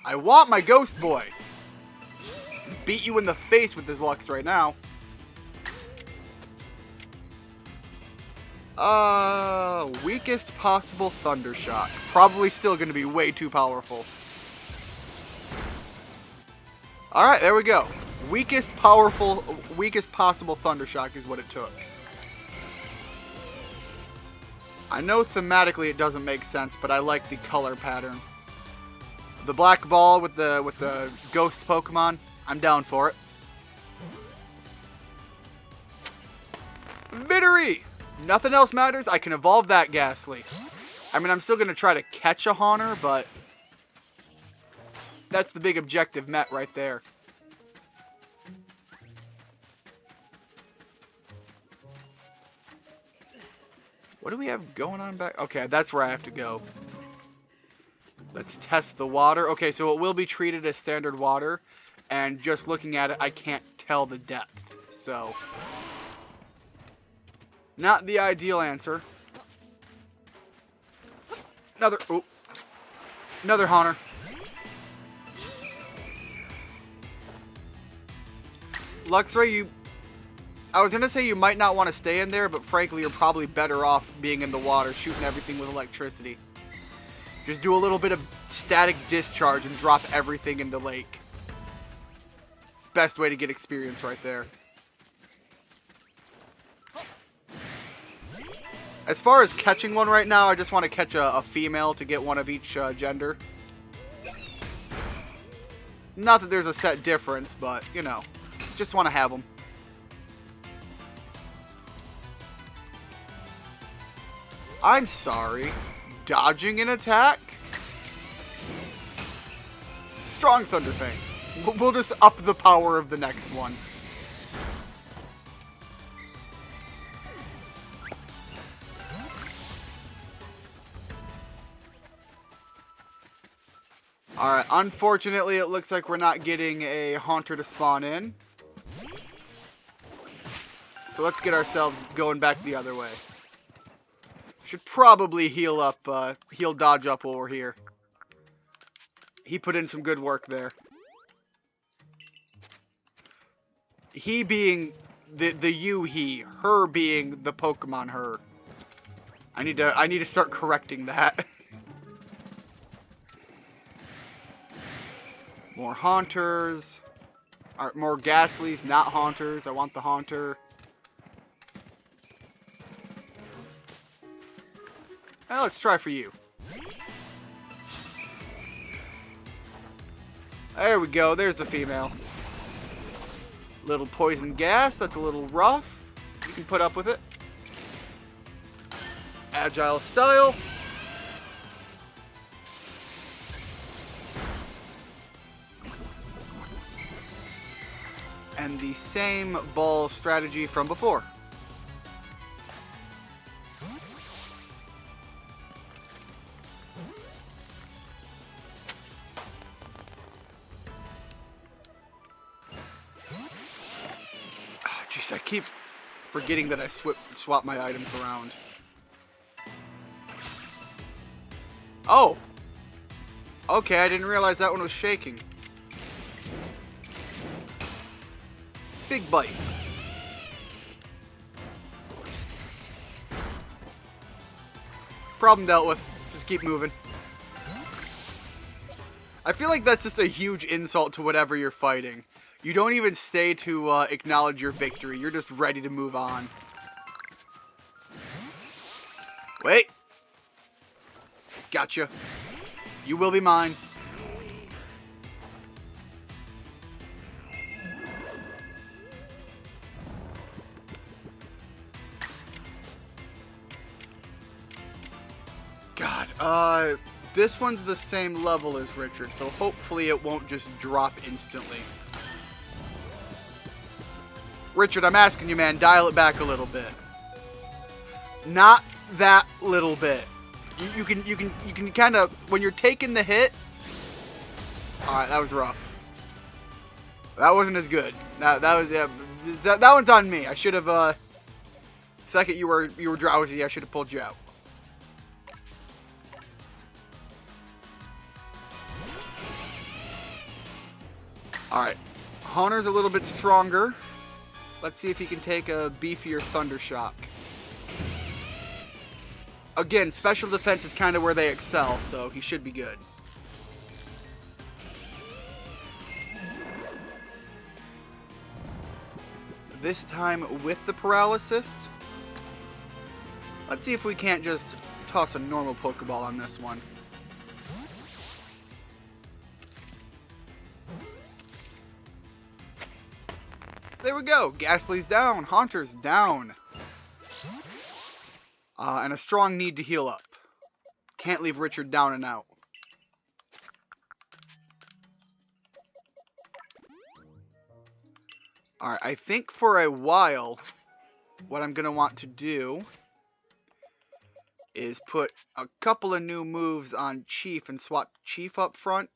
I want my ghost boy. Beat you in the face with this Lux right now. Weakest possible Thunder Shock. Probably still going to be way too powerful. Alright, there we go. Weakest possible Thunder Shock is what it took. I know thematically it doesn't make sense, but I like the color pattern. The black ball with the ghost Pokemon, I'm down for it. Vittery! Nothing else matters, I can evolve that Ghastly. I mean, I'm still going to try to catch a Haunter, but that's the big objective met right there. What do we have going on back? Okay, that's where I have to go. Let's test the water. Okay, so it will be treated as standard water. And just looking at it, I can't tell the depth. So, not the ideal answer. Another Haunter. Luxray, I was going to say you might not want to stay in there, but frankly, you're probably better off being in the water, shooting everything with electricity. Just do a little bit of static discharge and drop everything in the lake. Best way to get experience right there. As far as catching one right now, I just want to catch a female to get one of each gender. Not that there's a set difference, but, you know, just want to have them. I'm sorry. Dodging an attack? Strong Thunder Fang. We'll just up the power of the next one. Alright, unfortunately it looks like we're not getting a Haunter to spawn in. So let's get ourselves going back the other way. Should probably heal dodge up while we're here. He put in some good work there. He being the you he, her being the Pokemon her. I need to start correcting that. More Haunters. More Ghastlies, not Haunters. I want the Haunter. Well, let's try for you. There we go. There's the female. Little poison gas. That's a little rough. You can put up with it. Agile style. And the same ball strategy from before. Jeez, I keep forgetting that I swap my items around. Oh! Okay, I didn't realize that one was shaking. Big bite. Problem dealt with. Just keep moving. I feel like that's just a huge insult to whatever you're fighting. You don't even stay to acknowledge your victory. You're just ready to move on. Wait. Gotcha. You will be mine. God, this one's the same level as Richard, so hopefully it won't just drop instantly. Richard, I'm asking you, man, dial it back a little bit. Not that little bit. You can kind of, when you're taking the hit. All right, that was rough. That wasn't as good. That one's on me. I should have. Second, you were drowsy. I should have pulled you out. All right, Haunter's a little bit stronger. Let's see if he can take a beefier Thunder Shock. Again, special defense is kind of where they excel, so he should be good. This time with the paralysis. Let's see if we can't just toss a normal Pokeball on this one. There we go. Ghastly's down. Haunter's down. And a strong need to heal up. Can't leave Richard down and out. Alright, I think for a while, what I'm going to want to do is put a couple of new moves on Chief and swap Chief up front.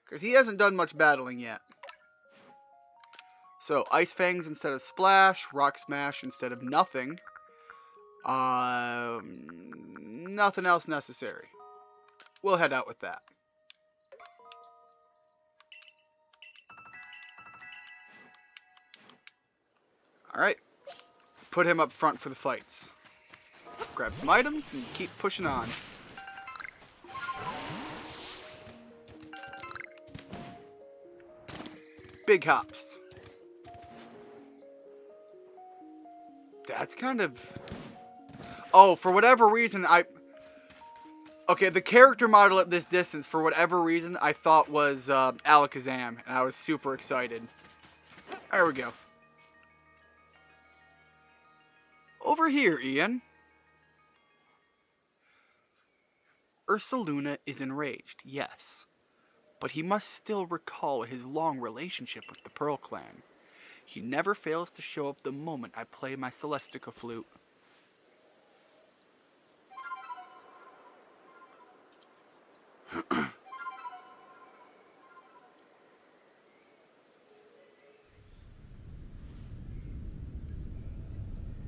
Because he hasn't done much battling yet. So, Ice Fangs instead of Splash, Rock Smash instead of nothing. Nothing else necessary. We'll head out with that. Alright. Put him up front for the fights. Grab some items and keep pushing on. Big hops. That's kind of... Oh, for whatever reason, Okay, the character model at this distance, for whatever reason, I thought was Alakazam, and I was super excited. There we go. Over here, Ian. Ursaluna is enraged, yes. But he must still recall his long relationship with the Pearl Clan. He never fails to show up the moment I play my Celestica flute.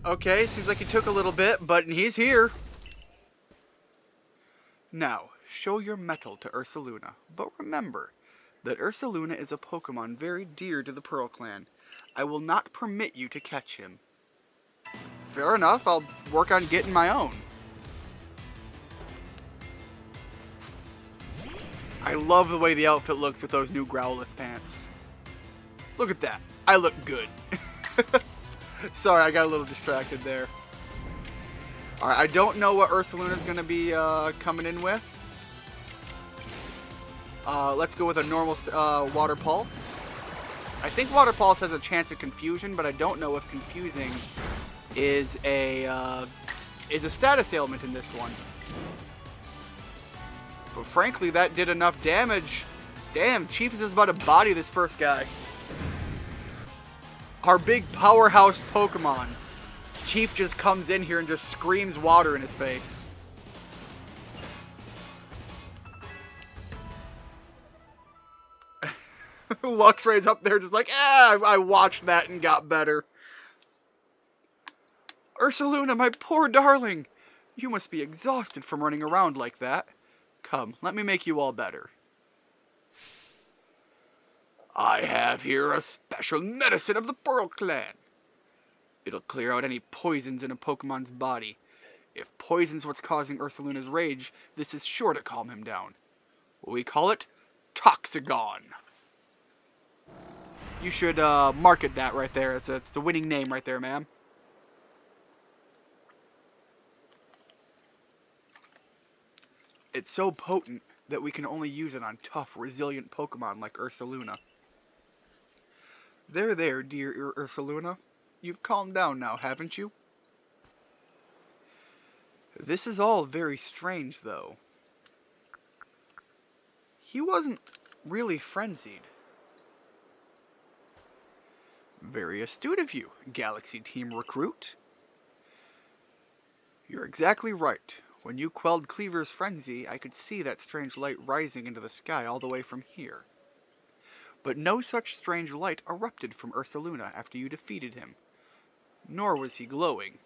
Okay, seems like he took a little bit, but he's here. Now, show your mettle to Ursaluna, but remember that Ursaluna is a Pokemon very dear to the Pearl Clan. I will not permit you to catch him. Fair enough, I'll work on getting my own. I love the way the outfit looks with those new Growlithe pants. Look at that. I look good. Sorry, I got a little distracted there. Alright, I don't know what Ursaluna is going to be coming in with. Let's go with a normal Water Pulse. I think Water Pulse has a chance of confusion, but I don't know if confusing is a status ailment in this one. But frankly, that did enough damage. Damn, Chief is just about to body this first guy. Our big powerhouse Pokemon. Chief just comes in here and just screams water in his face. Luxray's up there just like, I watched that and got better. Ursaluna, my poor darling. You must be exhausted from running around like that. Come, let me make you all better. I have here a special medicine of the Pearl Clan. It'll clear out any poisons in a Pokemon's body. If poison's what's causing Ursaluna's rage, this is sure to calm him down. We call it Toxagon. You should market that right there. It's a winning name right there, ma'am. It's so potent that we can only use it on tough, resilient Pokemon like Ursaluna. There, dear Ursaluna. You've calmed down now, haven't you? This is all very strange, though. He wasn't really frenzied. Very astute of you, Galaxy Team Recruit. You're exactly right. When you quelled Cleaver's frenzy, I could see that strange light rising into the sky all the way from here. But no such strange light erupted from Ursaluna after you defeated him. Nor was he glowing.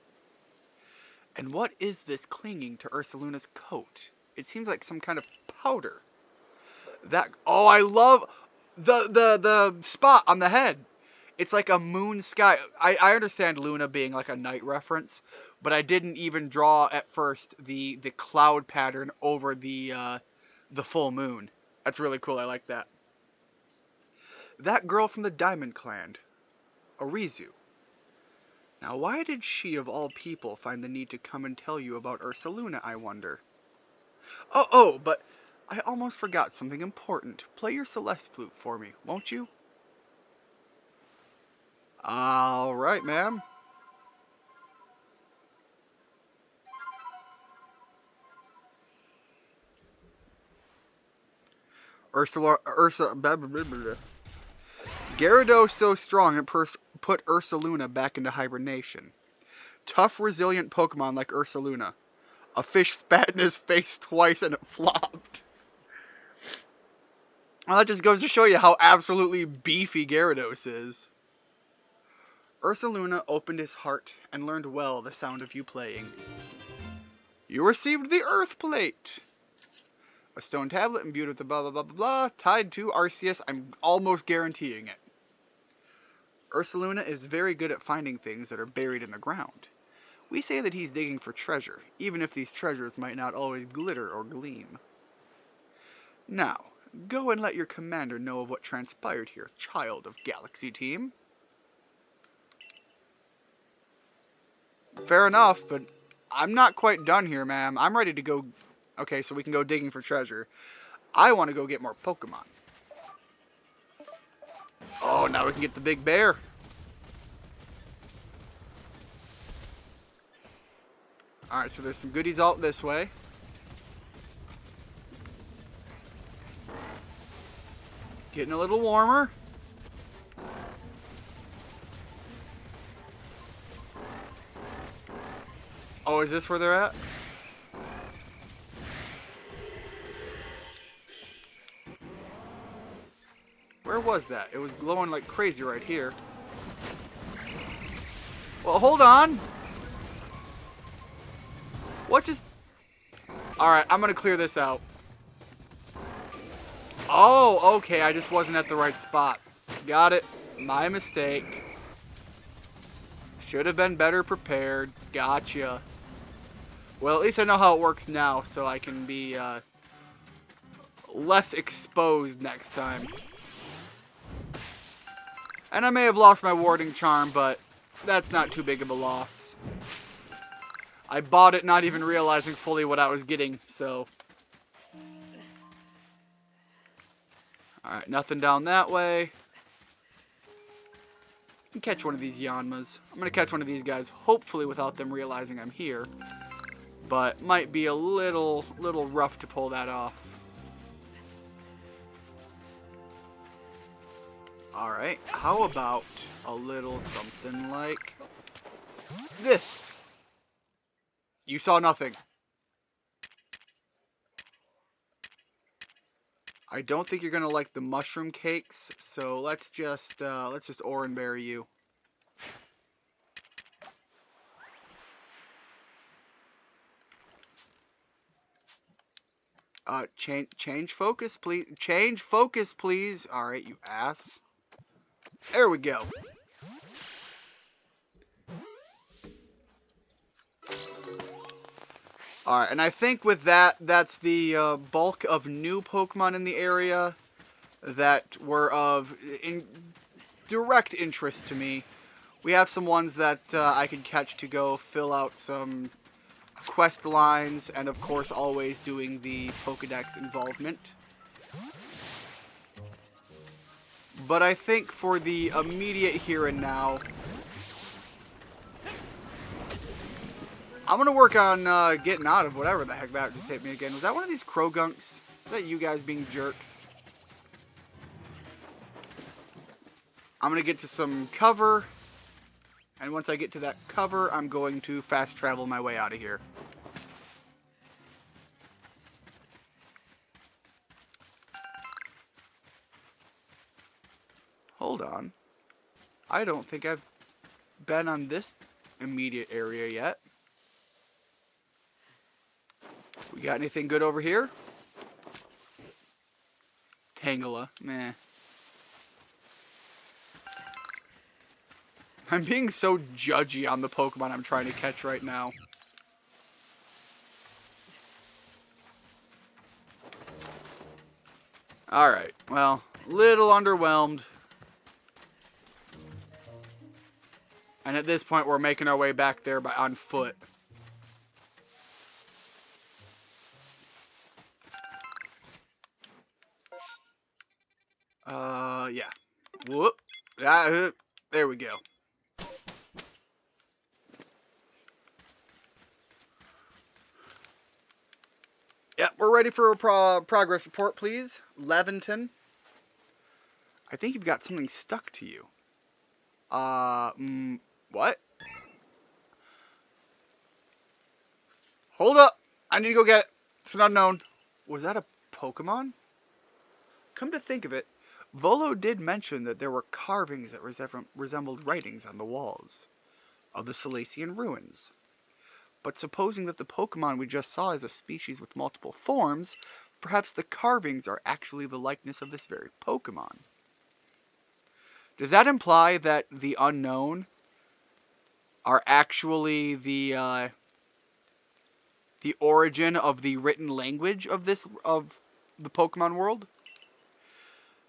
And what is this clinging to Ursaluna's coat? It seems like some kind of powder. Oh, I love the spot on the head. It's like a moon sky. I understand Luna being like a night reference, but I didn't even draw at first the cloud pattern over the full moon. That's really cool. I like that. That girl from the Diamond Clan, Arizu. Now, why did she, of all people, find the need to come and tell you about Ursaluna, I wonder? Oh, but I almost forgot something important. Play your Celeste Flute for me, won't you? Alright, ma'am. Gyarados so strong it put Ursaluna back into hibernation. Tough, resilient Pokemon like Ursaluna. A fish spat in his face twice and it flopped. Well, that just goes to show you how absolutely beefy Gyarados is. Ursaluna opened his heart and learned well the sound of you playing. You received the Earth Plate. A stone tablet imbued with the blah blah blah blah blah, tied to Arceus. I'm almost guaranteeing it. Ursaluna is very good at finding things that are buried in the ground. We say that he's digging for treasure, even if these treasures might not always glitter or gleam. Now, go and let your commander know of what transpired here, child of Galaxy Team. Fair enough, but I'm not quite done here, ma'am. I'm ready to go. Okay, so we can go digging for treasure. I want to go get more Pokemon. Oh, now we can get the big bear. Alright, so there's some goodies out this way. Getting a little warmer. Oh, is this where they're at? Where was that? It was glowing like crazy right here. Well, hold on. What just... Alright, I'm gonna clear this out. Oh, okay, I just wasn't at the right spot. Got it. My mistake. Should have been better prepared. Gotcha. Well, at least I know how it works now, so I can be less exposed next time. And I may have lost my warding charm, but that's not too big of a loss. I bought it not even realizing fully what I was getting, so... Alright, nothing down that way. I can catch one of these Yanmas. I'm going to catch one of these guys, hopefully without them realizing I'm here. But might be a little rough to pull that off. Alright, how about a little something like this? You saw nothing. I don't think you're gonna like the mushroom cakes, so let's just Oranberry you. Change focus, please. Change focus, please. All right, you ass. There we go. Alright, and I think with that, that's the bulk of new Pokemon in the area that were of direct interest to me. We have some ones that I could catch to go fill out some quest lines, and of course always doing the Pokedex involvement. But I think for the immediate here and now, I'm going to work on getting out of whatever the heck that just hit me again. Was that one of these Crogunks? Is that you guys being jerks? I'm going to get to some cover. And once I get to that cover, I'm going to fast travel my way out of here. Hold on. I don't think I've been on this immediate area yet. We got anything good over here? Tangela. Meh. I'm being so judgy on the Pokemon I'm trying to catch right now. Alright, well, little underwhelmed. And at this point, we're making our way back there on foot. Yeah. Whoop. There we go. Yep, we're ready for a progress report, please. Leventon. I think you've got something stuck to you. What? Hold up. I need to go get it. It's an unknown. Was that a Pokemon? Come to think of it, Volo did mention that there were carvings that resembled writings on the walls of the Silesian ruins. But supposing that the Pokemon we just saw is a species with multiple forms, perhaps the carvings are actually the likeness of this very Pokemon. Does that imply that the unknown are actually the origin of the written language of the Pokemon world?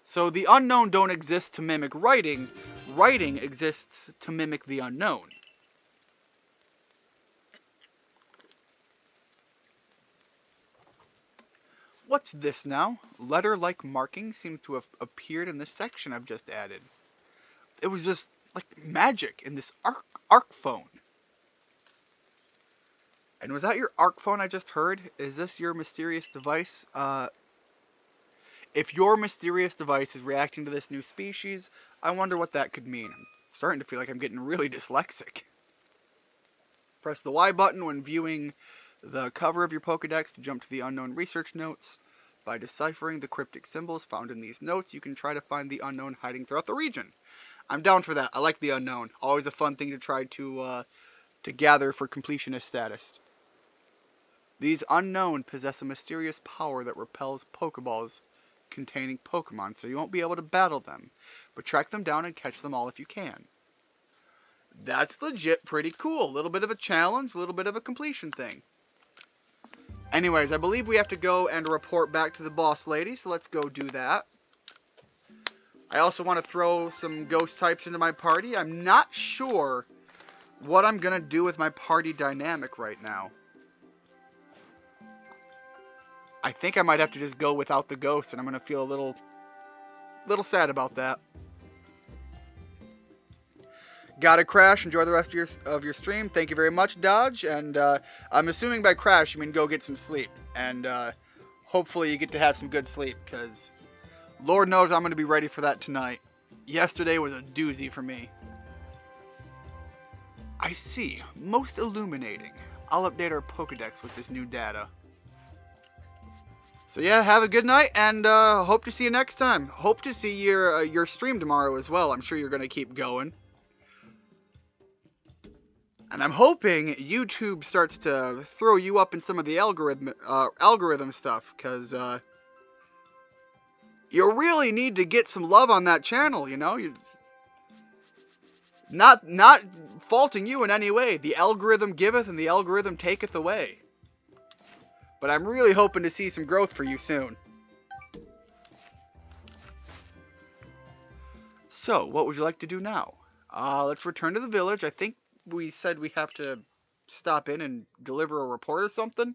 So the unknown don't exist to mimic writing. Writing exists to mimic the unknown. What's this now? Letter-like marking seems to have appeared in this section I've just added. It was just like magic in this arc phone. And was that your arc phone I just heard? Is this your mysterious device? If your mysterious device is reacting to this new species, I wonder what that could mean. I'm starting to feel like I'm getting really dyslexic. Press the Y button when viewing the cover of your Pokedex to jump to the unknown research notes. By deciphering the cryptic symbols found in these notes, you can try to find the unknown hiding throughout the region. I'm down for that. I like the unknown. Always a fun thing to try to gather for completionist status. These unknown possess a mysterious power that repels Pokeballs containing Pokemon, so you won't be able to battle them, but track them down and catch them all if you can. That's legit pretty cool. A little bit of a challenge, a little bit of a completion thing. Anyways, I believe we have to go and report back to the boss lady, so let's go do that. I also want to throw some ghost types into my party. I'm not sure what I'm going to do with my party dynamic right now. I think I might have to just go without the ghost, and I'm going to feel a little sad about that. Gotta crash. Enjoy the rest of your stream. Thank you very much, Dodge. And I'm assuming by crash you mean go get some sleep. And hopefully you get to have some good sleep, because Lord knows I'm going to be ready for that tonight. Yesterday was a doozy for me. I see. Most illuminating. I'll update our Pokedex with this new data. So yeah, have a good night, and hope to see you next time. Hope to see your stream tomorrow as well. I'm sure you're going to keep going. And I'm hoping YouTube starts to throw you up in some of the algorithm stuff, because you really need to get some love on that channel, you know? Not faulting you in any way. The algorithm giveth and the algorithm taketh away. But I'm really hoping to see some growth for you soon. So, what would you like to do now? Let's return to the village. I think we said we have to stop in and deliver a report or something.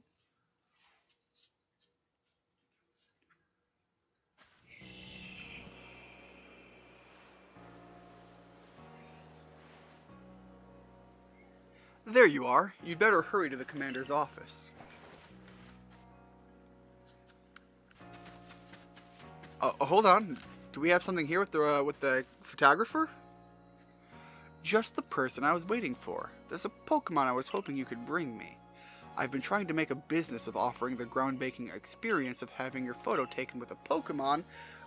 There you are. You'd better hurry to the commander's office. Hold on. Do we have something here with the photographer? Just the person I was waiting for. There's a Pokemon I was hoping you could bring me. I've been trying to make a business of offering the groundbreaking experience of having your photo taken with a Pokemon,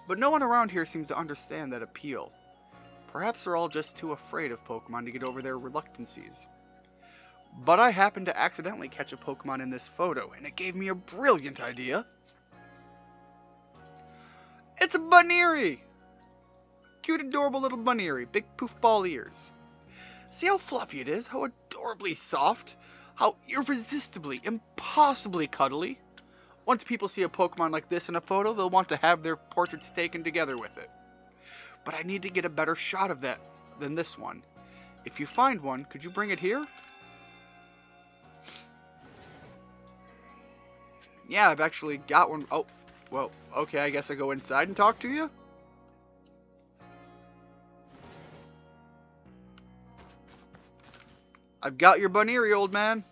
but no one around here seems to understand that appeal. Perhaps they're all just too afraid of Pokemon to get over their reluctancies. But I happened to accidentally catch a Pokemon in this photo, and it gave me a brilliant idea. It's a Buneary! Cute, adorable little Buneary, big poof ball ears. See how fluffy it is, how adorably soft, how irresistibly, impossibly cuddly. Once people see a Pokemon like this in a photo, they'll want to have their portraits taken together with it. But I need to get a better shot of that than this one. If you find one, could you bring it here? Yeah, I've actually got one. Oh, well, okay, I guess I go inside and talk to you? I've got your Buneary, old man.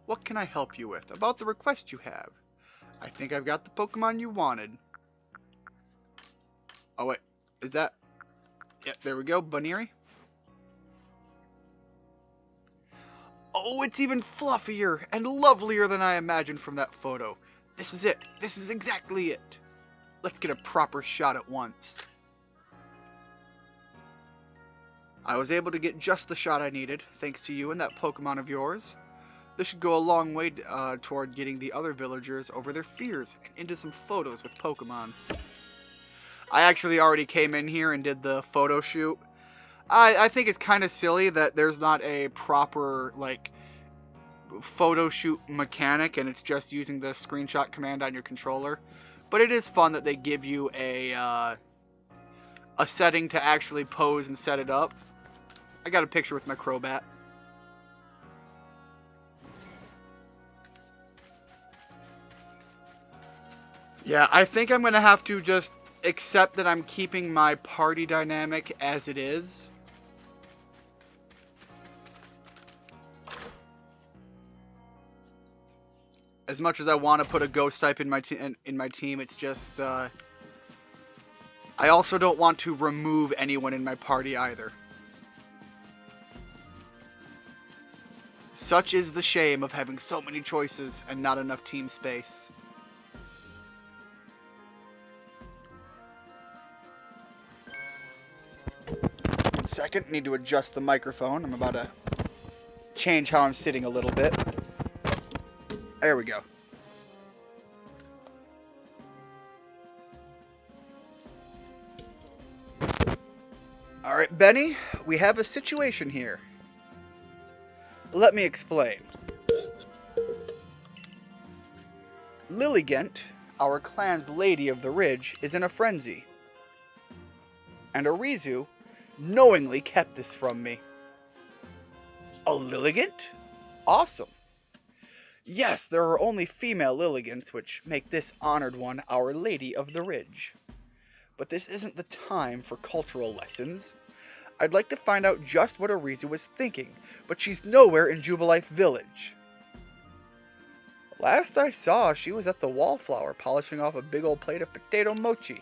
What can I help you with? About the request you have. I think I've got the Pokemon you wanted. Oh, wait. Is that... Yep, there we go. Buneary. Oh, it's even fluffier and lovelier than I imagined from that photo. This is it. This is exactly it. Let's get a proper shot at once. I was able to get just the shot I needed, thanks to you and that Pokemon of yours. This should go a long way toward getting the other villagers over their fears and into some photos with Pokemon. I actually already came in here and did the photo shoot. I think it's kind of silly that there's not a proper, like, photo shoot mechanic and it's just using the screenshot command on your controller. But it is fun that they give you a setting to actually pose and set it up. I got a picture with my Crobat. Yeah, I think I'm going to have to just accept that I'm keeping my party dynamic as it is. As much as I want to put a ghost type in my team, it's just I also don't want to remove anyone in my party either. Such is the shame of having so many choices and not enough team space. One second, need to adjust the microphone. I'm about to change how I'm sitting a little bit. There we go. Alright, Benny, we have a situation here. Let me explain. Lilligant, our clan's Lady of the Ridge, is in a frenzy. And Arizu knowingly kept this from me. A Lilligant? Awesome. Yes, there are only female Lilligants, which make this honored one our Lady of the Ridge. But this isn't the time for cultural lessons. I'd like to find out just what Arizu was thinking, but she's nowhere in Jubilife Village. Last I saw, she was at the Wallflower polishing off a big old plate of potato mochi.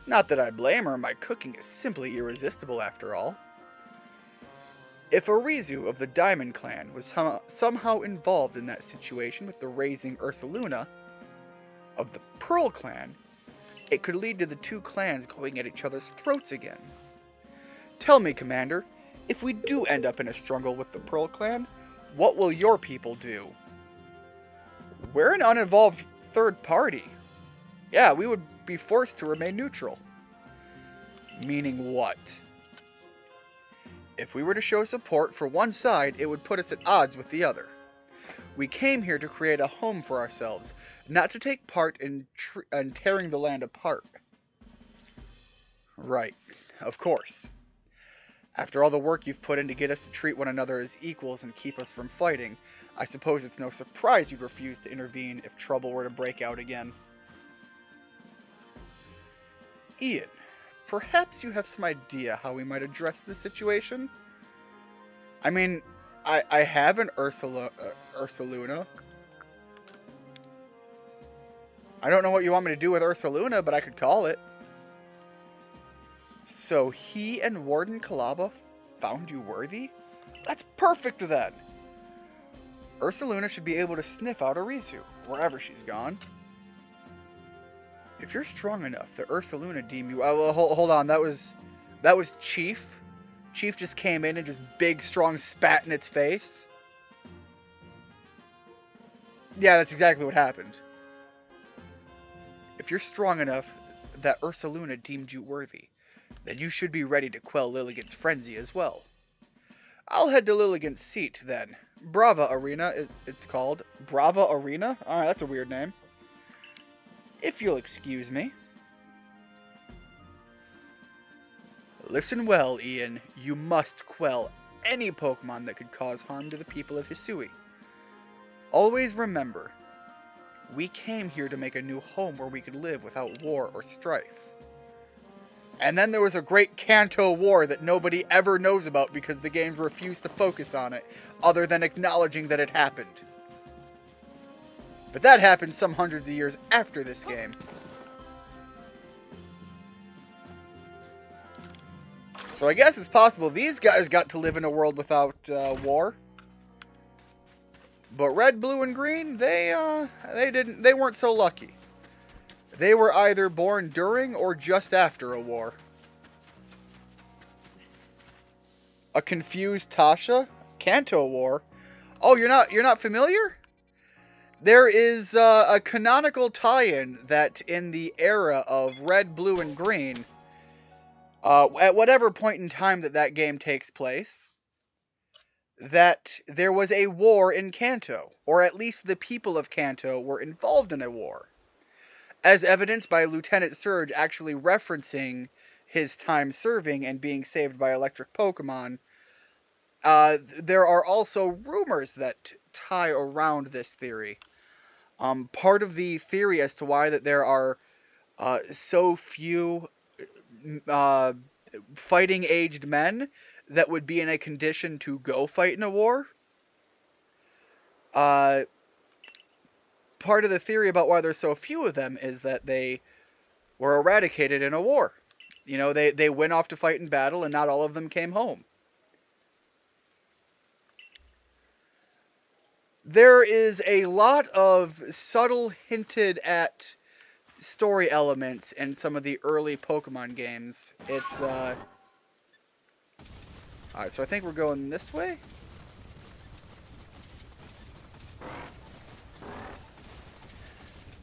Not that I blame her, my cooking is simply irresistible after all. If Arizu of the Diamond Clan was somehow involved in that situation with the raising Ursaluna of the Pearl Clan, it could lead to the two clans going at each other's throats again. Tell me, Commander, if we do end up in a struggle with the Pearl Clan, what will your people do? We're an uninvolved third party. Yeah, we would be forced to remain neutral. Meaning what? If we were to show support for one side, it would put us at odds with the other. We came here to create a home for ourselves, not to take part in tearing the land apart. Right. Of course. After all the work you've put in to get us to treat one another as equals and keep us from fighting, I suppose it's no surprise you'd refuse to intervene if trouble were to break out again. Ian, perhaps you have some idea how we might address this situation? I mean, I have an Ursaluna. I don't know what you want me to do with Ursaluna, but I could call it. So he and Warden Kalaba found you worthy? That's perfect then! Ursaluna should be able to sniff out Arizu, wherever she's gone. If you're strong enough, the Ursaluna deem you... well, hold on, that was Chief. Chief just came in and just big, strong spat in its face. Yeah, that's exactly what happened. If you're strong enough that Ursaluna deemed you worthy, then you should be ready to quell Lilligant's frenzy as well. I'll head to Lilligant's seat, then. Brava Arena, it's called. Brava Arena? Alright, that's a weird name. If you'll excuse me. Listen well, Ian. You must quell any Pokemon that could cause harm to the people of Hisui. Always remember, we came here to make a new home where we could live without war or strife. And then there was a great Kanto War that nobody ever knows about because the games refused to focus on it, other than acknowledging that it happened. But that happened some hundreds of years after this game. So I guess it's possible these guys got to live in a world without war. But red, blue, and green, they weren't so lucky. They were either born during or just after a war. A confused Tasha? Kanto War? Oh, you're not familiar? There is a canonical tie-in that in the era of red, blue, and green, at whatever point in time that game takes place, that there was a war in Kanto, or at least the people of Kanto were involved in a war. As evidenced by Lieutenant Surge actually referencing his time serving and being saved by electric Pokemon, there are also rumors that tie around this theory. Part of the theory as to why that there are so few fighting-aged men that would be in a condition to go fight in a war. Part of the theory about why there's so few of them is that they were eradicated in a war. You know, they went off to fight in battle and not all of them came home. There is a lot of subtle hinted at story elements in some of the early Pokemon games. It's, alright, so I think we're going this way?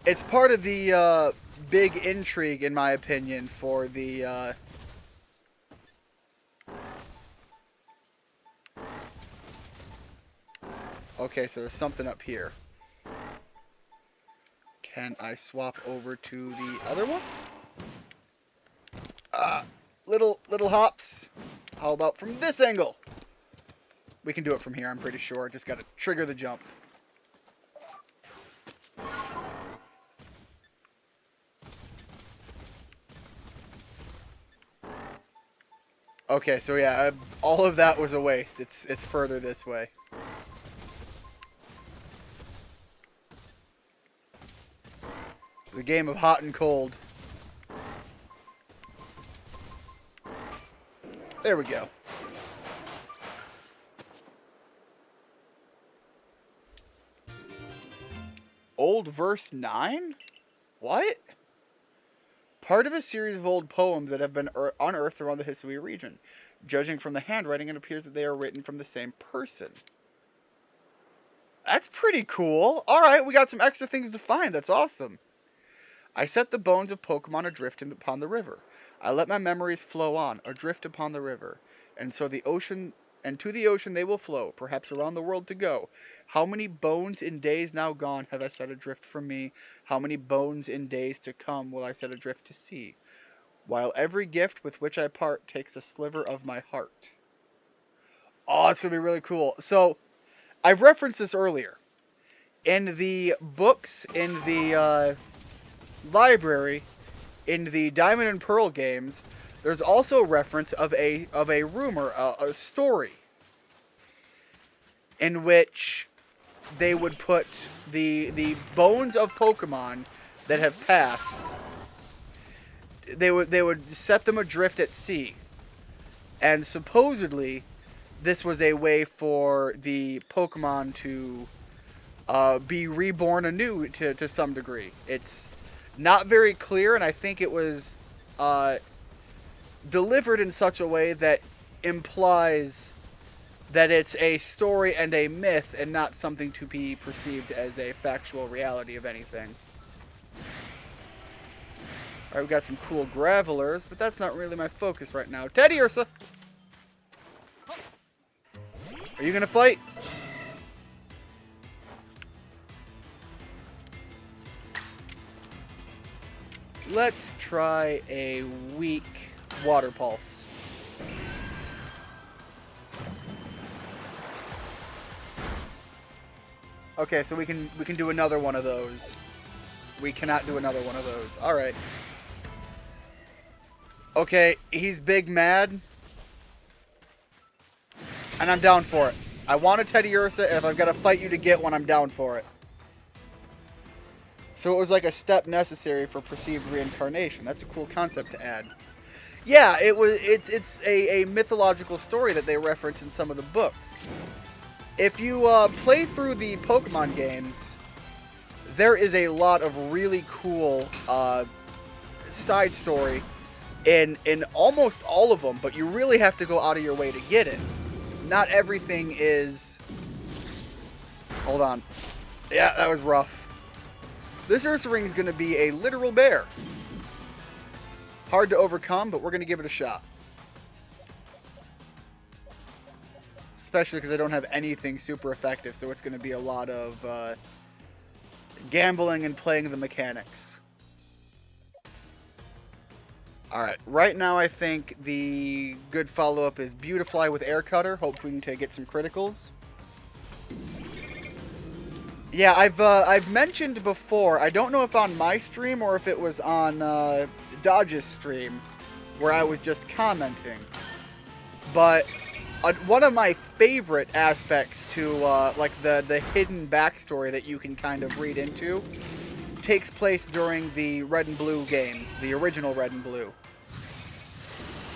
It's part of the big intrigue, in my opinion, for the okay, so there's something up here. Can I swap over to the other one? Little hops. How about from this angle? We can do it from here, I'm pretty sure. Just gotta trigger the jump. Okay, so yeah, all of that was a waste. It's further this way. It's a game of hot and cold. There we go. Old verse 9? What? Part of a series of old poems that have been unearthed around the Hisui region. Judging from the handwriting, it appears that they are written from the same person. That's pretty cool. Alright, we got some extra things to find. That's awesome. I set the bones of Pokemon adrift upon the river. I let my memories flow on, adrift upon the river. And so the ocean, and to the ocean they will flow, perhaps around the world to go. How many bones in days now gone have I set adrift from me? How many bones in days to come will I set adrift to sea? While every gift with which I part takes a sliver of my heart. Oh, it's going to be really cool. So, I've referenced this earlier. In the books, in the library, in the Diamond and Pearl games, there's also reference of a rumor, a story, in which they would put the bones of Pokemon that have passed. They would set them adrift at sea, and supposedly this was a way for the Pokemon to be reborn anew to some degree. It's not very clear, and I think it was delivered in such a way that implies that it's a story and a myth and not something to be perceived as a factual reality of anything. Alright, we got some cool Gravelers, but that's not really my focus right now. Teddy Ursa! Are you gonna fight? Let's try a weak Water Pulse. Okay, so we can do another one of those. We cannot do another one of those. Alright. Okay, he's big mad. And I'm down for it. I want a Teddy Ursa, and if I've got to fight you to get one, I'm down for it. So it was like a step necessary for perceived reincarnation. That's a cool concept to add. Yeah, it's a mythological story that they reference in some of the books. If you play through the Pokemon games, there is a lot of really cool side story in almost all of them, but you really have to go out of your way to get it. Not everything is... Hold on. Yeah, that was rough. This Ursaring is going to be a literal bear. Hard to overcome, but we're going to give it a shot. Especially because I don't have anything super effective, so it's going to be a lot of gambling and playing the mechanics. Alright, right now I think the good follow-up is Beautifly with Air Cutter. Hopefully we can get some criticals. Yeah, I've mentioned before, I don't know if on my stream or if it was on Dodge's stream, where I was just commenting. But one of my favorite aspects to like the hidden backstory that you can kind of read into takes place during the Red and Blue games, the original Red and Blue.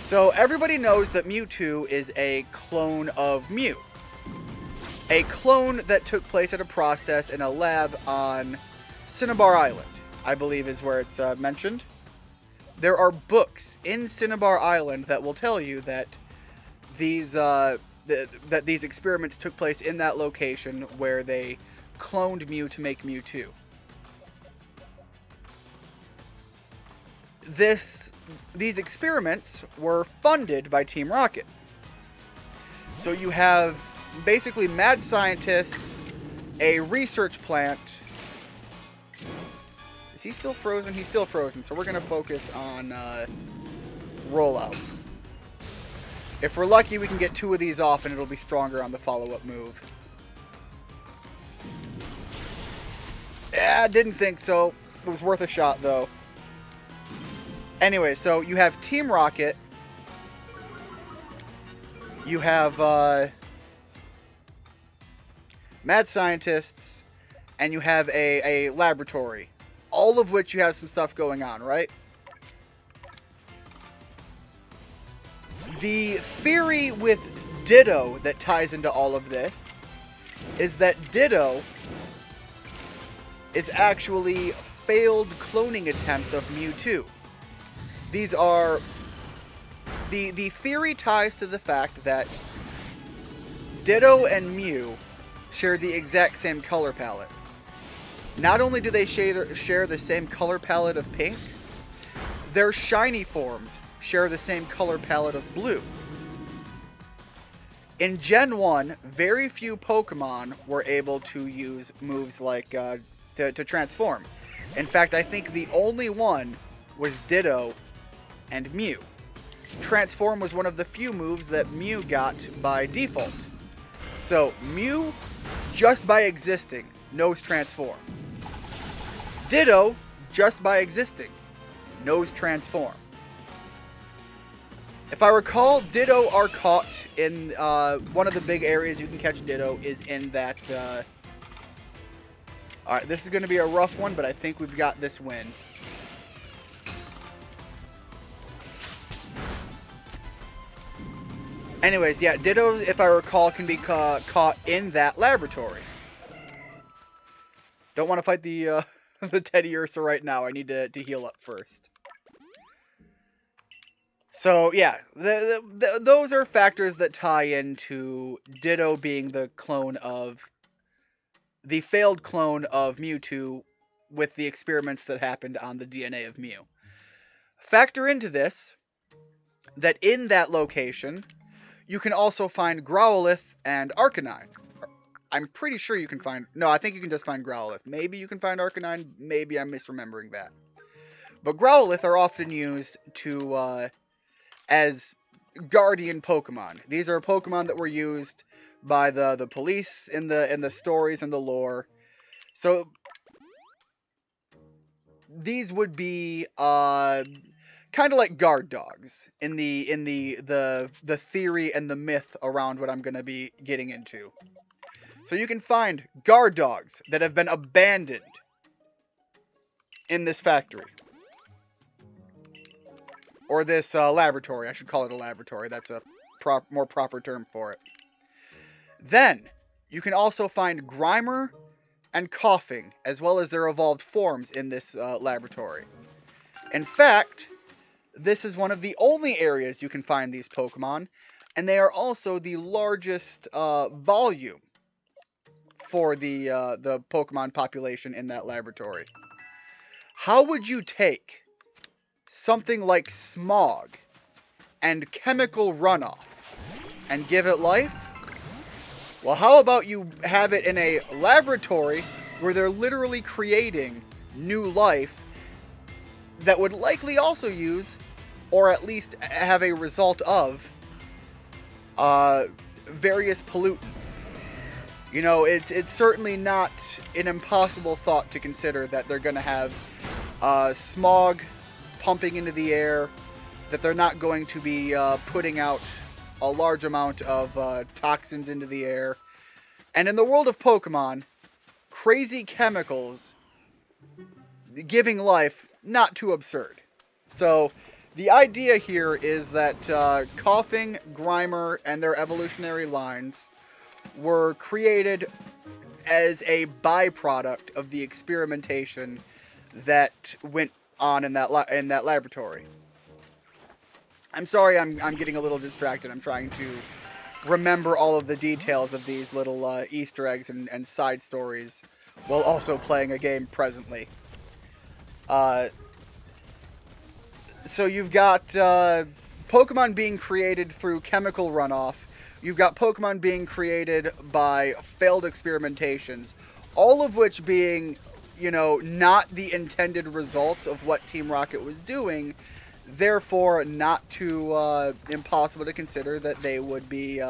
So everybody knows that Mewtwo is a clone of Mew. A clone that took place at a process in a lab on Cinnabar Island, I believe is where it's mentioned. There are books in Cinnabar Island that will tell you that these that these experiments took place in that location where they cloned Mew to make Mewtwo. These experiments were funded by Team Rocket. So you have basically mad scientists, a research plant. Is he still frozen? He's still frozen, so we're going to focus on rollout. If we're lucky, we can get 2 of these off and it'll be stronger on the follow-up move. Yeah, didn't think so. It was worth a shot, though. Anyway, so you have Team Rocket. You have mad scientists. And you have a laboratory. All of which you have some stuff going on, right? The theory with Ditto that ties into all of this is that Ditto is actually failed cloning attempts of Mewtwo. These are... The theory ties to the fact that Ditto and Mew share the exact same color palette. Not only do they share the same color palette of pink, their shiny forms share the same color palette of blue. In Gen 1, very few Pokemon were able to use moves like to transform. In fact, I think the only one was Ditto and Mew. Transform was one of the few moves that Mew got by default. So Mew, just by existing, knows Transform. Ditto, just by existing, knows Transform. If I recall, Ditto are caught in one of the big areas you can catch Ditto is in that... Alright, this is going to be a rough one, but I think we've got this win. Anyways, yeah, Ditto, if I recall, can be caught in that laboratory. Don't want to fight the the Teddy Ursa right now. I need to heal up first. So, yeah, those are factors that tie into Ditto being the clone of... the failed clone of Mewtwo with the experiments that happened on the DNA of Mew. Factor into this that in that location, you can also find Growlithe and Arcanine. I'm pretty sure you can find... No, I think you can just find Growlithe. Maybe you can find Arcanine. Maybe I'm misremembering that. But Growlithe are often used to... as guardian Pokemon. These are Pokemon that were used by the police in the stories and the lore. So these would be kind of like guard dogs in the theory and the myth around what I'm going to be getting into. So you can find guard dogs that have been abandoned in this factory. Or this laboratory. I should call it a laboratory. That's a more proper term for it. Then, you can also find Grimer and Coughing, as well as their evolved forms in this laboratory. In fact, this is one of the only areas you can find these Pokemon, and they are also the largest volume for the Pokemon population in that laboratory. How would you take something like Smog and Chemical Runoff and give it life? Well, how about you have it in a laboratory where they're literally creating new life that would likely also use, or at least have a result of, various pollutants. You know, it's certainly not an impossible thought to consider that they're going to have smog pumping into the air, that they're not going to be putting out a large amount of toxins into the air. And in the world of Pokemon, crazy chemicals giving life, not too absurd. So the idea here is that Coughing, Grimer, and their evolutionary lines were created as a byproduct of the experimentation that went on in that laboratory. I'm sorry, I'm getting a little distracted. I'm trying to remember all of the details of these little Easter eggs and side stories while also playing a game presently. So you've got Pokemon being created through chemical runoff. You've got Pokemon being created by failed experimentations, all of which being, you know, not the intended results of what Team Rocket was doing, therefore not too impossible to consider that they would be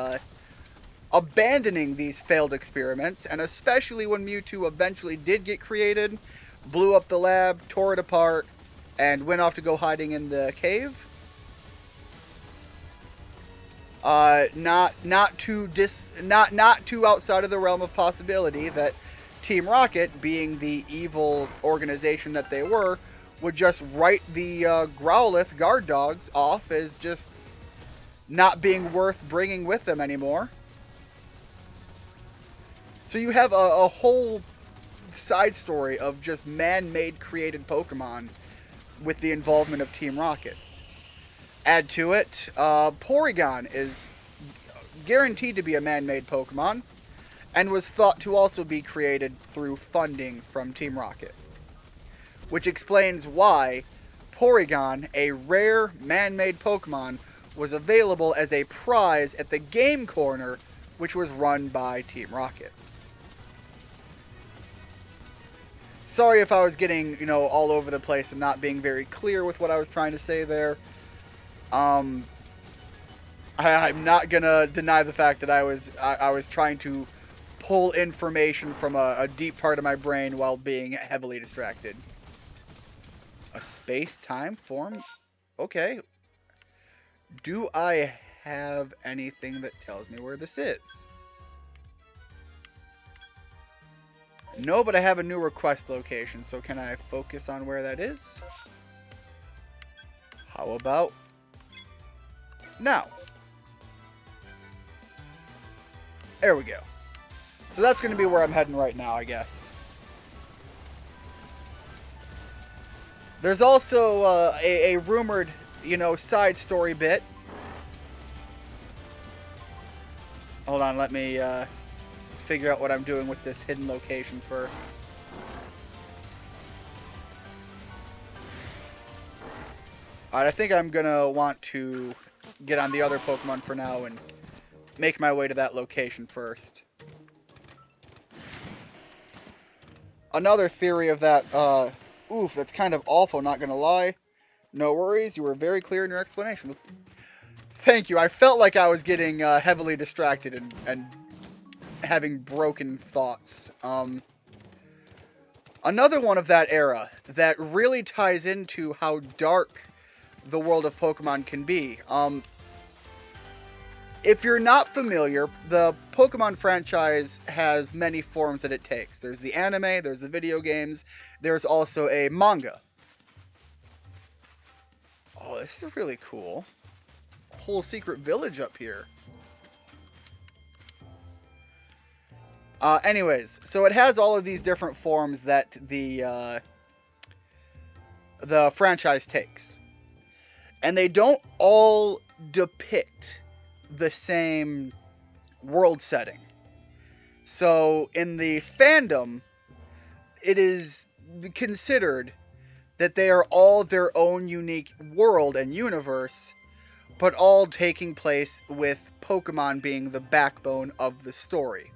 abandoning these failed experiments, and especially when Mewtwo eventually did get created, blew up the lab, tore it apart, and went off to go hiding in the cave. Not too outside of the realm of possibility that Team Rocket, being the evil organization that they were, would just write the Growlithe guard dogs off as just not being worth bringing with them anymore. So you have a whole side story of just man-made created Pokemon with the involvement of Team Rocket. Add to it, Porygon is guaranteed to be a man-made Pokemon, and was thought to also be created through funding from Team Rocket. Which explains why Porygon, a rare man-made Pokemon, was available as a prize at the Game Corner, which was run by Team Rocket. Sorry if I was getting, all over the place and not being very clear with what I was trying to say there. I'm not gonna deny the fact that I was trying to pull information from a deep part of my brain while being heavily distracted. A space-time form? Okay. Do I have anything that tells me where this is? No, but I have a new request location, so can I focus on where that is? How about now? There we go. So that's going to be where I'm heading right now, I guess. There's also a rumored, side story bit. Hold on, let me figure out what I'm doing with this hidden location first. Alright, I think I'm going to want to get on the other Pokemon for now and make my way to that location first. Another theory of that, oof, that's kind of awful, not gonna lie. No worries, you were very clear in your explanation. Thank you, I felt like I was getting heavily distracted and having broken thoughts. Another one of that era that really ties into how dark the world of Pokemon can be. If you're not familiar, the Pokemon franchise has many forms that it takes. There's the anime, there's the video games, there's also a manga. Oh, this is really cool. A whole secret village up here. Anyways, so it has all of these different forms that the franchise takes. And they don't all depict the same world setting. So in the fandom, it is considered that they are all their own unique world and universe, but all taking place with Pokemon being the backbone of the story.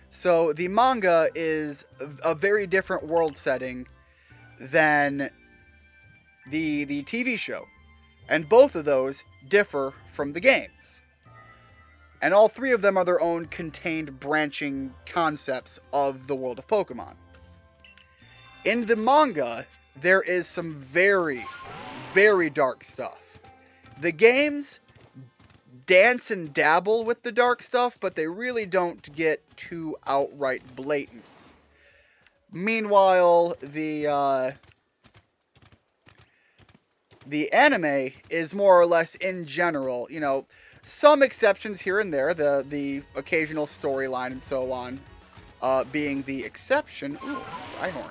So the manga is a very different world setting than the TV show. And both of those differ from the games. And all three of them are their own contained branching concepts of the world of Pokemon. In the manga, there is some very, very dark stuff. The games dance and dabble with the dark stuff, but they really don't get too outright blatant. Meanwhile, the anime is more or less in general, some exceptions here and there, the occasional storyline and so on, being the exception. Ooh, Rhyhorn.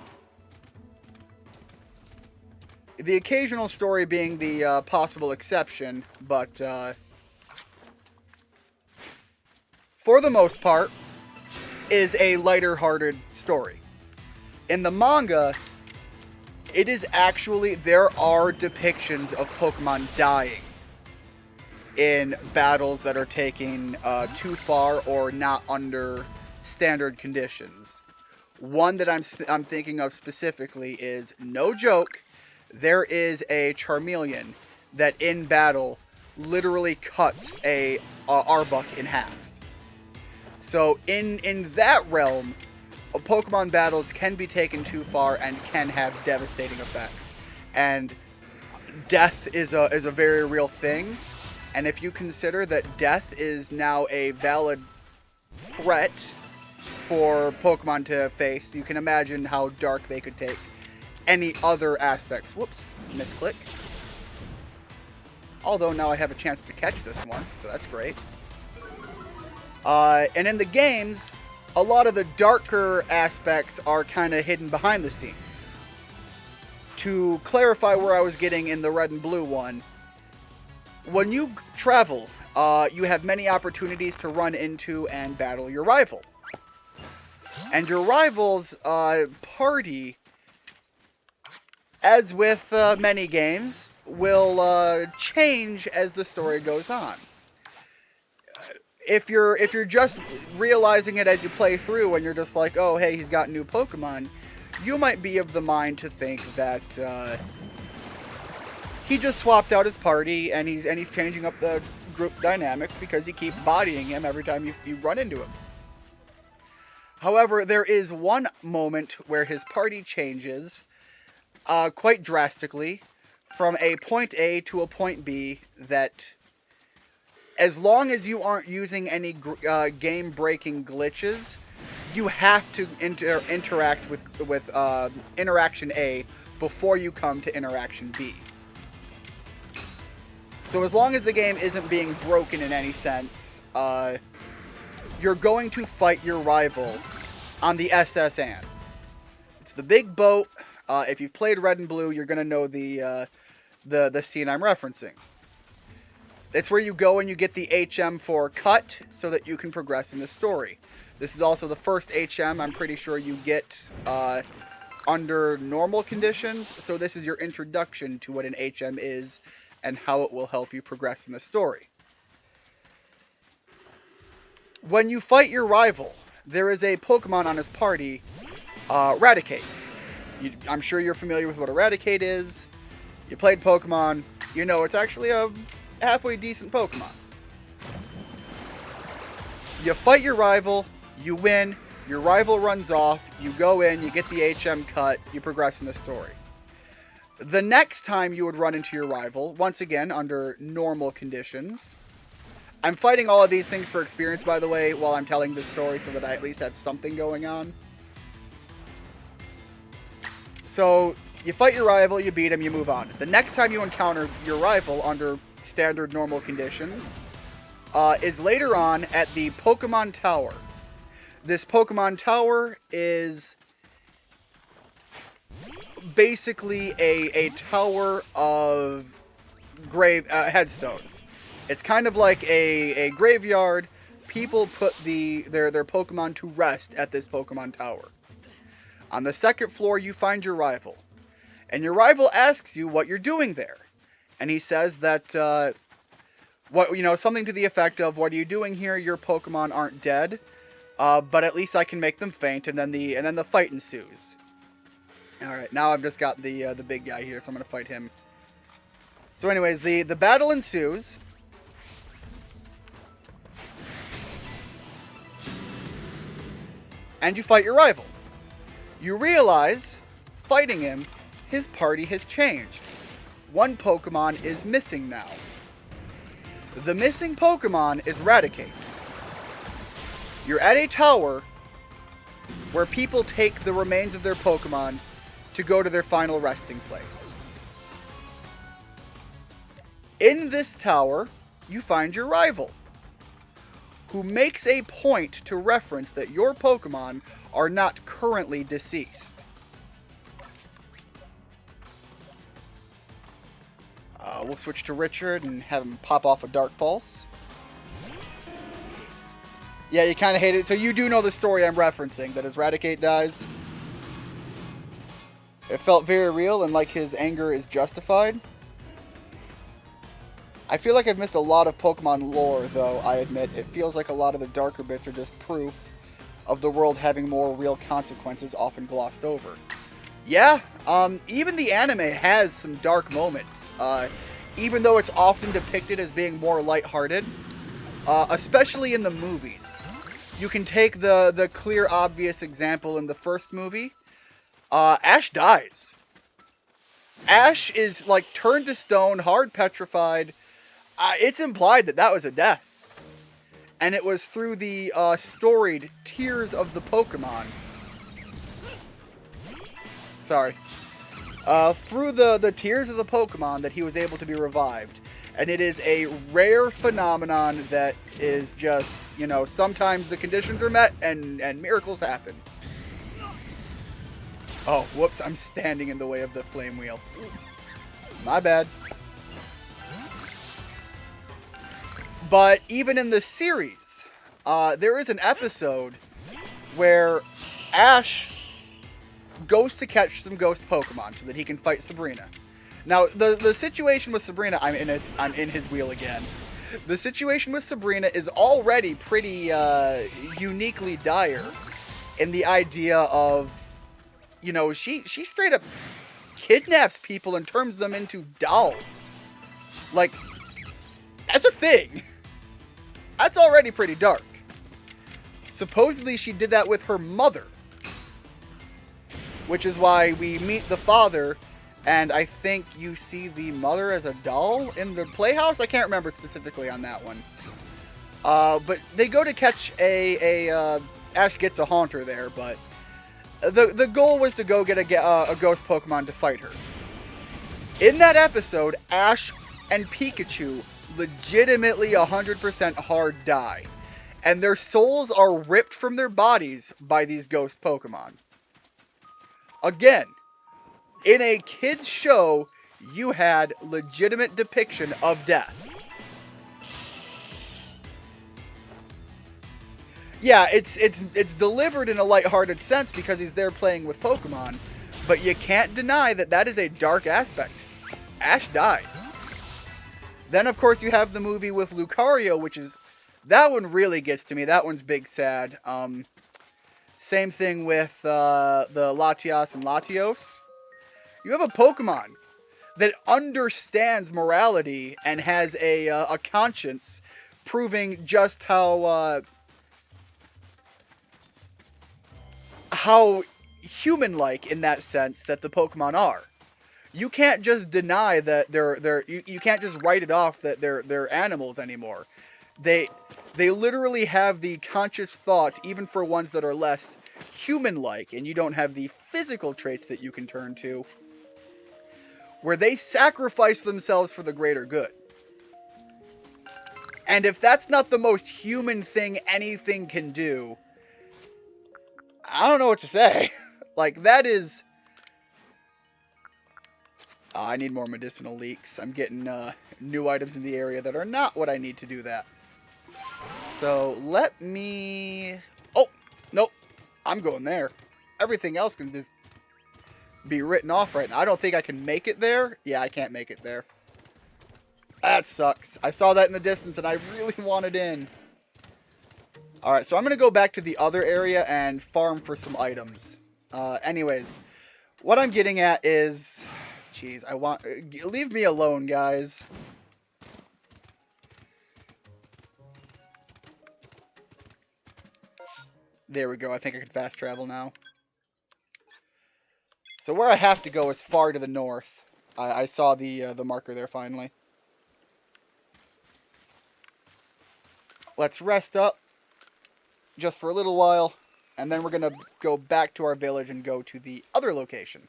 The occasional story being the possible exception, but for the most part, is a lighter-hearted story. In the manga, it is actually, there are depictions of Pokemon dying in battles that are taking too far or not under standard conditions. One that I'm thinking of specifically is, no joke, there is a Charmeleon that in battle literally cuts a Arbok in half. So in that realm, Pokemon battles can be taken too far and can have devastating effects. And death is a very real thing. And if you consider that death is now a valid threat for Pokemon to face, you can imagine how dark they could take any other aspects. Whoops, misclick. Although now I have a chance to catch this one, so that's great. And in the games, a lot of the darker aspects are kind of hidden behind the scenes. To clarify where I was getting in the red and blue one, when you travel, you have many opportunities to run into and battle your rival. And your rival's party, as with many games, will change as the story goes on. If you're just realizing it as you play through and you're just like, oh, hey, he's got new Pokemon, you might be of the mind to think that He just swapped out his party, and he's changing up the group dynamics because you keep bodying him every time you run into him. However, there is one moment where his party changes quite drastically from a point A to a point B that, as long as you aren't using any game-breaking glitches, you have to interact with interaction A before you come to interaction B. So as long as the game isn't being broken in any sense, you're going to fight your rival on the SS Anne. It's the big boat. If you've played Red and Blue, you're going to know the scene I'm referencing. It's where you go and you get the HM for cut so that you can progress in the story. This is also the first HM I'm pretty sure you get under normal conditions, so this is your introduction to what an HM is and how it will help you progress in the story. When you fight your rival, there is a Pokemon on his party, Raticate. I'm sure you're familiar with what a Raticate is. You played Pokemon, you know it's actually a halfway decent Pokemon. You fight your rival, you win, your rival runs off, you go in, you get the HM cut, you progress in the story. The next time you would run into your rival, once again under normal conditions. I'm fighting all of these things for experience, by the way, while I'm telling this story so that I at least have something going on. So, you fight your rival, you beat him, you move on. The next time you encounter your rival under standard normal conditions is later on at the Pokemon Tower. This Pokemon Tower is basically a tower of headstones. It's kind of like a graveyard. People put their Pokemon to rest at this Pokemon Tower. On the second floor, you find your rival. And your rival asks you what you're doing there. And he says that, something to the effect of, what are you doing here? Your Pokemon aren't dead. But at least I can make them faint, and then the fight ensues. Alright, now I've just got the big guy here, so I'm going to fight him. So anyways, the battle ensues. And you fight your rival. You realize, fighting him, his party has changed. One Pokemon is missing now. The missing Pokemon is Raticate. You're at a tower where people take the remains of their Pokemon to go to their final resting place. In this tower, you find your rival, who makes a point to reference that your Pokemon are not currently deceased. We'll switch to Richard and have him pop off a Dark Pulse. Yeah, you kind of hate it. So you do know the story I'm referencing, that his Raticate dies. It felt very real and like his anger is justified. I feel like I've missed a lot of Pokemon lore, though, I admit. It feels like a lot of the darker bits are just proof of the world having more real consequences often glossed over. Yeah, even the anime has some dark moments. Even though it's often depicted as being more lighthearted, especially in the movies. You can take the clear, obvious example in the first movie. Ash dies. Ash is, like, turned to stone, hard petrified. It's implied that was a death. And it was through the storied Tears of the Pokemon. Sorry. Through the Tears of the Pokemon that he was able to be revived. And it is a rare phenomenon that is just, sometimes the conditions are met and miracles happen. Oh, whoops, I'm standing in the way of the flame wheel. My bad. But even in the series, there is an episode where Ash goes to catch some ghost Pokemon so that he can fight Sabrina. Now, the situation with Sabrina, I'm in his wheel again. The situation with Sabrina is already pretty uniquely dire in the idea of, she straight up kidnaps people and turns them into dolls. Like, that's a thing. That's already pretty dark. Supposedly she did that with her mother. Which is why we meet the father, and I think you see the mother as a doll in the playhouse? I can't remember specifically on that one. But they go to catch Ash gets a Haunter there, but the goal was to go get a ghost Pokemon to fight her. In that episode, Ash and Pikachu legitimately 100% hard die, and their souls are ripped from their bodies by these ghost Pokemon. Again, in a kid's show, you had legitimate depiction of death. Yeah, it's delivered in a lighthearted sense because he's there playing with Pokemon, but you can't deny that that is a dark aspect. Ash died. Then, of course, you have the movie with Lucario, which is... That one really gets to me. That one's big sad. Same thing with the Latias and Latios. You have a Pokemon that understands morality and has a conscience, proving just how human-like in that sense that the Pokemon are. You can't just deny that you can't just write it off that they're animals anymore. They literally have the conscious thought, even for ones that are less human-like, and you don't have the physical traits that you can turn to, where they sacrifice themselves for the greater good. And if that's not the most human thing anything can do, I don't know what to say. Like, that is... I need more medicinal leeks. I'm getting new items in the area that are not what I need to do that. So, let me... Oh, nope. I'm going there. Everything else can just be written off right now. I don't think I can make it there. Yeah, I can't make it there. That sucks. I saw that in the distance and I really wanted in. Alright, so I'm going to go back to the other area and farm for some items. Anyways, what I'm getting at is... Jeez, I want... Leave me alone, guys. There we go. I think I can fast travel now. So where I have to go is far to the north. I saw the marker there finally. Let's rest up just for a little while, and then we're going to go back to our village and go to the other location.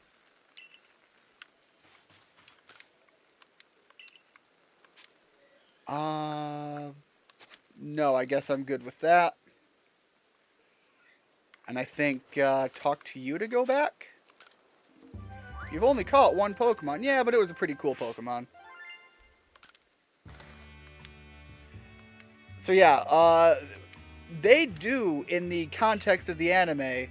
No, I guess I'm good with that. And I think, talk to you to go back? You've only caught one Pokemon. Yeah, but it was a pretty cool Pokemon. So yeah, they do, in the context of the anime,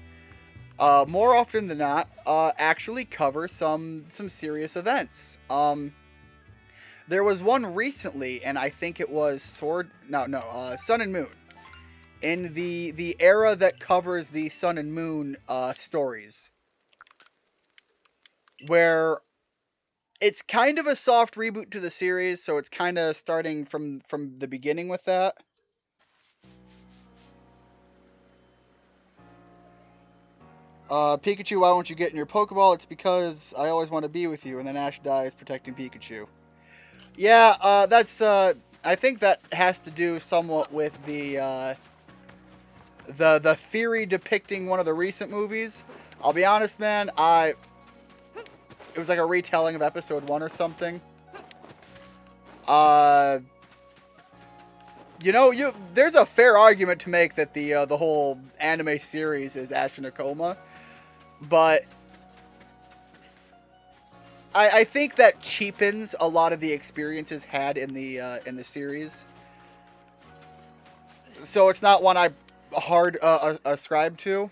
more often than not, actually cover some serious events. There was one recently, and I think it was Sun and Moon. In the era that covers the Sun and Moon stories. Where it's kind of a soft reboot to the series, so it's kind of starting from the beginning with that. Pikachu, why won't you get in your Pokeball? It's because I always want to be with you, and then Ash dies protecting Pikachu. Yeah, that's, I think that has to do somewhat with the theory depicting one of the recent movies. I'll be honest, man, it was like a retelling of episode 1 or something. There's a fair argument to make that the whole anime series is Ash in a coma, but I think that cheapens a lot of the experiences had in the series. So it's not one I hard ascribe to,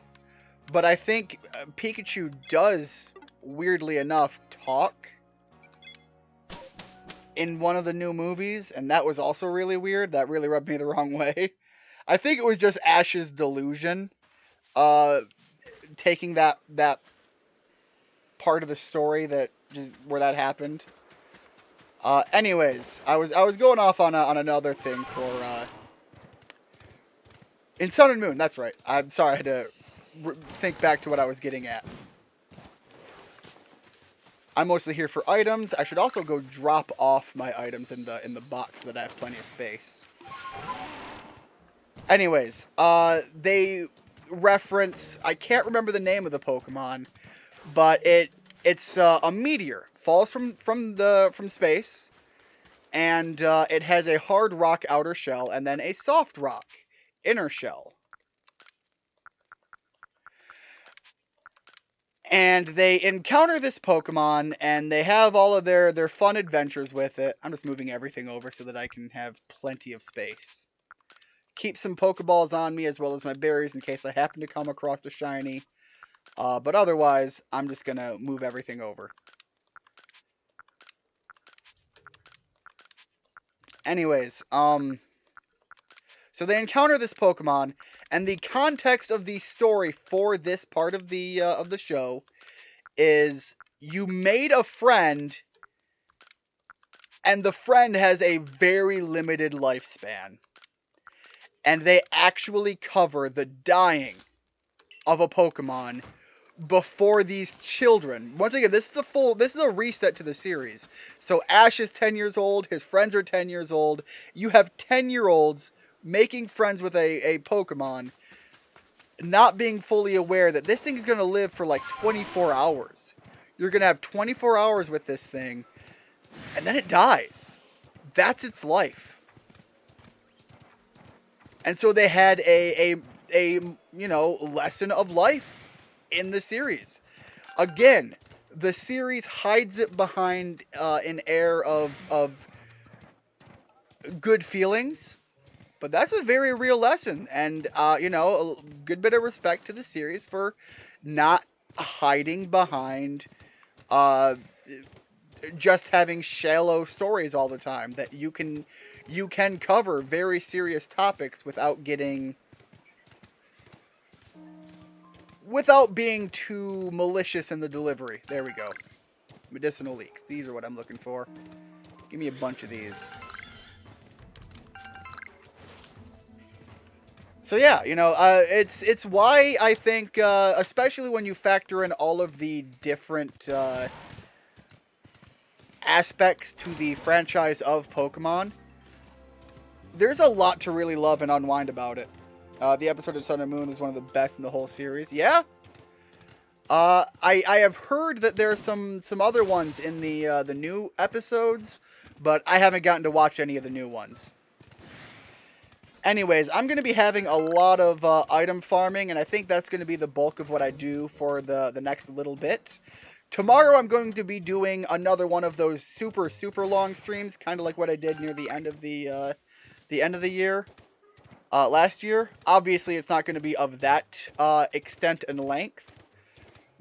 but I think Pikachu does, weirdly enough, talk in one of the new movies, and that was also really weird. That really rubbed me the wrong way. I think it was just Ash's delusion, taking that part of the story that just where that happened. Anyways, I was going off on another thing for in Sun and Moon. That's right. I'm sorry, I had to think back to what I was getting at. I'm mostly here for items. I should also go drop off my items in the box so that I have plenty of space. Anyways, they reference, I can't remember the name of the Pokemon, but it's a meteor, falls from space, and it has a hard rock outer shell and then a soft rock inner shell. And they encounter this Pokemon, and they have all of their fun adventures with it. I'm just moving everything over so that I can have plenty of space. Keep some Pokeballs on me as well as my berries in case I happen to come across a shiny. But otherwise, I'm just going to move everything over. Anyways, so they encounter this Pokemon, and the context of the story for this part of the show is you made a friend, and the friend has a very limited lifespan. And they actually cover the dying of a Pokemon before these children. Once again, this is a reset to the series. So Ash is 10 years old, his friends are 10 years old. You have 10-year-olds making friends with a Pokemon, not being fully aware that this thing's going to live for like 24 hours. You're going to have 24 hours with this thing, and then it dies. That's its life. And so they had a lesson of life in the series. Again, the series hides it behind an air of good feelings, but that's a very real lesson. And a good bit of respect to the series for not hiding behind just having shallow stories all the time. That you can cover very serious topics without being too malicious in the delivery. There we go. Medicinal leeks. These are what I'm looking for. Give me a bunch of these. So yeah, it's why I think, especially when you factor in all of the different aspects to the franchise of Pokemon, there's a lot to really love and unwind about it. The episode of Sun and Moon is one of the best in the whole series. Yeah. I have heard that there are some other ones in the new episodes, but I haven't gotten to watch any of the new ones. Anyways, I'm going to be having a lot of item farming, and I think that's going to be the bulk of what I do for the next little bit. Tomorrow I'm going to be doing another one of those super, super long streams, kind of like what I did near the end of the year, last year. Obviously, it's not going to be of that extent and length,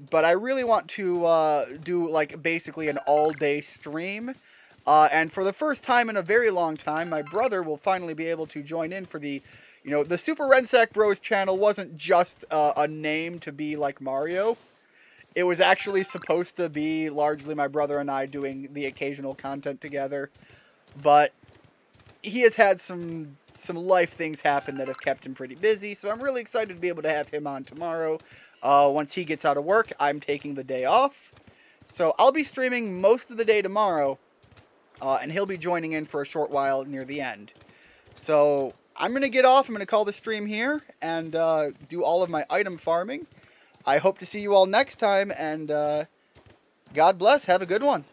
but I really want to do like basically an all-day stream. And for the first time in a very long time, my brother will finally be able to join in for the Super Rensack Bros channel wasn't just a name to be like Mario. It was actually supposed to be largely my brother and I doing the occasional content together. But he has had some life things happen that have kept him pretty busy. So I'm really excited to be able to have him on tomorrow. Once he gets out of work, I'm taking the day off. So I'll be streaming most of the day tomorrow. And he'll be joining in for a short while near the end. So I'm going to get off. I'm going to call the stream here and do all of my item farming. I hope to see you all next time, and God bless. Have a good one.